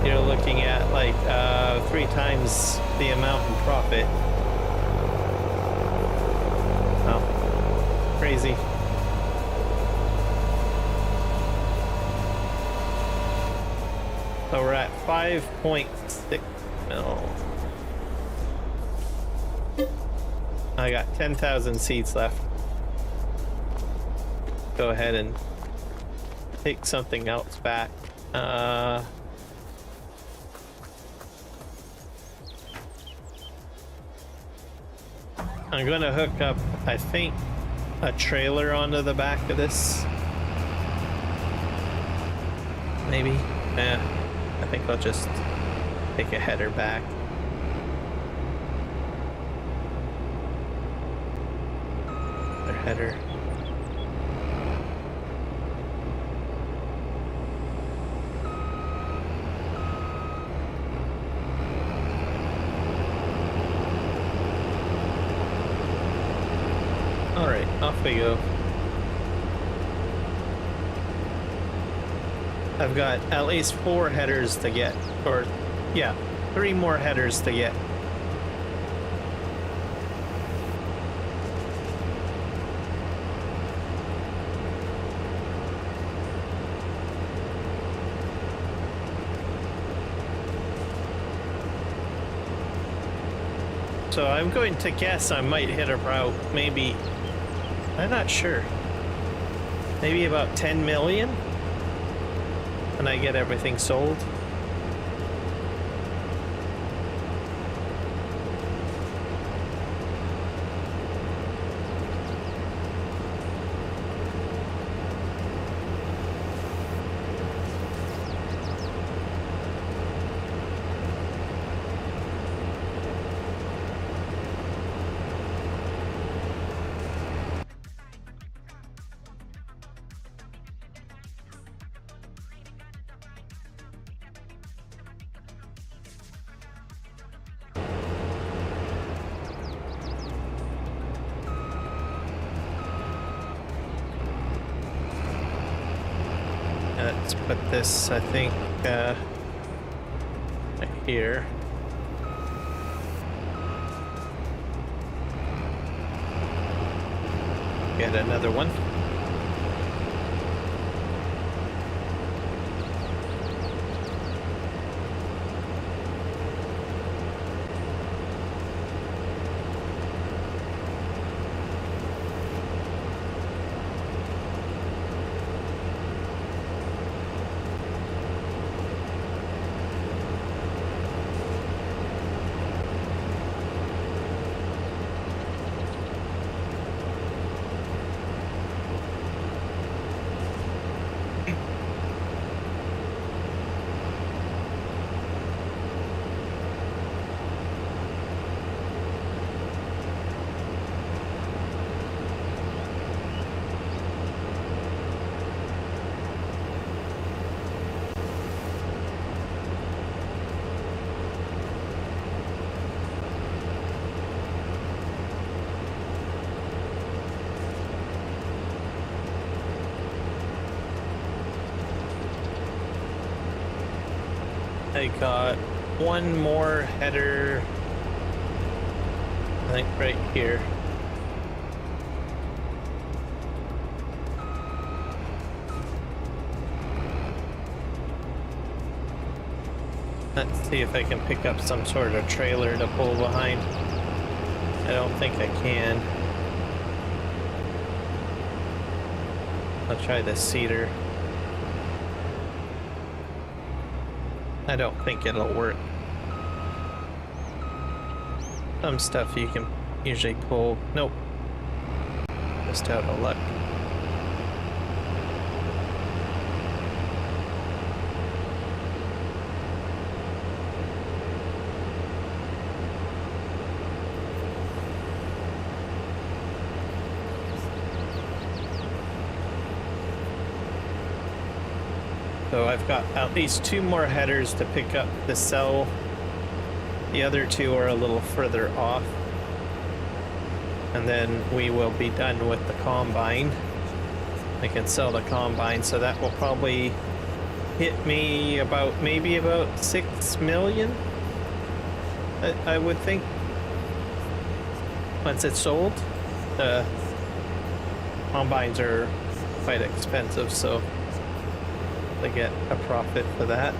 Speaker 1: you're looking at like 3 times the amount in profit. Oh, crazy. So we're at 5.6 mil. I got 10,000 seeds left. Go ahead and take something else back. I'm gonna hook up, I think, a trailer onto the back of this. Maybe. Yeah. I think I'll just take a header back. Their header. Alright, off we go. I've got at least 4 headers to get, or yeah, 3 more headers to get. So I'm going to guess I might hit about maybe, I'm not sure, maybe about 10 million when I get everything sold. Let's put this, I think, right here. Get another one. I got one more header, I think right here. Let's see if I can pick up some sort of trailer to pull behind. I don't think I can. I'll try the cedar. I don't think it'll work. Some stuff you can usually pull. Nope. Just out of luck. So I've got at least 2 more headers to pick up to sell. The other 2 are a little further off. And then we will be done with the combine. I can sell the combine, so that will probably hit me about maybe about 6 million. I would think once it's sold. The combines are quite expensive, so they get a profit for that.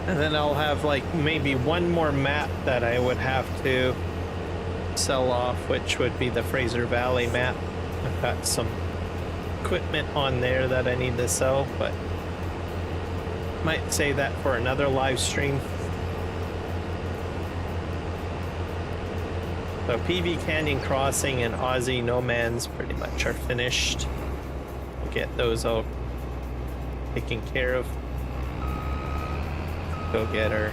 Speaker 1: And then I'll have like maybe one more map that I would have to sell off, which would be the Fraser Valley map. I've got some equipment on there that I need to sell, but might say that for another live stream. So PVCanyon Crossing and Aussie No Man's pretty much are finished. We'll get those all taken care of. Go get her.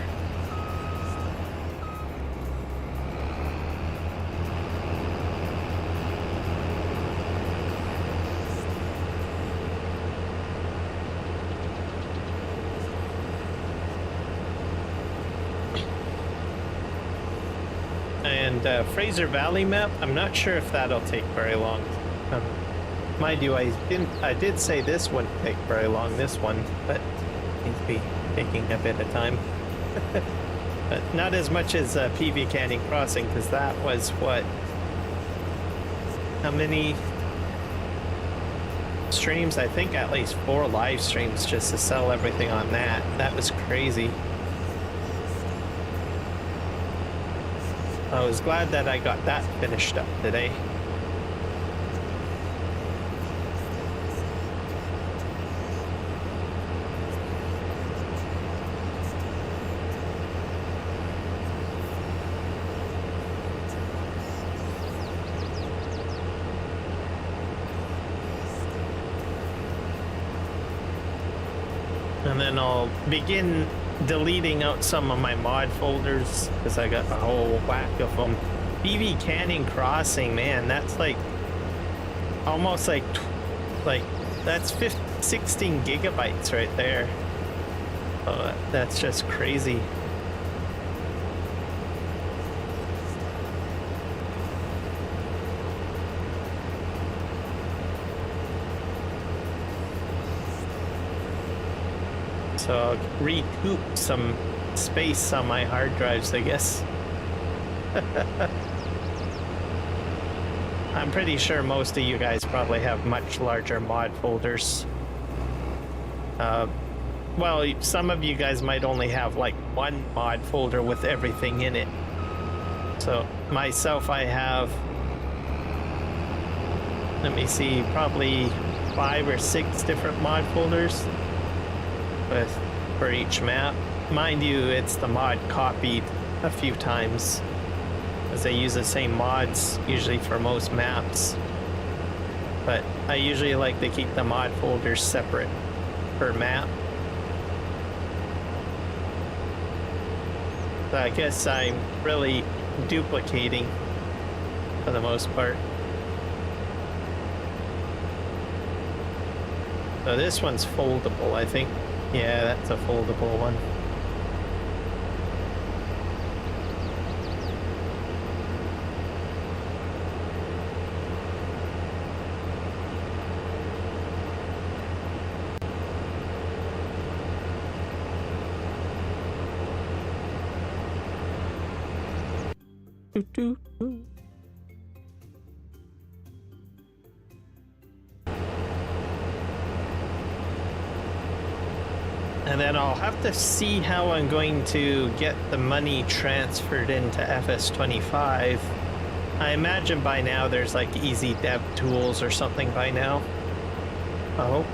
Speaker 1: And Fraser Valley map, I'm not sure if that'll take very long. Mind you, I did say this wouldn't take very long, this one, but it seems to be taking a bit of time. But not as much as PVCanyon Crossing, because that was what? How many streams? I think at least 4 live streams just to sell everything on that. That was crazy. I was glad that I got that finished up today. And then I'll begin deleting out some of my mod folders because I got a whole whack of them. PVCanyon Crossing, man, that's like almost like that's 16 gigabytes right there. Oh, that's just crazy. So I'll recoup some space on my hard drives, I guess. I'm pretty sure most of you guys probably have much larger mod folders. Well, some of you guys might only have like one mod folder with everything in it. So myself, I have, let me see, probably 5 or 6 different mod folders for each map. Mind you, it's the mod copied a few times, as I use the same mods usually for most maps. But I usually like to keep the mod folders separate per map. So I guess I'm really duplicating for the most part. So this one's foldable, I think. Yeah, that's a foldable one. And then I'll have to see how I'm going to get the money transferred into FS25. I imagine by now there's like easy dev tools or something by now. I hope.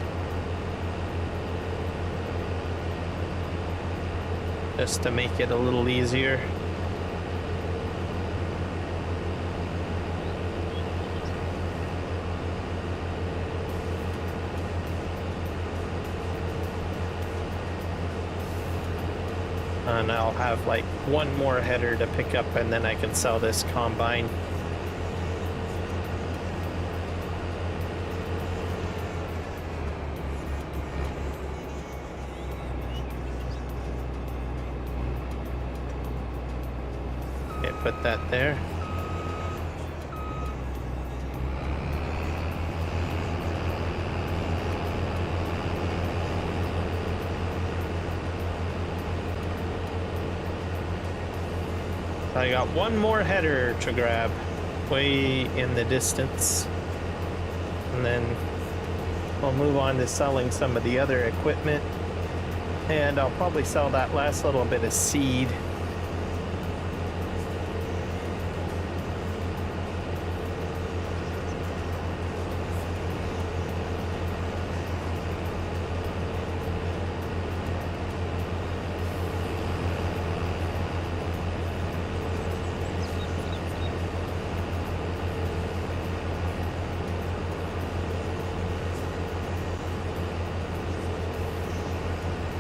Speaker 1: Just to make it a little easier. And I'll have like one more header to pick up, and then I can sell this combine. put that there. I got one more header to grab way in the distance, and then we'll move on to selling some of the other equipment, and I'll probably sell that last little bit of seed.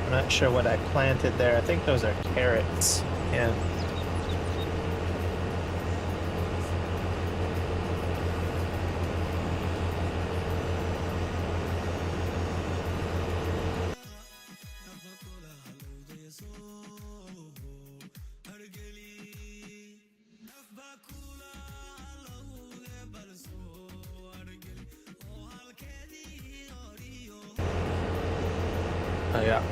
Speaker 1: Not sure what I planted there. I think those are carrots. Yeah. Oh yeah.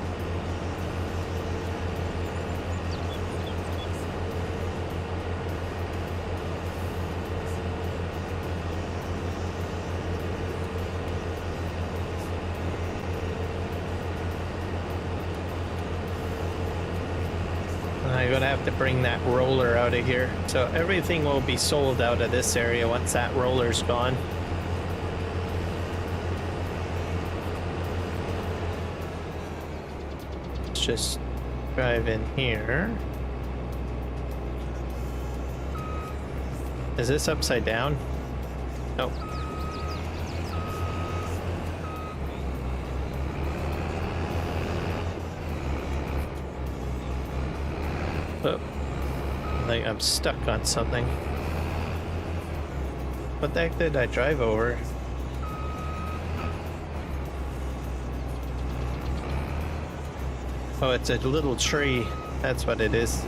Speaker 1: I'm gonna have to bring that roller out of here. So everything will be sold out of this area once that roller's gone. Let's just drive in here. Is this upside down? Nope. Oh, I think I'm stuck on something. What the heck did I drive over? Oh, it's a little tree. That's what it is.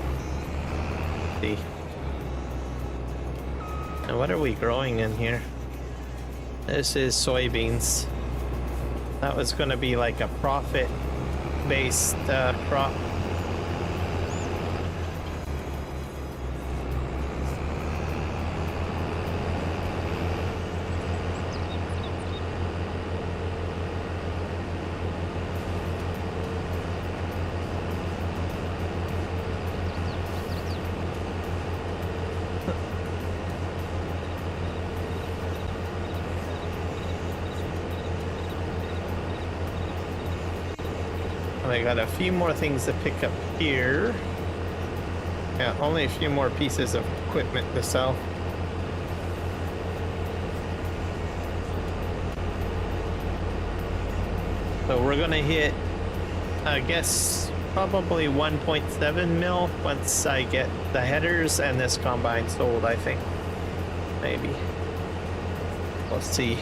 Speaker 1: See. And what are we growing in here? This is soybeans. That was going to be like a profit-based crop. I got a few more things to pick up here. Yeah, only a few more pieces of equipment to sell. So we're gonna hit, I guess, probably 1.7 mil once I get the headers and this combine sold, I think. Maybe. We'll see.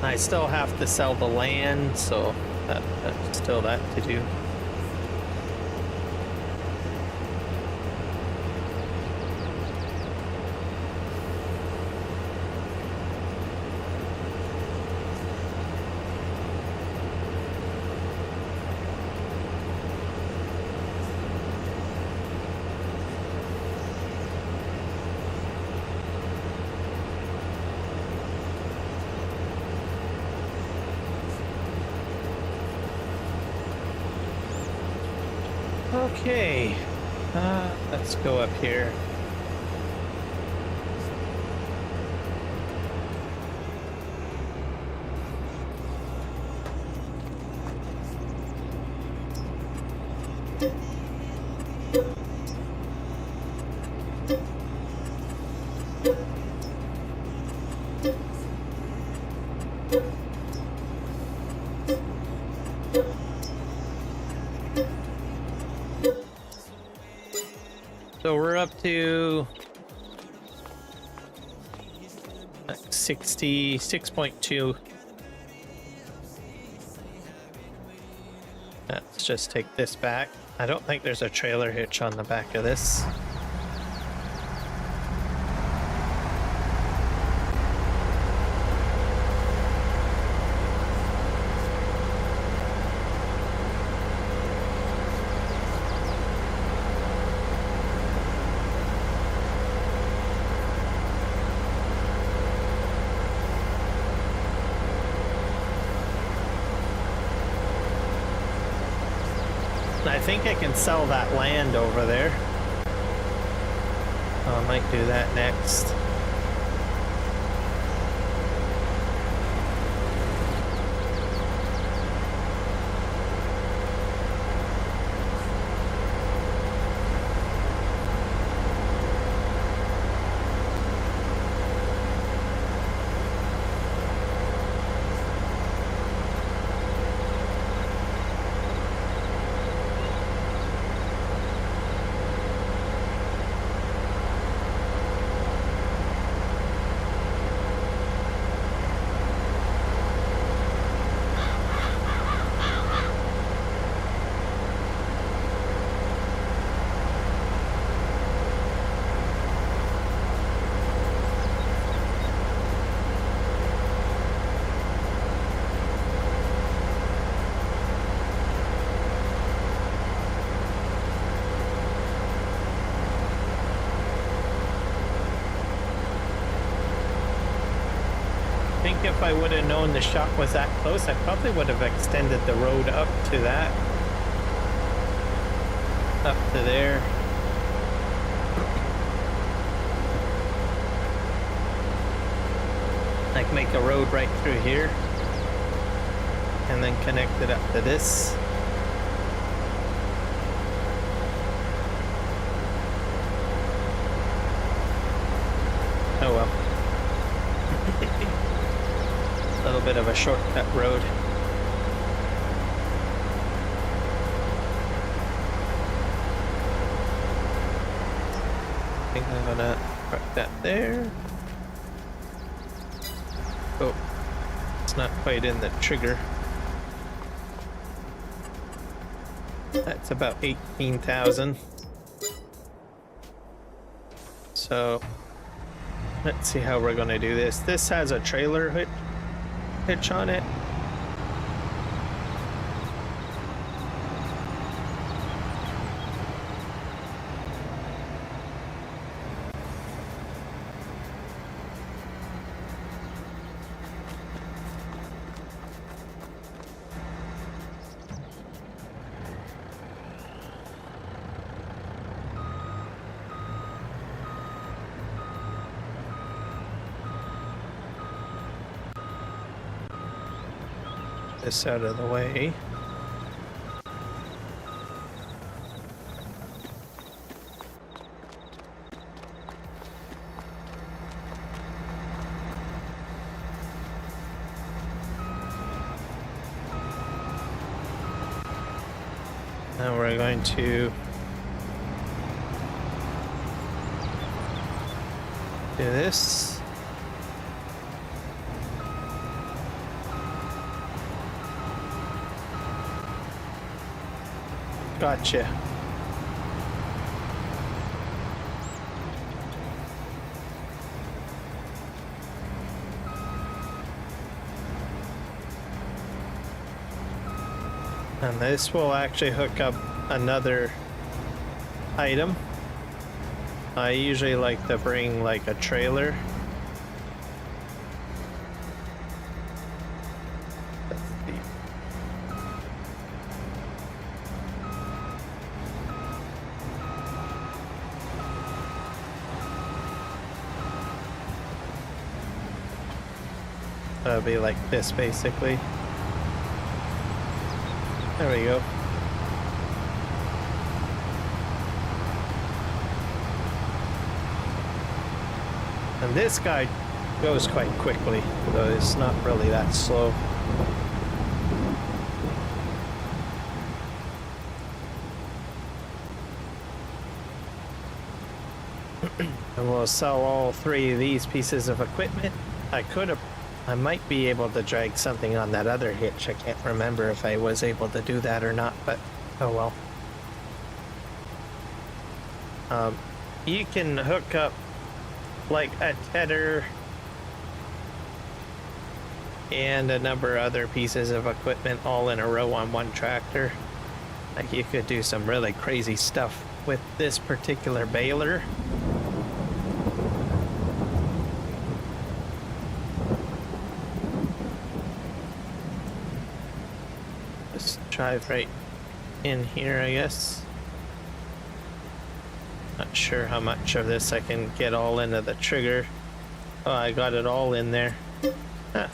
Speaker 1: I still have to sell the land, so that's still that to do. Okay, let's go up here. So we're up to 66.2. Let's just take this back. I don't think there's a trailer hitch on the back of this. I think I can sell that land over there. I might do that next. I think if I would have known the shop was that close, I probably would have extended the road up to that. Up to there. Like make a road right through here. And then connect it up to this. Oh well. A little bit of a shortcut road. I think I'm gonna park that there. Oh, it's not quite in the trigger. That's about 18,000. So let's see how we're gonna do this. This has a trailer hitch on it. This out of the way. Now we're going to do this. Gotcha. And this will actually hook up another item. I usually like to bring like a trailer. That'll be like this basically. There we go. And this guy goes quite quickly, though it's not really that slow. And we'll sell all 3 of these pieces of equipment. I might be able to drag something on that other hitch. I can't remember if I was able to do that or not, but oh well. You can hook up like a tether and a number of other pieces of equipment all in a row on one tractor. Like you could do some really crazy stuff with this particular baler. Just drive right in here, I guess. Not sure how much of this I can get all into the trigger. Oh, I got it all in there. Huh.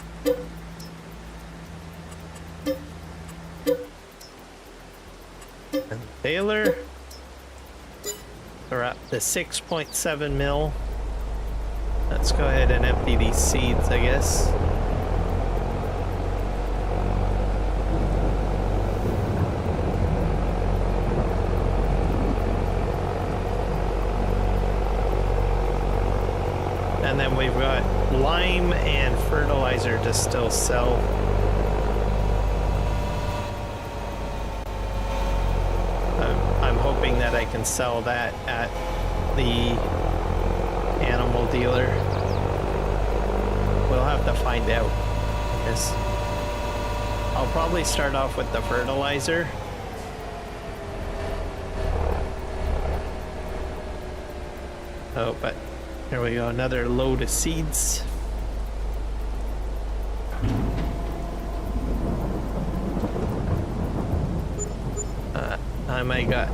Speaker 1: And baler. We're up to 6.7 mil. Let's go ahead and empty these seeds, I guess. And then we've got lime and fertilizer to still sell. I'm hoping that I can sell that at the animal dealer. We'll have to find out. Yes. I'll probably start off with the fertilizer. Oh, but here we go, another load of seeds. I might got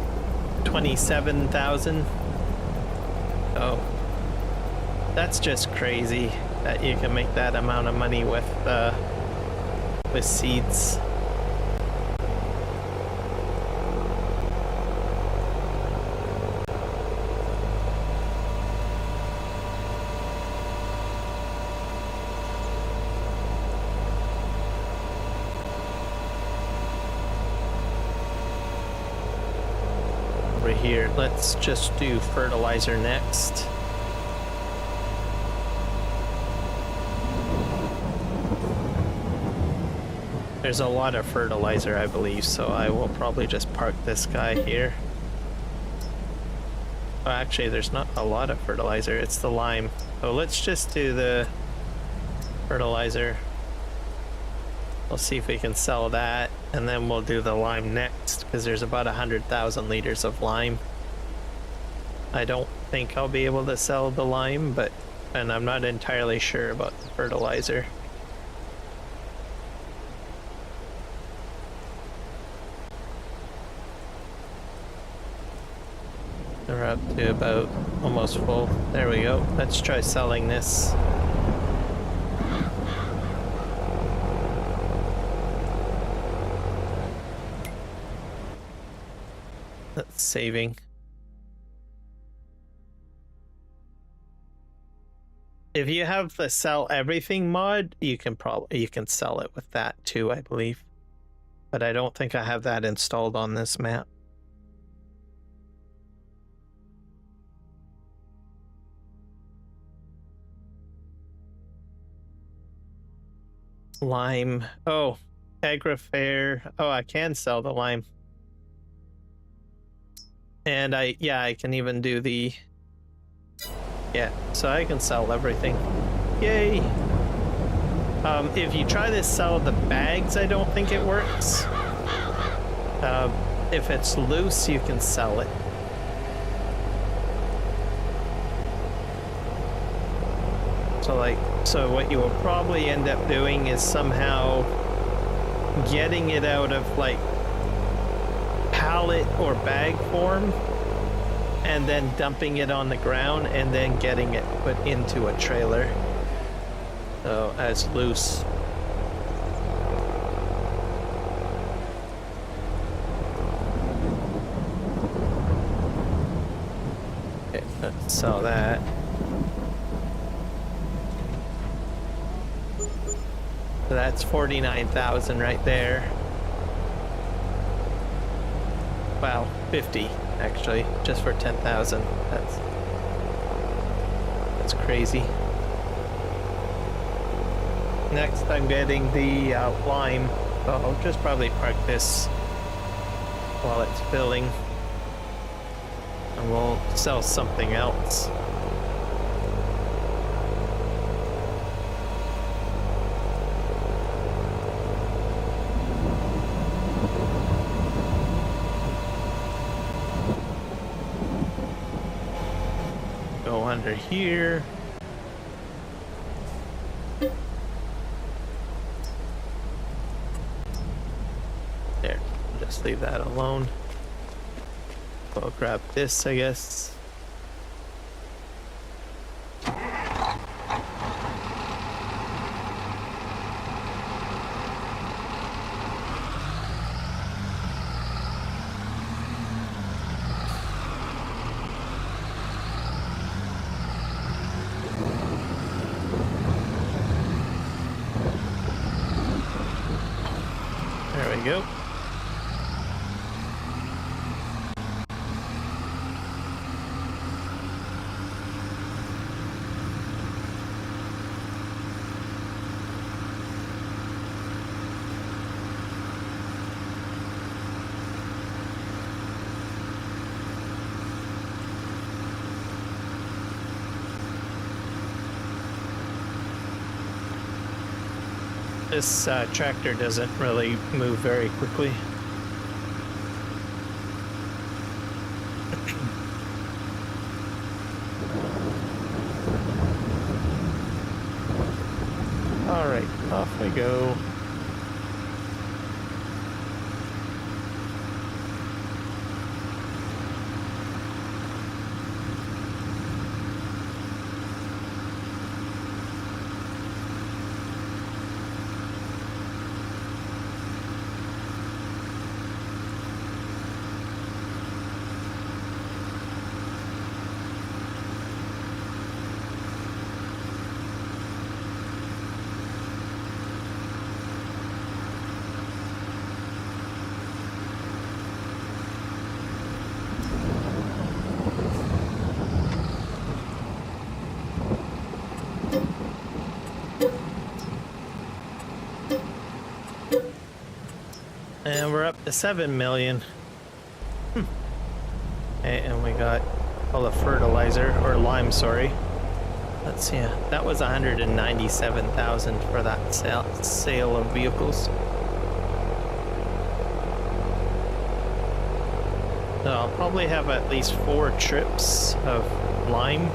Speaker 1: 27,000. Oh, that's just crazy that you can make that amount of money with seeds. Here, let's just do fertilizer next. There's a lot of fertilizer, I believe, so I will probably just park this guy here. Oh, actually, there's not a lot of fertilizer, it's the lime. So let's just do the fertilizer. We'll see if we can sell that, and then we'll do the lime next, because there's about 100,000 liters of lime. I don't think I'll be able to sell the lime, and I'm not entirely sure about the fertilizer. We're up to about almost full. There we go. Let's try selling this. That's saving. If you have the sell everything mod, you can sell it with that too, I believe. But I don't think I have that installed on this map. Lime. Oh, Agrifair. Oh, I can sell the lime. And I can even do the, so I can sell everything. Yay! If you try to sell the bags, I don't think it works. If it's loose, you can sell it. So what you will probably end up doing is somehow getting it out of like pallet or bag form and then dumping it on the ground and then getting it put into a trailer. So as loose. Okay, let's sell that. So that's 49,000 right there. Wow, 50 actually, just for 10,000. That's crazy. Next, I'm getting the lime. So I'll just probably park this while it's filling. And we'll sell something else. Go under here. There, just leave that alone. We'll grab this, I guess. There we go. This tractor doesn't really move very quickly. All right, off we go. And we're up to 7 million. Okay, and we got all the fertilizer, or lime, sorry. Let's see, that was 197,000 for that sale of vehicles. So I'll probably have at least 4 trips of lime.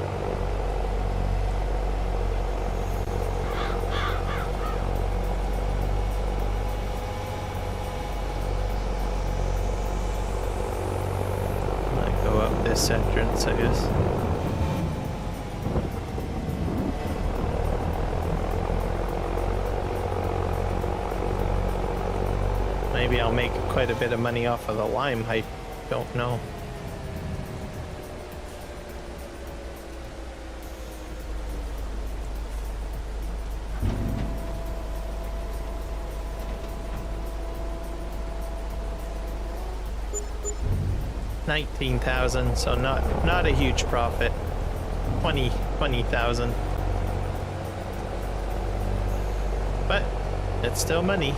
Speaker 1: This entrance, I guess. Maybe I'll make quite a bit of money off of the lime, I don't know. $19,000, so not a huge profit. 20,000. But it's still money.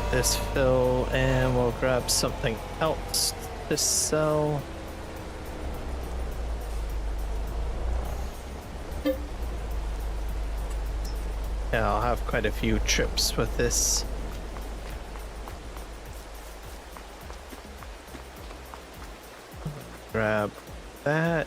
Speaker 1: This fill, and we'll grab something else to sell. Yeah, I'll have quite a few trips with this. Grab that.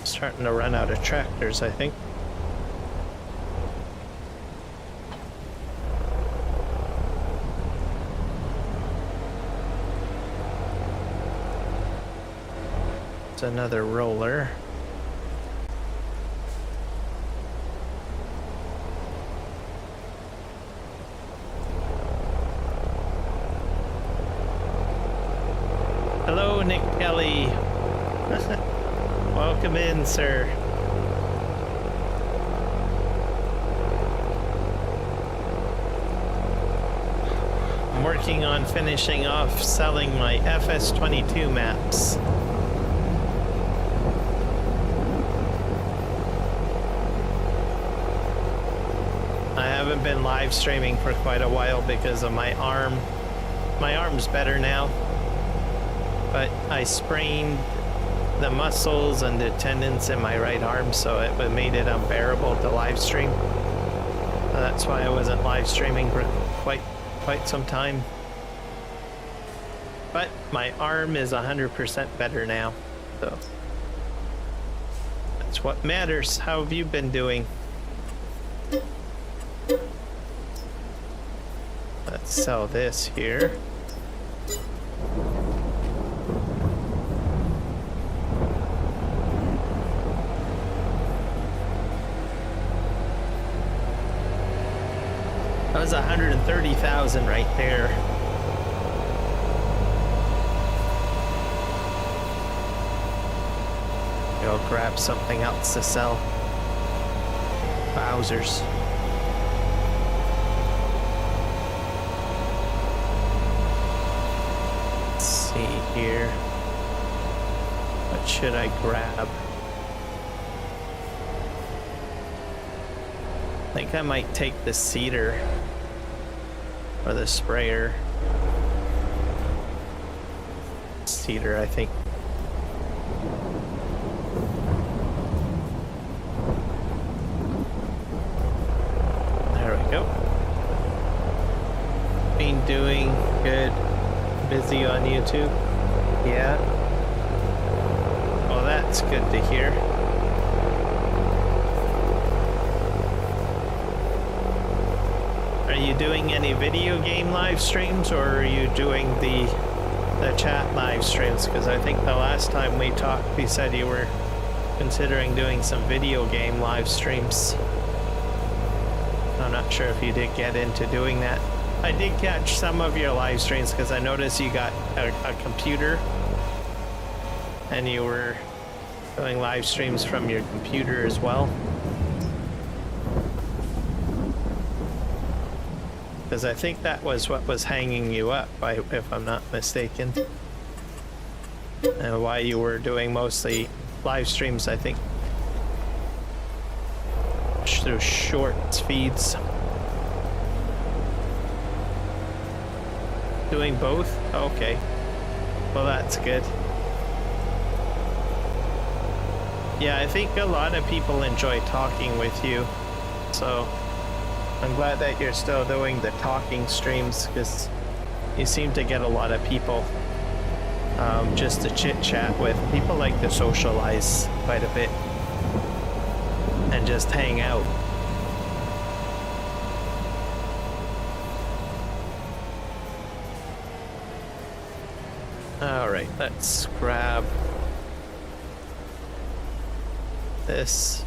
Speaker 1: Starting to run out of tractors, I think. It's another roller. Hello, Nick Kelly. Welcome in, sir. I'm working on finishing off selling my FS22 maps. I haven't been live streaming for quite a while because of my arm. My arm's better now, but I sprained the muscles and the tendons in my right arm, so it made it unbearable to live stream. That's why I wasn't live streaming for quite some time. But my arm is 100% better now, so that's what matters. How have you been doing? Let's sell this here. That was 130,000 right there. Go grab something else to sell. Bowsers. Let's see here. What should I grab? I think I might take the cedar or the sprayer. Cedar, I think. There we go. Been doing good. Busy on YouTube? Yeah. Well, that's good to hear. Are you doing any video game live streams, or are you doing the chat live streams? Because I think the last time we talked, you said you were considering doing some video game live streams. I'm not sure if you did get into doing that. I did catch some of your live streams because I noticed you got a computer and you were doing live streams from your computer as well. Because I think that was what was hanging you up, if I'm not mistaken. And why you were doing mostly live streams, I think, through short feeds. Doing both? Okay. Well, that's good. Yeah, I think a lot of people enjoy talking with you, so I'm glad that you're still doing the talking streams, because you seem to get a lot of people just to chit chat with. People like to socialize quite a bit and just hang out. All right, let's grab this.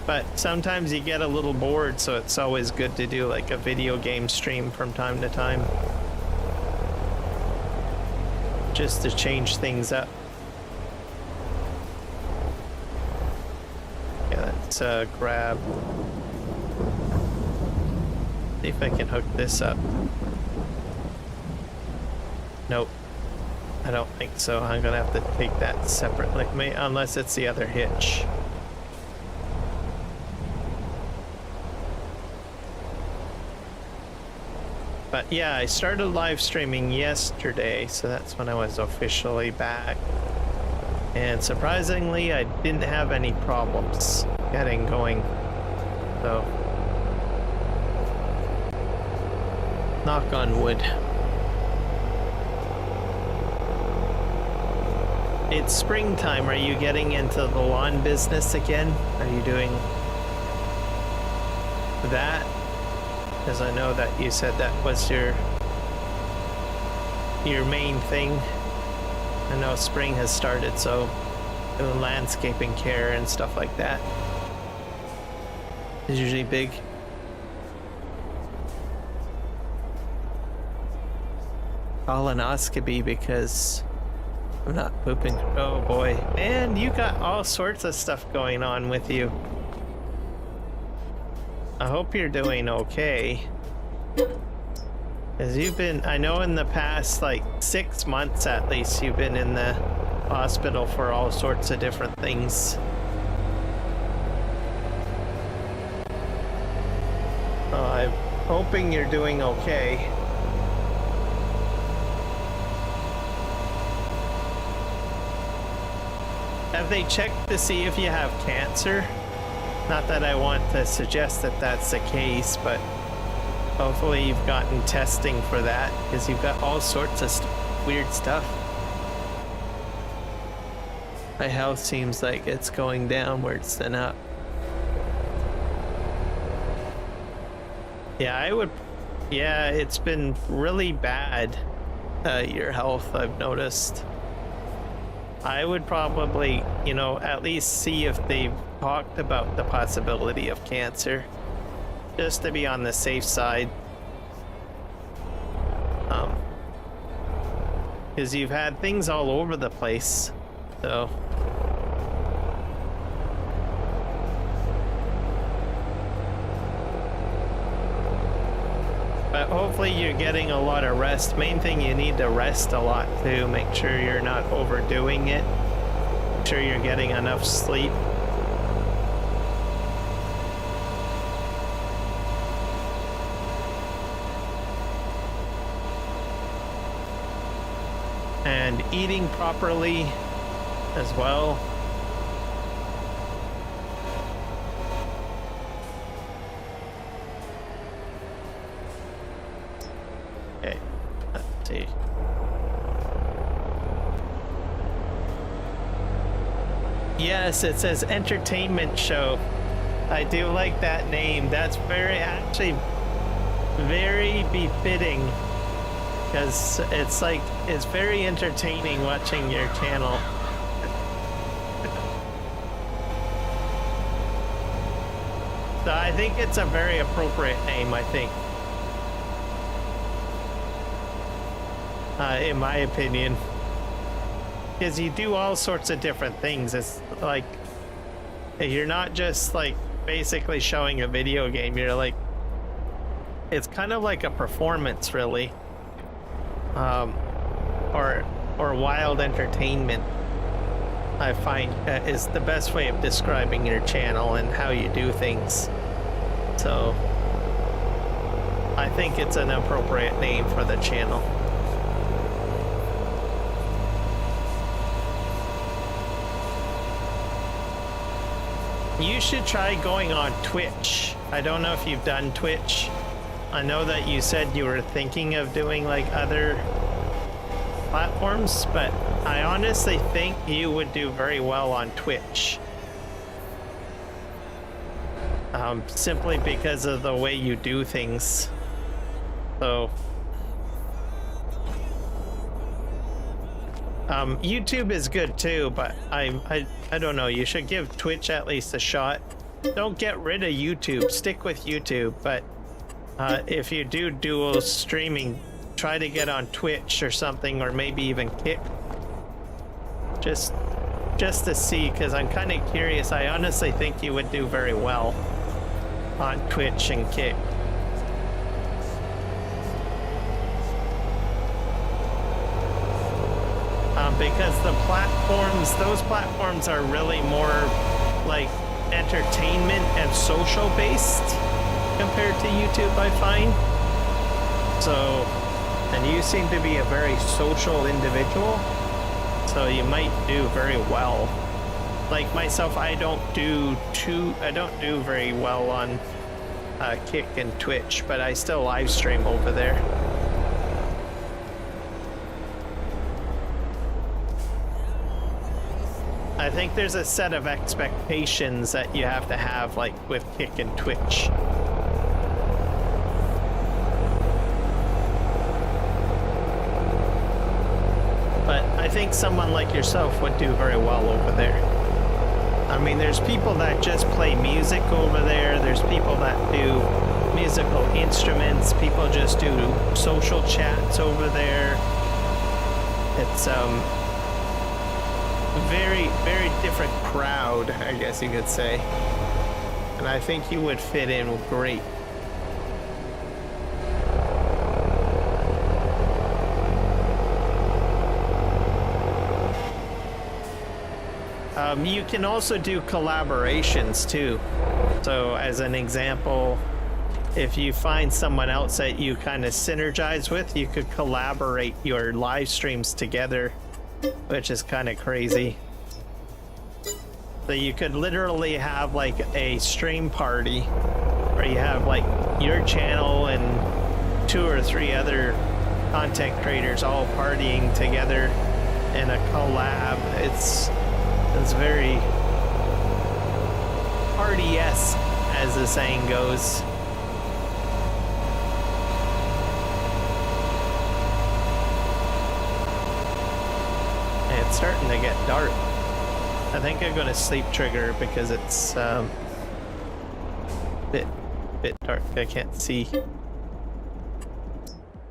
Speaker 1: But sometimes you get a little bored, so it's always good to do like a video game stream from time to time, just to change things up. Yeah, let's grab, see if I can hook this up. Nope, I don't think so. I'm gonna have to take that separately, unless it's the other hitch. But yeah, I started live streaming yesterday, so that's when I was officially back. And surprisingly, I didn't have any problems getting going. So, knock on wood. It's springtime. Are you getting into the lawn business again? Are you doing that? Because I know that you said that was your main thing. I know spring has started, so doing landscaping care and stuff like that is usually big. Colonoscopy because I'm not pooping. Oh boy. Man, you got all sorts of stuff going on with you. I hope you're doing okay. Because you've been, I know in the past like 6 months at least, you've been in the hospital for all sorts of different things. I'm hoping you're doing okay. Have they checked to see if you have cancer? Not that I want to suggest that that's the case, but hopefully you've gotten testing for that, because you've got all sorts of weird stuff. My health seems like it's going downwards than up. Yeah, it's been really bad, your health, I've noticed. I would probably, you know, at least see if they've talked about the possibility of cancer, just to be on the safe side. Because you've had things all over the place, so. But hopefully you're getting a lot of rest. Main thing, you need to rest a lot too. Make sure you're not overdoing it. Make sure you're getting enough sleep. And eating properly as well. Okay, let's see. Yes, it says entertainment show. I do like that name. That's actually very befitting, because it's like, it's very entertaining watching your channel. So I think it's a very appropriate name, I think. In my opinion. Because you do all sorts of different things. It's like, you're not just like basically showing a video game, you're like, it's kind of like a performance really. Or wild entertainment, I find is the best way of describing your channel and how you do things. So I think it's an appropriate name for the channel. You should try going on Twitch. I don't know if you've done Twitch. I know that you said you were thinking of doing like other platforms, but I honestly think you would do very well on Twitch. Simply because of the way you do things. So YouTube is good too, but I don't know, you should give Twitch at least a shot. Don't get rid of YouTube, stick with YouTube, but if you do dual streaming, try to get on Twitch or something, or maybe even Kick. Just to see, because I'm kind of curious. I honestly think you would do very well on Twitch and Kick. Because the platforms, those platforms are really more like entertainment and social based compared to YouTube, I find. So, and you seem to be a very social individual, so you might do very well. Like myself, I don't do very well on Kick and Twitch, but I still live stream over there. I think there's a set of expectations that you have to have, like with Kick and Twitch. But I think someone like yourself would do very well over there. I mean, there's people that just play music over there. There's people that do musical instruments. People just do social chats over there. It's very, very different crowd, I guess you could say. And I think you would fit in great. You can also do collaborations too. So as an example, if you find someone else that you kind of synergize with, you could collaborate your live streams together, which is kind of crazy. So you could literally have like a stream party where you have like your channel and 2 or 3 other content creators all partying together in a collab. It's very party-esque, as the saying goes. And it's starting to get dark. I think I'm gonna sleep trigger because it's bit dark. I can't see. Yeah,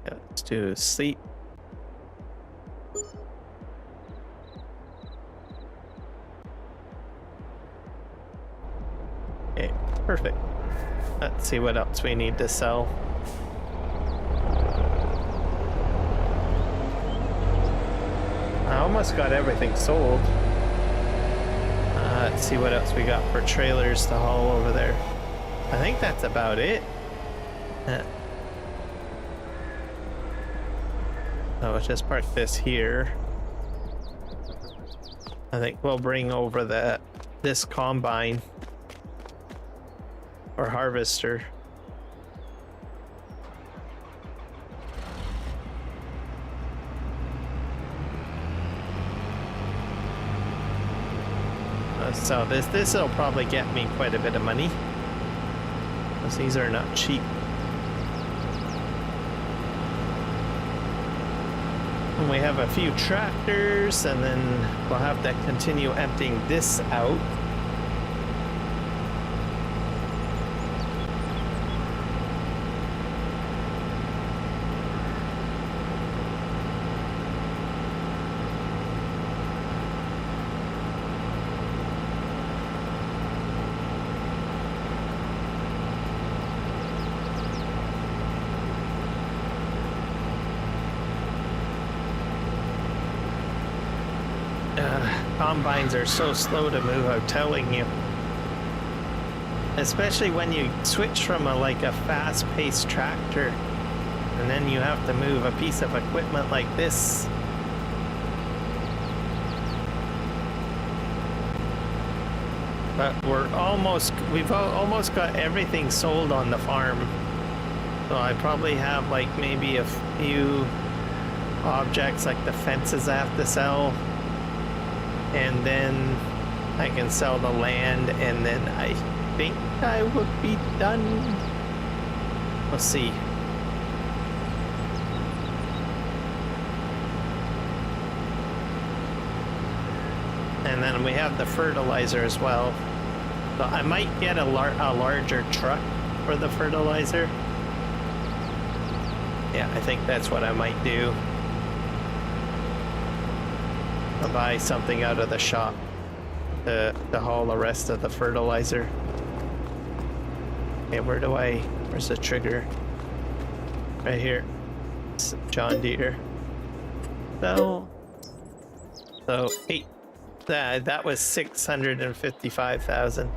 Speaker 1: let's do sleep. Okay, perfect. Let's see what else we need to sell. I almost got everything sold. Let's see what else we got for trailers to haul over there. I think that's about it. So let's just park this here. I think we'll bring over this combine or harvester. So this will probably get me quite a bit of money, because these are not cheap. And we have a few tractors, and then we'll have to continue emptying this out. Combines are so slow to move, I'm telling you. Especially when you switch from a fast-paced tractor, and then you have to move a piece of equipment like this. But we've almost got everything sold on the farm. So I probably have maybe a few objects like the fences I have to sell. And then I can sell the land, and then I think I would be done. We'll see. And then we have the fertilizer as well. So I might get a larger truck for the fertilizer. Yeah, I think that's what I might do. I'll buy something out of the shop to haul the rest of the fertilizer. Okay, where's the trigger? Right here. It's John Deere. So 8. That was 655,000.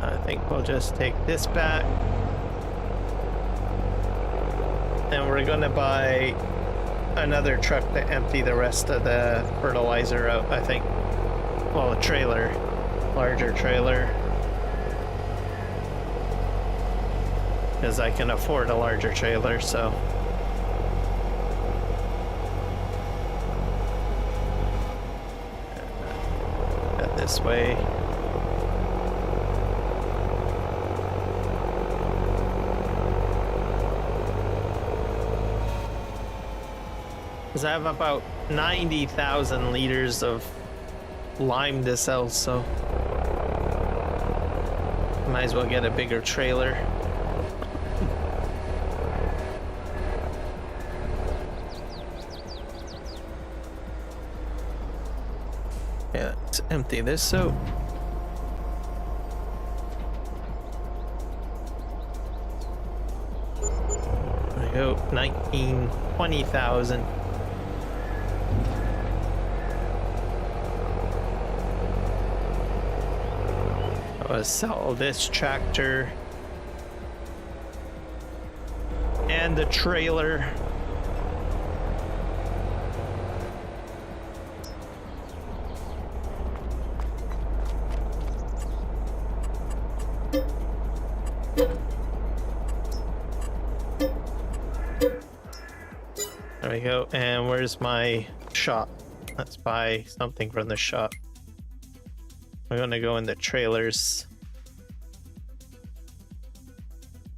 Speaker 1: I think we'll just take this back. And we're gonna buy another truck to empty the rest of the fertilizer out, I think. Well, a trailer. Larger trailer. Because I can afford a larger trailer, so. Got this way. Because I have about 90,000 liters of lime to sell, so might as well get a bigger trailer. Yeah, let's empty this out. There we go, 20,000. I'll sell this tractor and the trailer. There we go. And where's my shop? Let's buy something from the shop. We're gonna go in the trailers.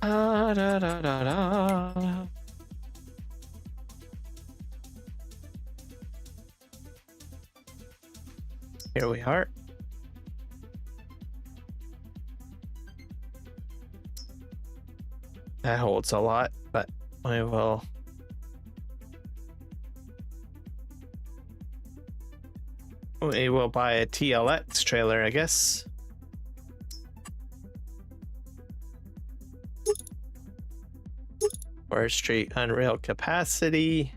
Speaker 1: Da, da, da, da. Here we are. That holds a lot, but I will. We will buy a TLX trailer, I guess. Forestry unreal capacity.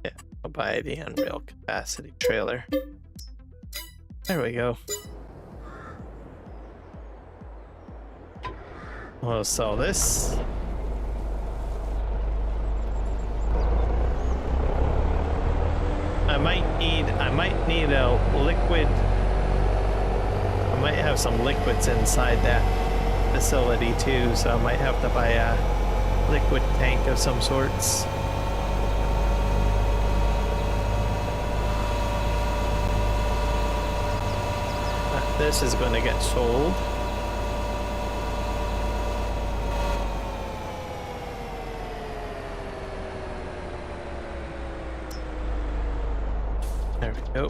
Speaker 1: Yeah, I'll buy the unreal capacity trailer. There we go. We'll sell this. I might need a liquid. I might have some liquids inside that facility too, so I might have to buy a liquid tank of some sorts. This is going to get sold. There we go.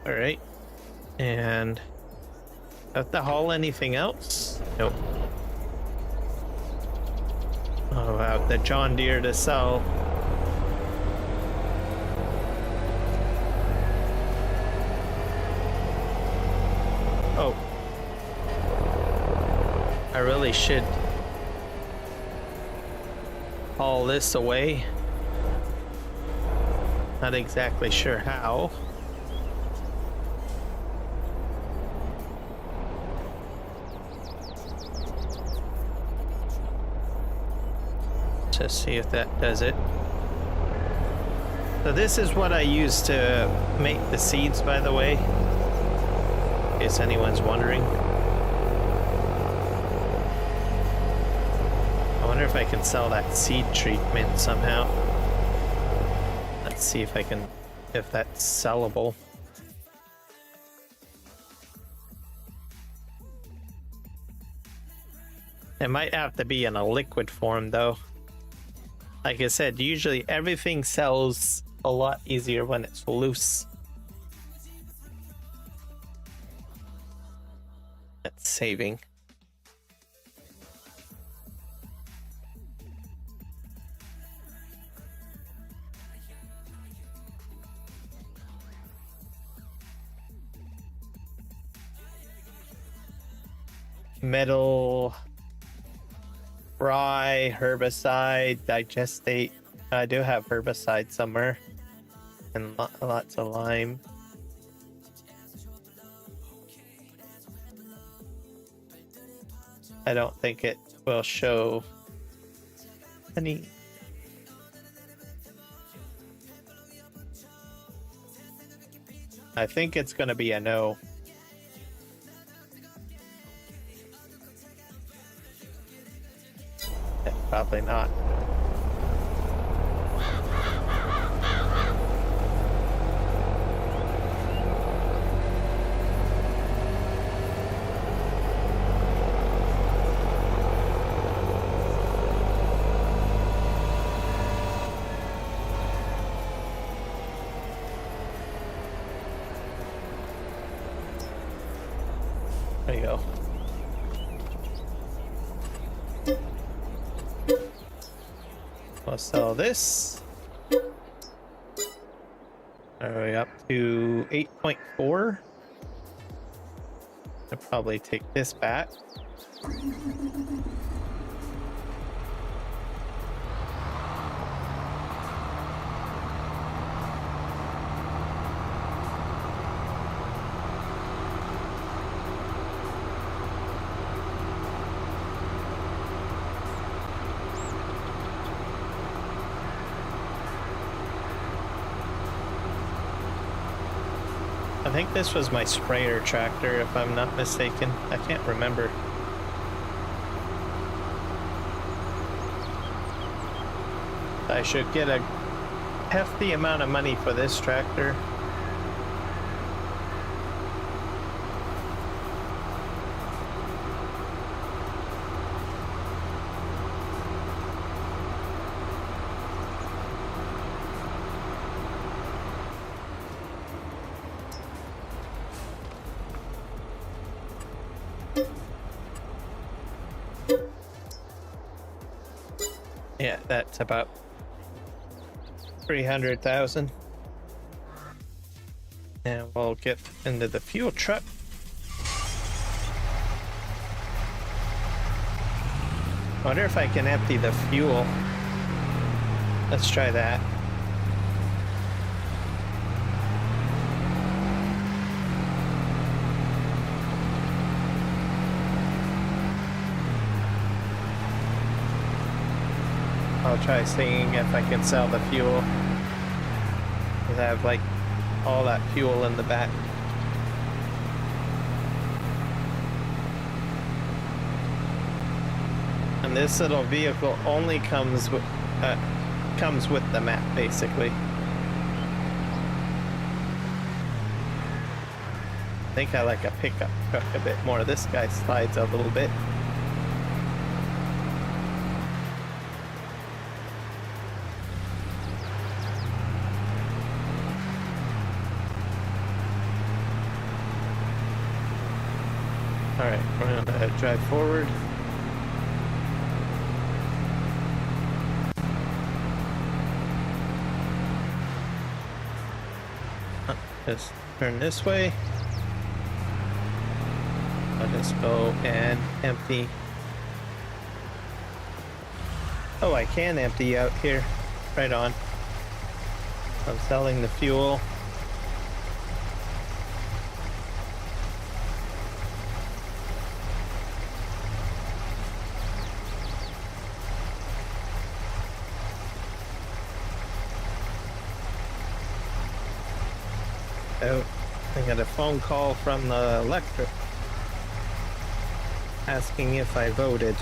Speaker 1: All right. And have to haul anything else? Nope. Oh, wow, the John Deere to sell. Oh. I really should haul this away. Not exactly sure how. Just see if that does it. So this is what I use to make the seeds, by the way, in case anyone's wondering. I wonder if I can sell that seed treatment somehow. Let's see if I can, if that's sellable. It might have to be in a liquid form though. Like I said, usually everything sells a lot easier when it's loose. That's saving. Metal, rye, herbicide, digestate. I do have herbicide somewhere, and lots of lime. I don't think it will show any. I think it's going to be a no. Probably not. There you go. We'll sell this. Are we up to 8.4? I'll probably take this back. I think this was my sprayer tractor, if I'm not mistaken. I can't remember. I should get a hefty amount of money for this tractor. Yeah, that's about 300,000. And we'll get into the fuel truck. Wonder if I can empty the fuel. Let's try that. I'll try seeing if I can sell the fuel. I have like all that fuel in the back. And this little vehicle only comes with the map, basically. I think I like a pickup truck a bit more. This guy slides a little bit. Alright, we're gonna drive forward. Just turn this way. I'll just go and empty. Oh, I can empty out here. Right on. I'm selling the fuel. I got a phone call from the electric asking if I voted.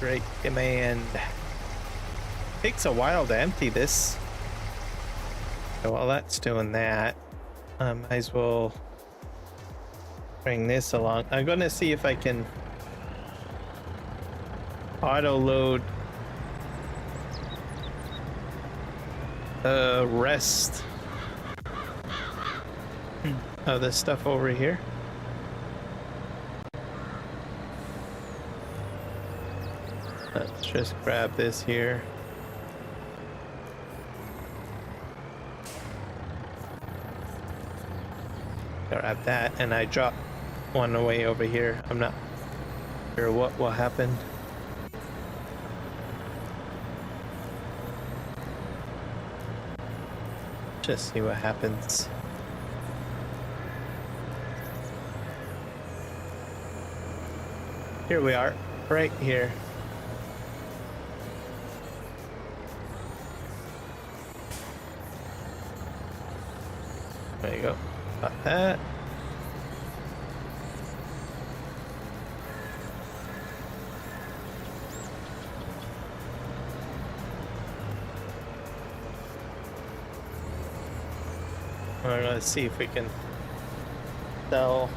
Speaker 1: Great demand. Takes a while to empty this. So while that's doing that, I might as well bring this along. I'm gonna see if I can auto load the rest of the stuff over here. Let's just grab this here. Grab that, and I dropped one away over here. I'm not sure what will happen. Just see what happens. Here we are, right here. There you go. Got that. We're gonna see if we can sell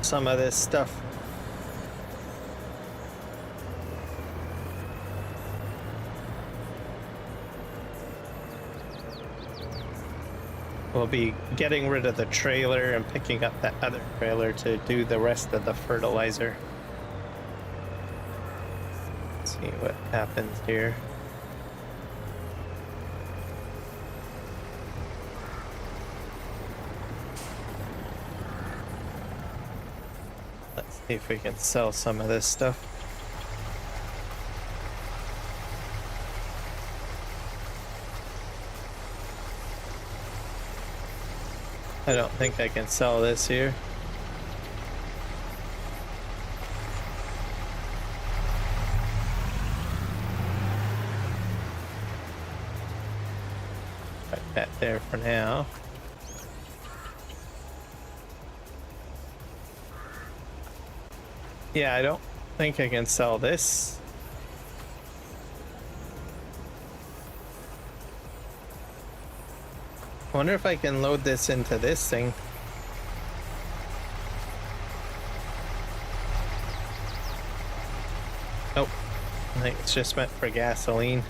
Speaker 1: some of this stuff. We'll be getting rid of the trailer and picking up that other trailer to do the rest of the fertilizer. Let's see what happens here. Let's see if we can sell some of this stuff. I don't think I can sell this here. Put that there for now. Yeah, I don't think I can sell this. I wonder if I can load this into this thing. Nope. I think it's just meant for gasoline.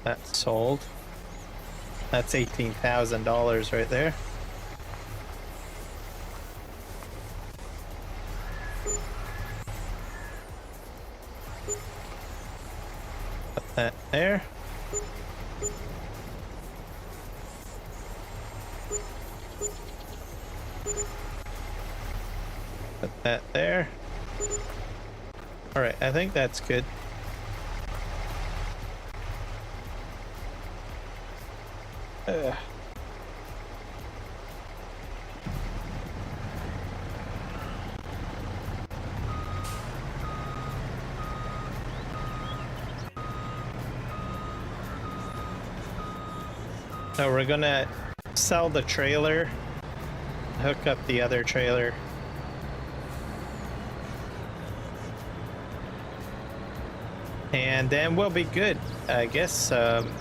Speaker 1: That's sold. That's $18,000 right there. Put that there. Put that there. All right, I think that's good. So we're gonna sell the trailer, hook up the other trailer. And then we'll be good. I guess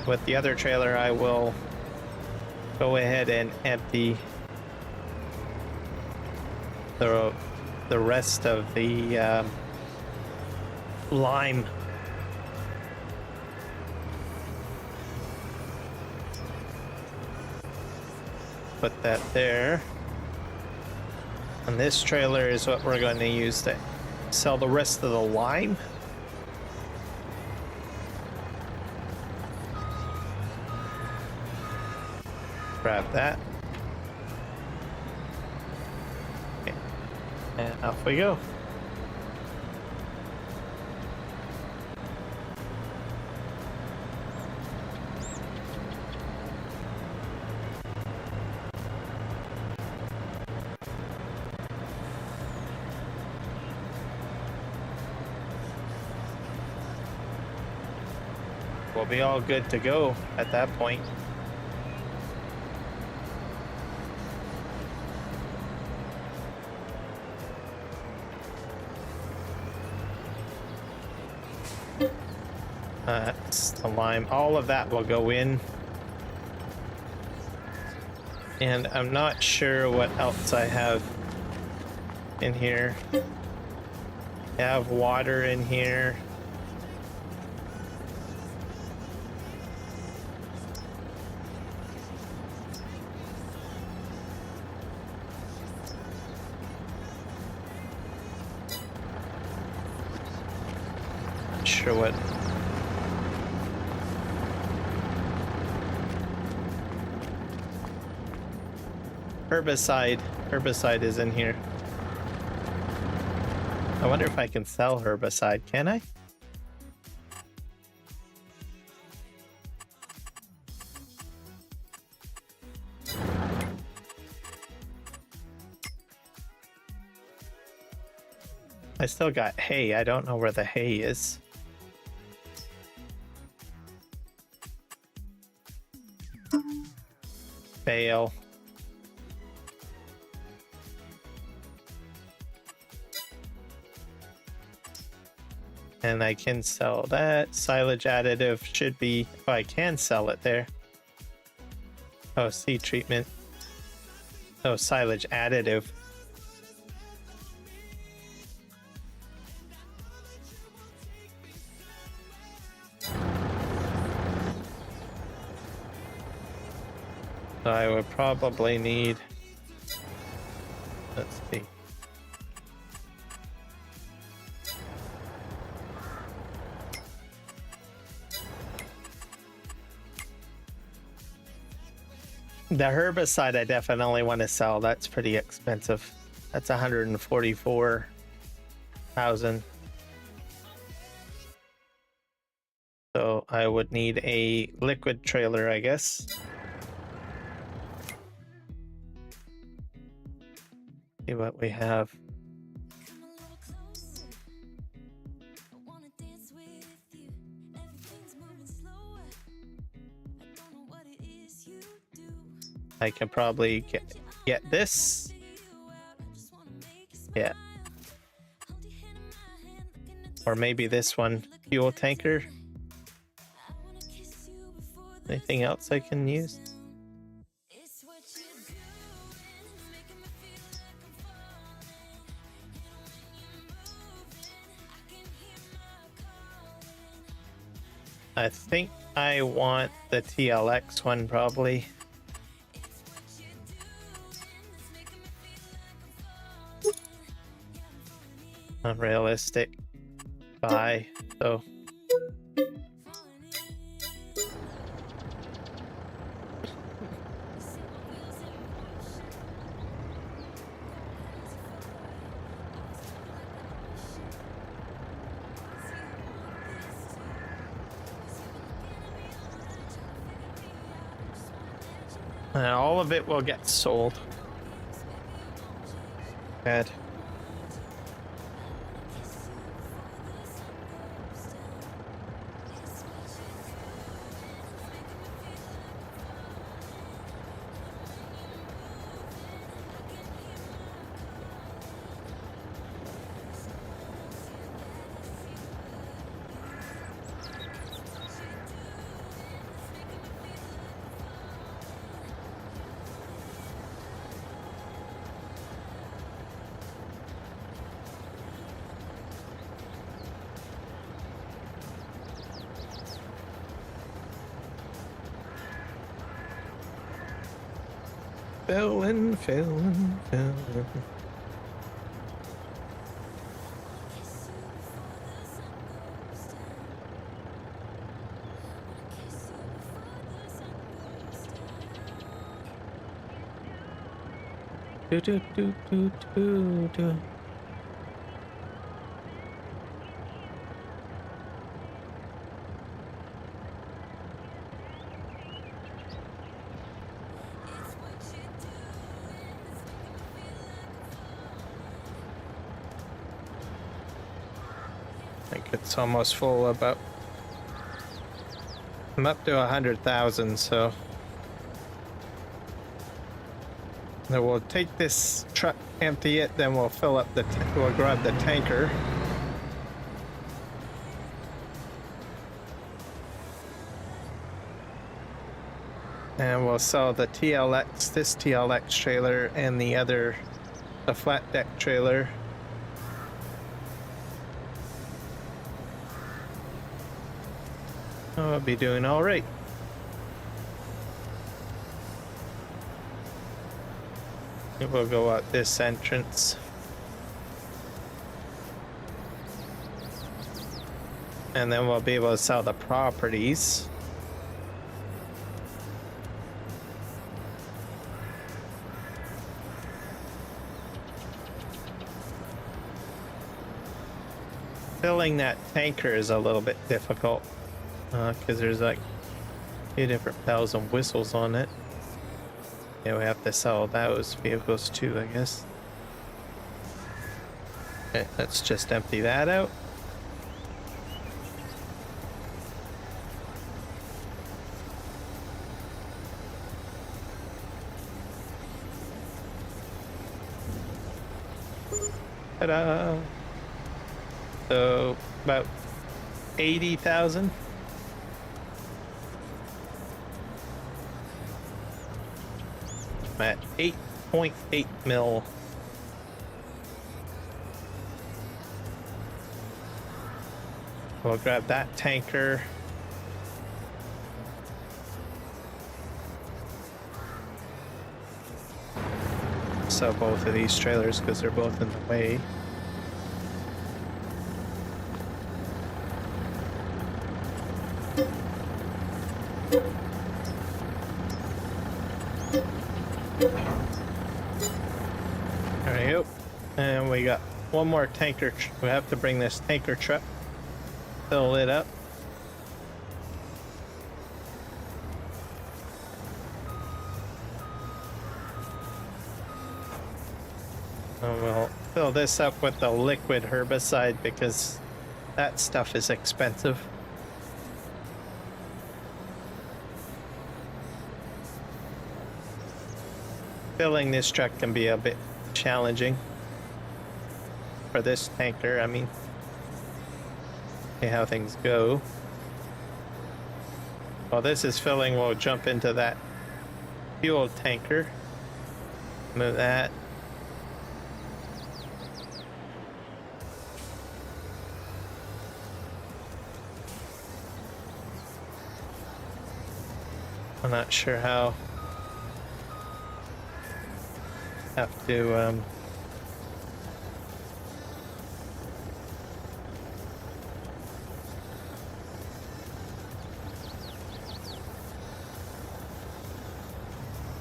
Speaker 1: with the other trailer I will go ahead and empty the rest of the lime. Put that there. And this trailer is what we're going to use to sell the rest of the lime. Grab that. Okay. And off we go. We'll be all good to go at that point. That's the lime. All of that will go in. And I'm not sure what else I have in here. I have water in here. Not sure what. Herbicide is in here. I wonder if I can sell herbicide. Can I? I still got hay. I don't know where the hay is. Fail. And I can sell that. Silage additive should be... Oh, I can sell it there. Oh, seed treatment. Oh, silage additive. So I would probably need... Let's see. The herbicide I definitely want to sell. That's pretty expensive. That's 144,000. So I would need a liquid trailer, I guess. See what we have. I can probably get this. Yeah. Or maybe this one, fuel tanker. Anything else I can use? I think I want the TLX one probably. Unrealistic. Buy. So. All of it will get sold. Bad. Filling. Do. It's almost full. About I'm up to 100,000, so then we'll take this truck, empty it, then we'll fill up the we'll grab the tanker. And we'll sell the TLX, this TLX trailer, and the flat deck trailer. I'll be doing all right. We'll go out this entrance. And then we'll be able to sell the properties. Filling that tanker is a little bit difficult. Because there's like a few different bells and whistles on it. Yeah, we have to sell those vehicles too, I guess. Okay, let's just empty that out. Ta-da! So about 80,000. I'm at 8.8 mil. We'll grab that tanker. Sell both of these trailers because they're both in the way. There we go. And we got one more tanker. We have to bring this tanker truck. Fill it up. And we'll fill this up with the liquid herbicide because that stuff is expensive. Filling this truck can be a bit challenging for this tanker, I mean. See how things go. While this is filling, we'll jump into that fuel tanker. Move that. I'm not sure how. Have to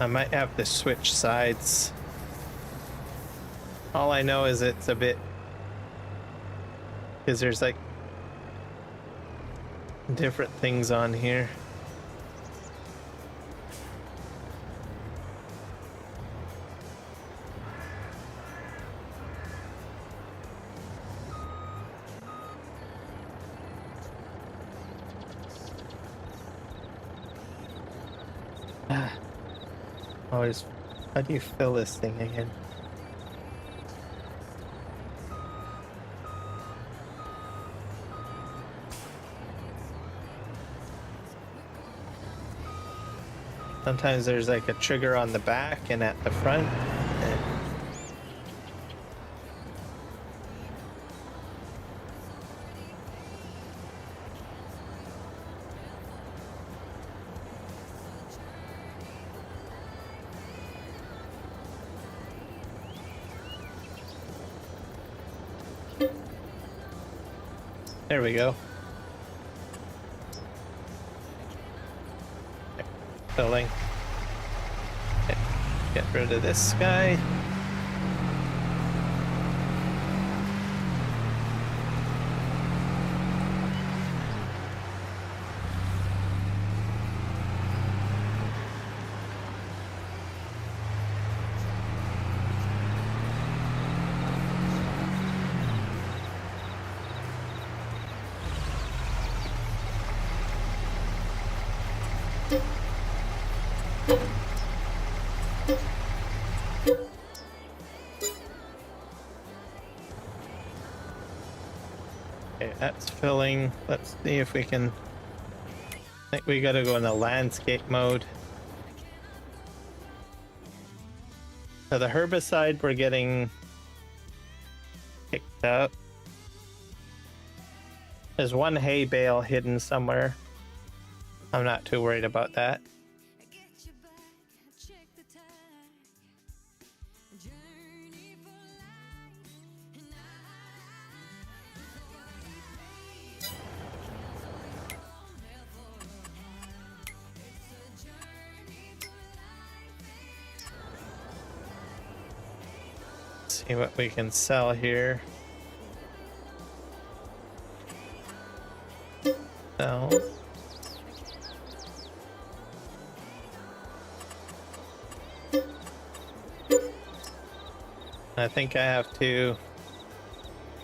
Speaker 1: I might have to switch sides. All I know is it's a bit, because there's like different things on here. Always, how do you fill this thing again? Sometimes there's like a trigger on the back and at the front. There we go. Filling. Okay. Get rid of this guy. Okay, that's filling. Let's see if we can. I think we gotta go in the landscape mode. So the herbicide we're getting picked up. There's one hay bale hidden somewhere. I'm not too worried about that. See what we can sell here. Sell. I think I have to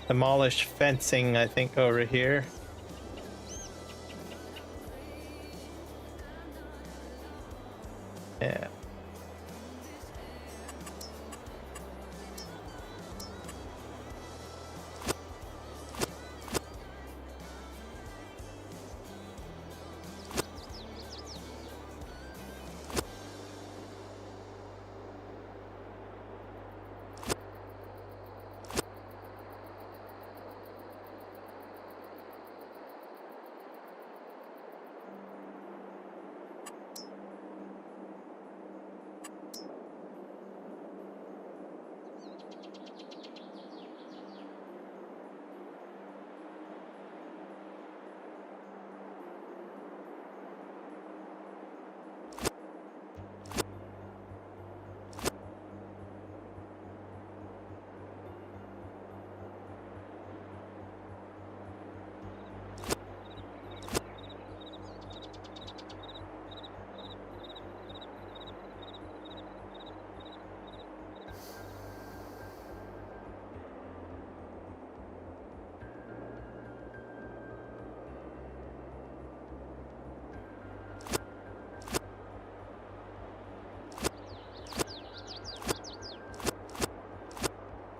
Speaker 1: demolish fencing, I think, over here. Yeah.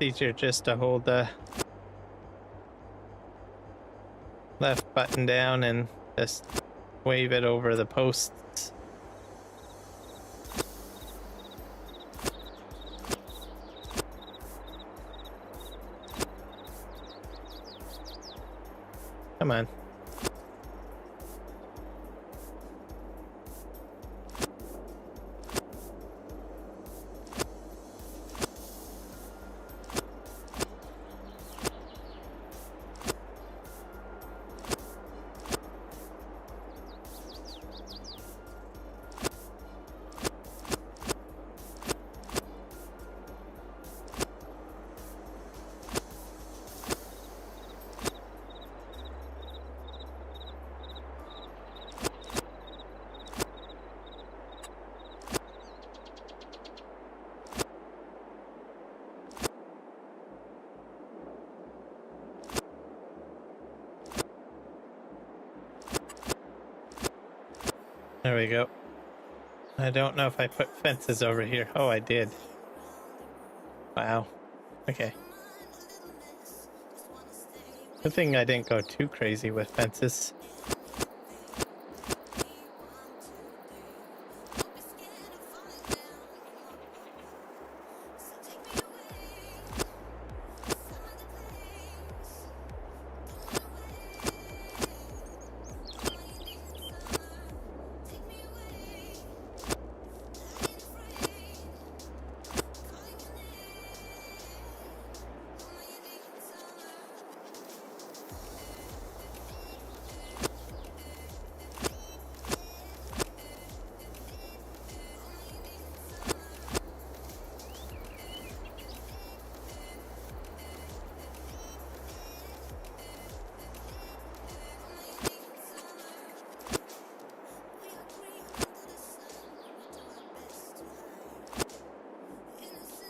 Speaker 1: Easier just to hold the left button down and just wave it over the posts. Come on. There we go. I don't know if I put fences over here. Oh, I did. Wow. Okay. Good thing I didn't go too crazy with fences.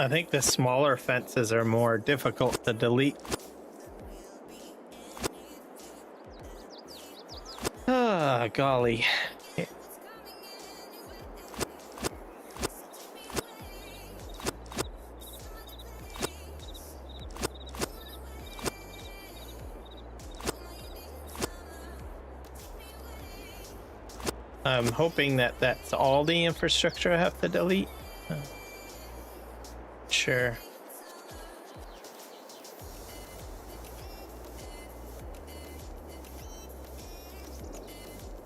Speaker 1: I think the smaller fences are more difficult to delete. Ah, golly. I'm hoping that that's all the infrastructure I have to delete. Sure.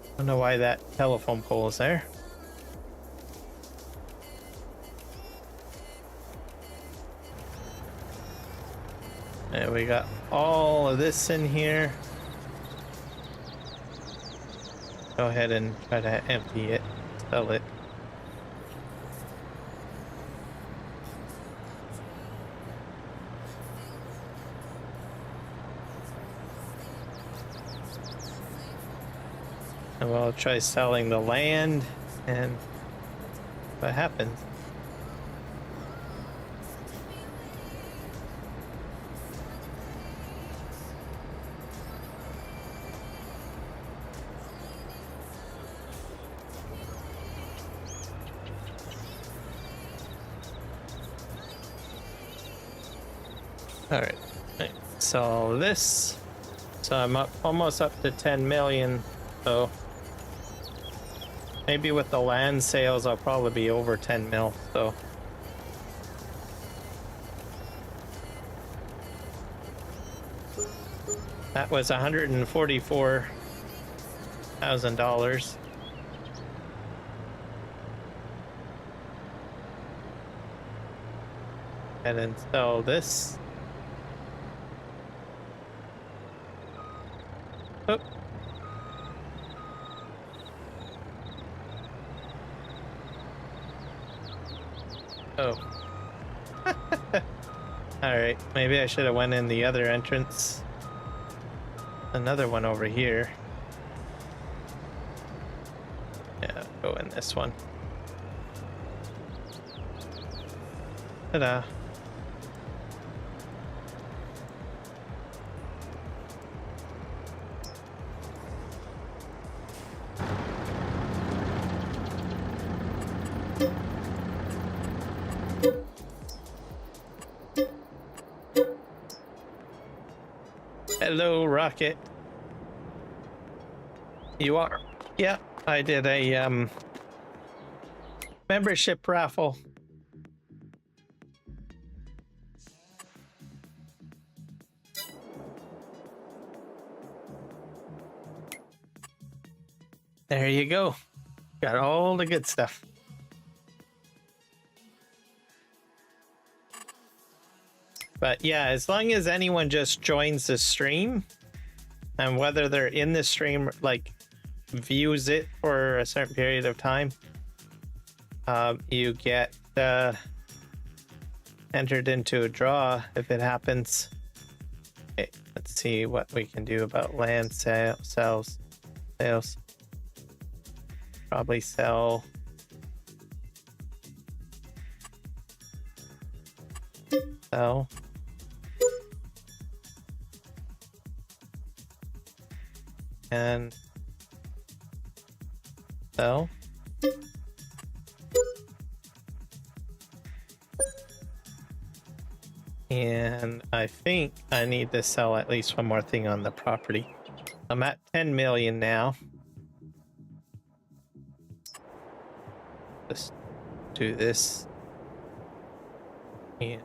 Speaker 1: I don't know why that telephone pole is there. And we got all of this in here. Go ahead and try to empty it, sell it. And we'll try selling the land and what happens. All right. So this. So I'm up almost up to 10 million. So maybe with the land sales, I'll probably be over 10 mil. So that was $144,000. And then sell this. Oh. Oh. All right, maybe I should have went in the other entrance. Another one over here. Yeah, go in this one. Ta-da. Hello, Rocket. You are? Yeah, I did a membership raffle. There you go. Got all the good stuff. But yeah, as long as anyone just joins the stream, and whether they're in the stream, like views it for a certain period of time, you get entered into a draw if it happens. Okay, let's see what we can do about land sales. Probably sell. Sell. And sell. And I think I need to sell at least one more thing on the property. I'm at 10 million now. Let's do this. And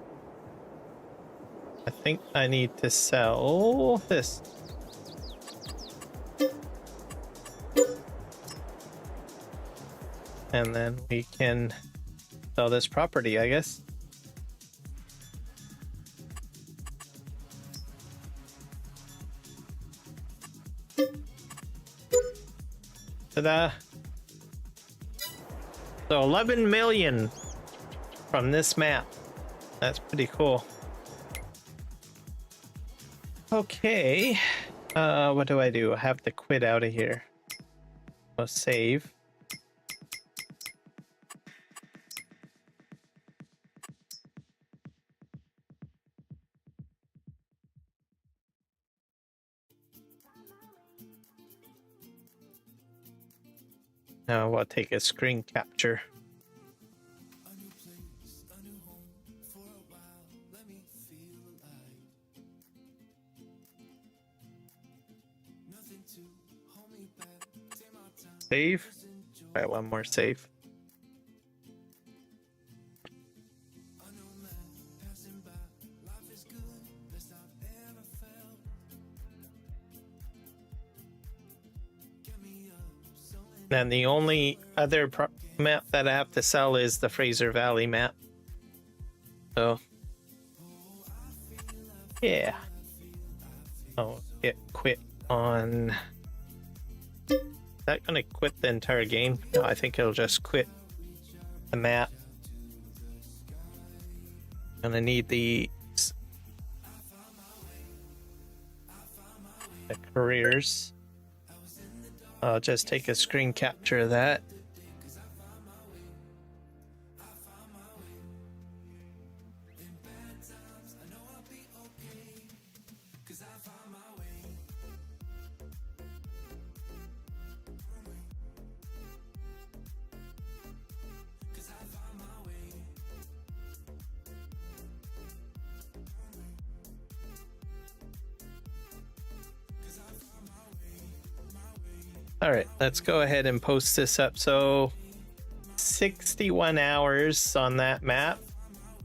Speaker 1: I think I need to sell this. And then we can sell this property, I guess. Ta-da! So 11 million from this map. That's pretty cool. Okay. What do? I have to quit out of here. I'll save. Now we'll take a screen capture. Save. All right, one more save. And the only other map that I have to sell is the Fraser Valley map. So, yeah. I'll get quit on... Is that gonna quit the entire game? No, I think it'll just quit the map. Gonna need the careers. I'll just take a screen capture of that. All right, let's go ahead and post this up. So 61 hours on that map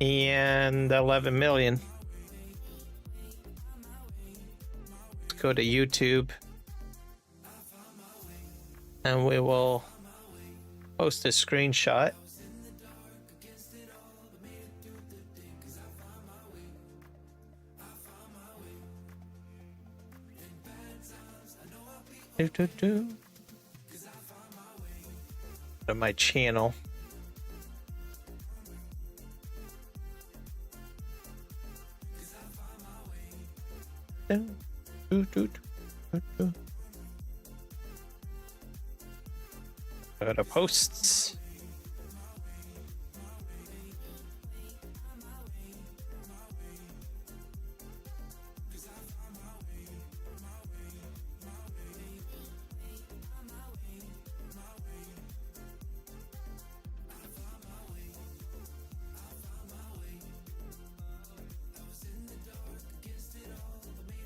Speaker 1: and 11 million. Let's go to YouTube and we will post a screenshot. To my channel. Go to posts.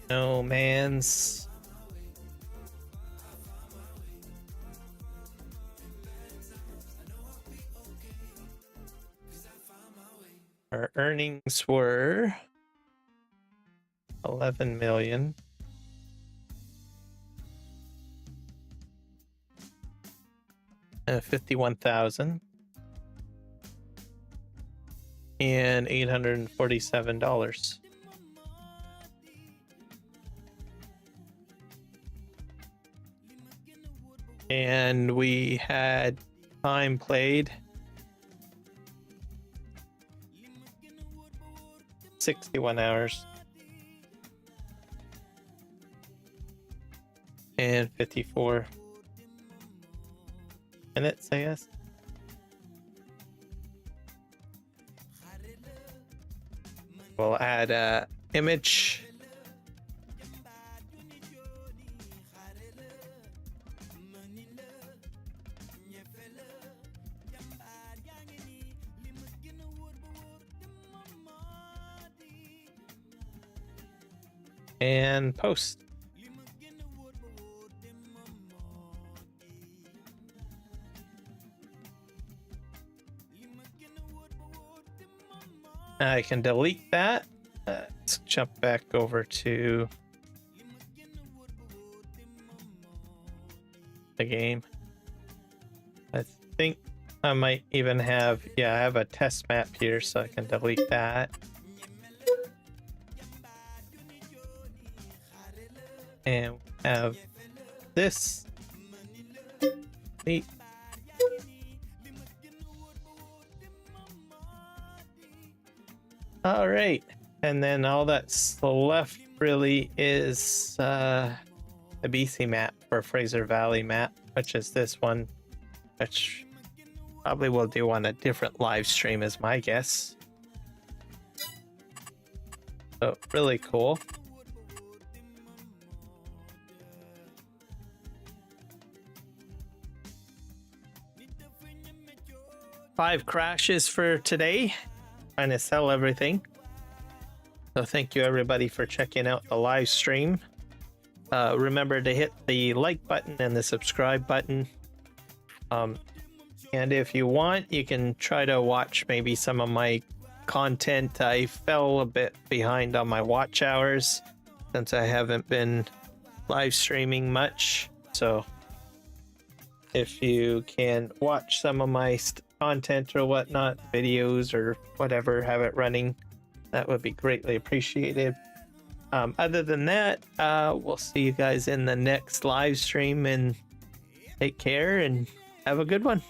Speaker 1: No man's. Our earnings were 11 million. And 51,000. And $847. And we had time played 61 hours and 54 minutes, I guess. We'll add a image. And post. I can delete that. Let's jump back over to the game. I think I might even have, yeah, I have a test map here, so I can delete that. And we have this. Neat. All right, and then all that's left really is the BC map or Fraser Valley map, which is this one, which probably we'll do on a different live stream, is my guess. So really cool. Five crashes for today. Trying to sell everything. So thank you everybody for checking out the live stream. Remember to hit the like button and the subscribe button. And if you want, you can try to watch maybe some of my content. I fell a bit behind on my watch hours since I haven't been live streaming much. So if you can watch some of my content or whatnot, videos or whatever, have it running, that would be greatly appreciated. Other than that, we'll see you guys in the next live stream, and take care and have a good one.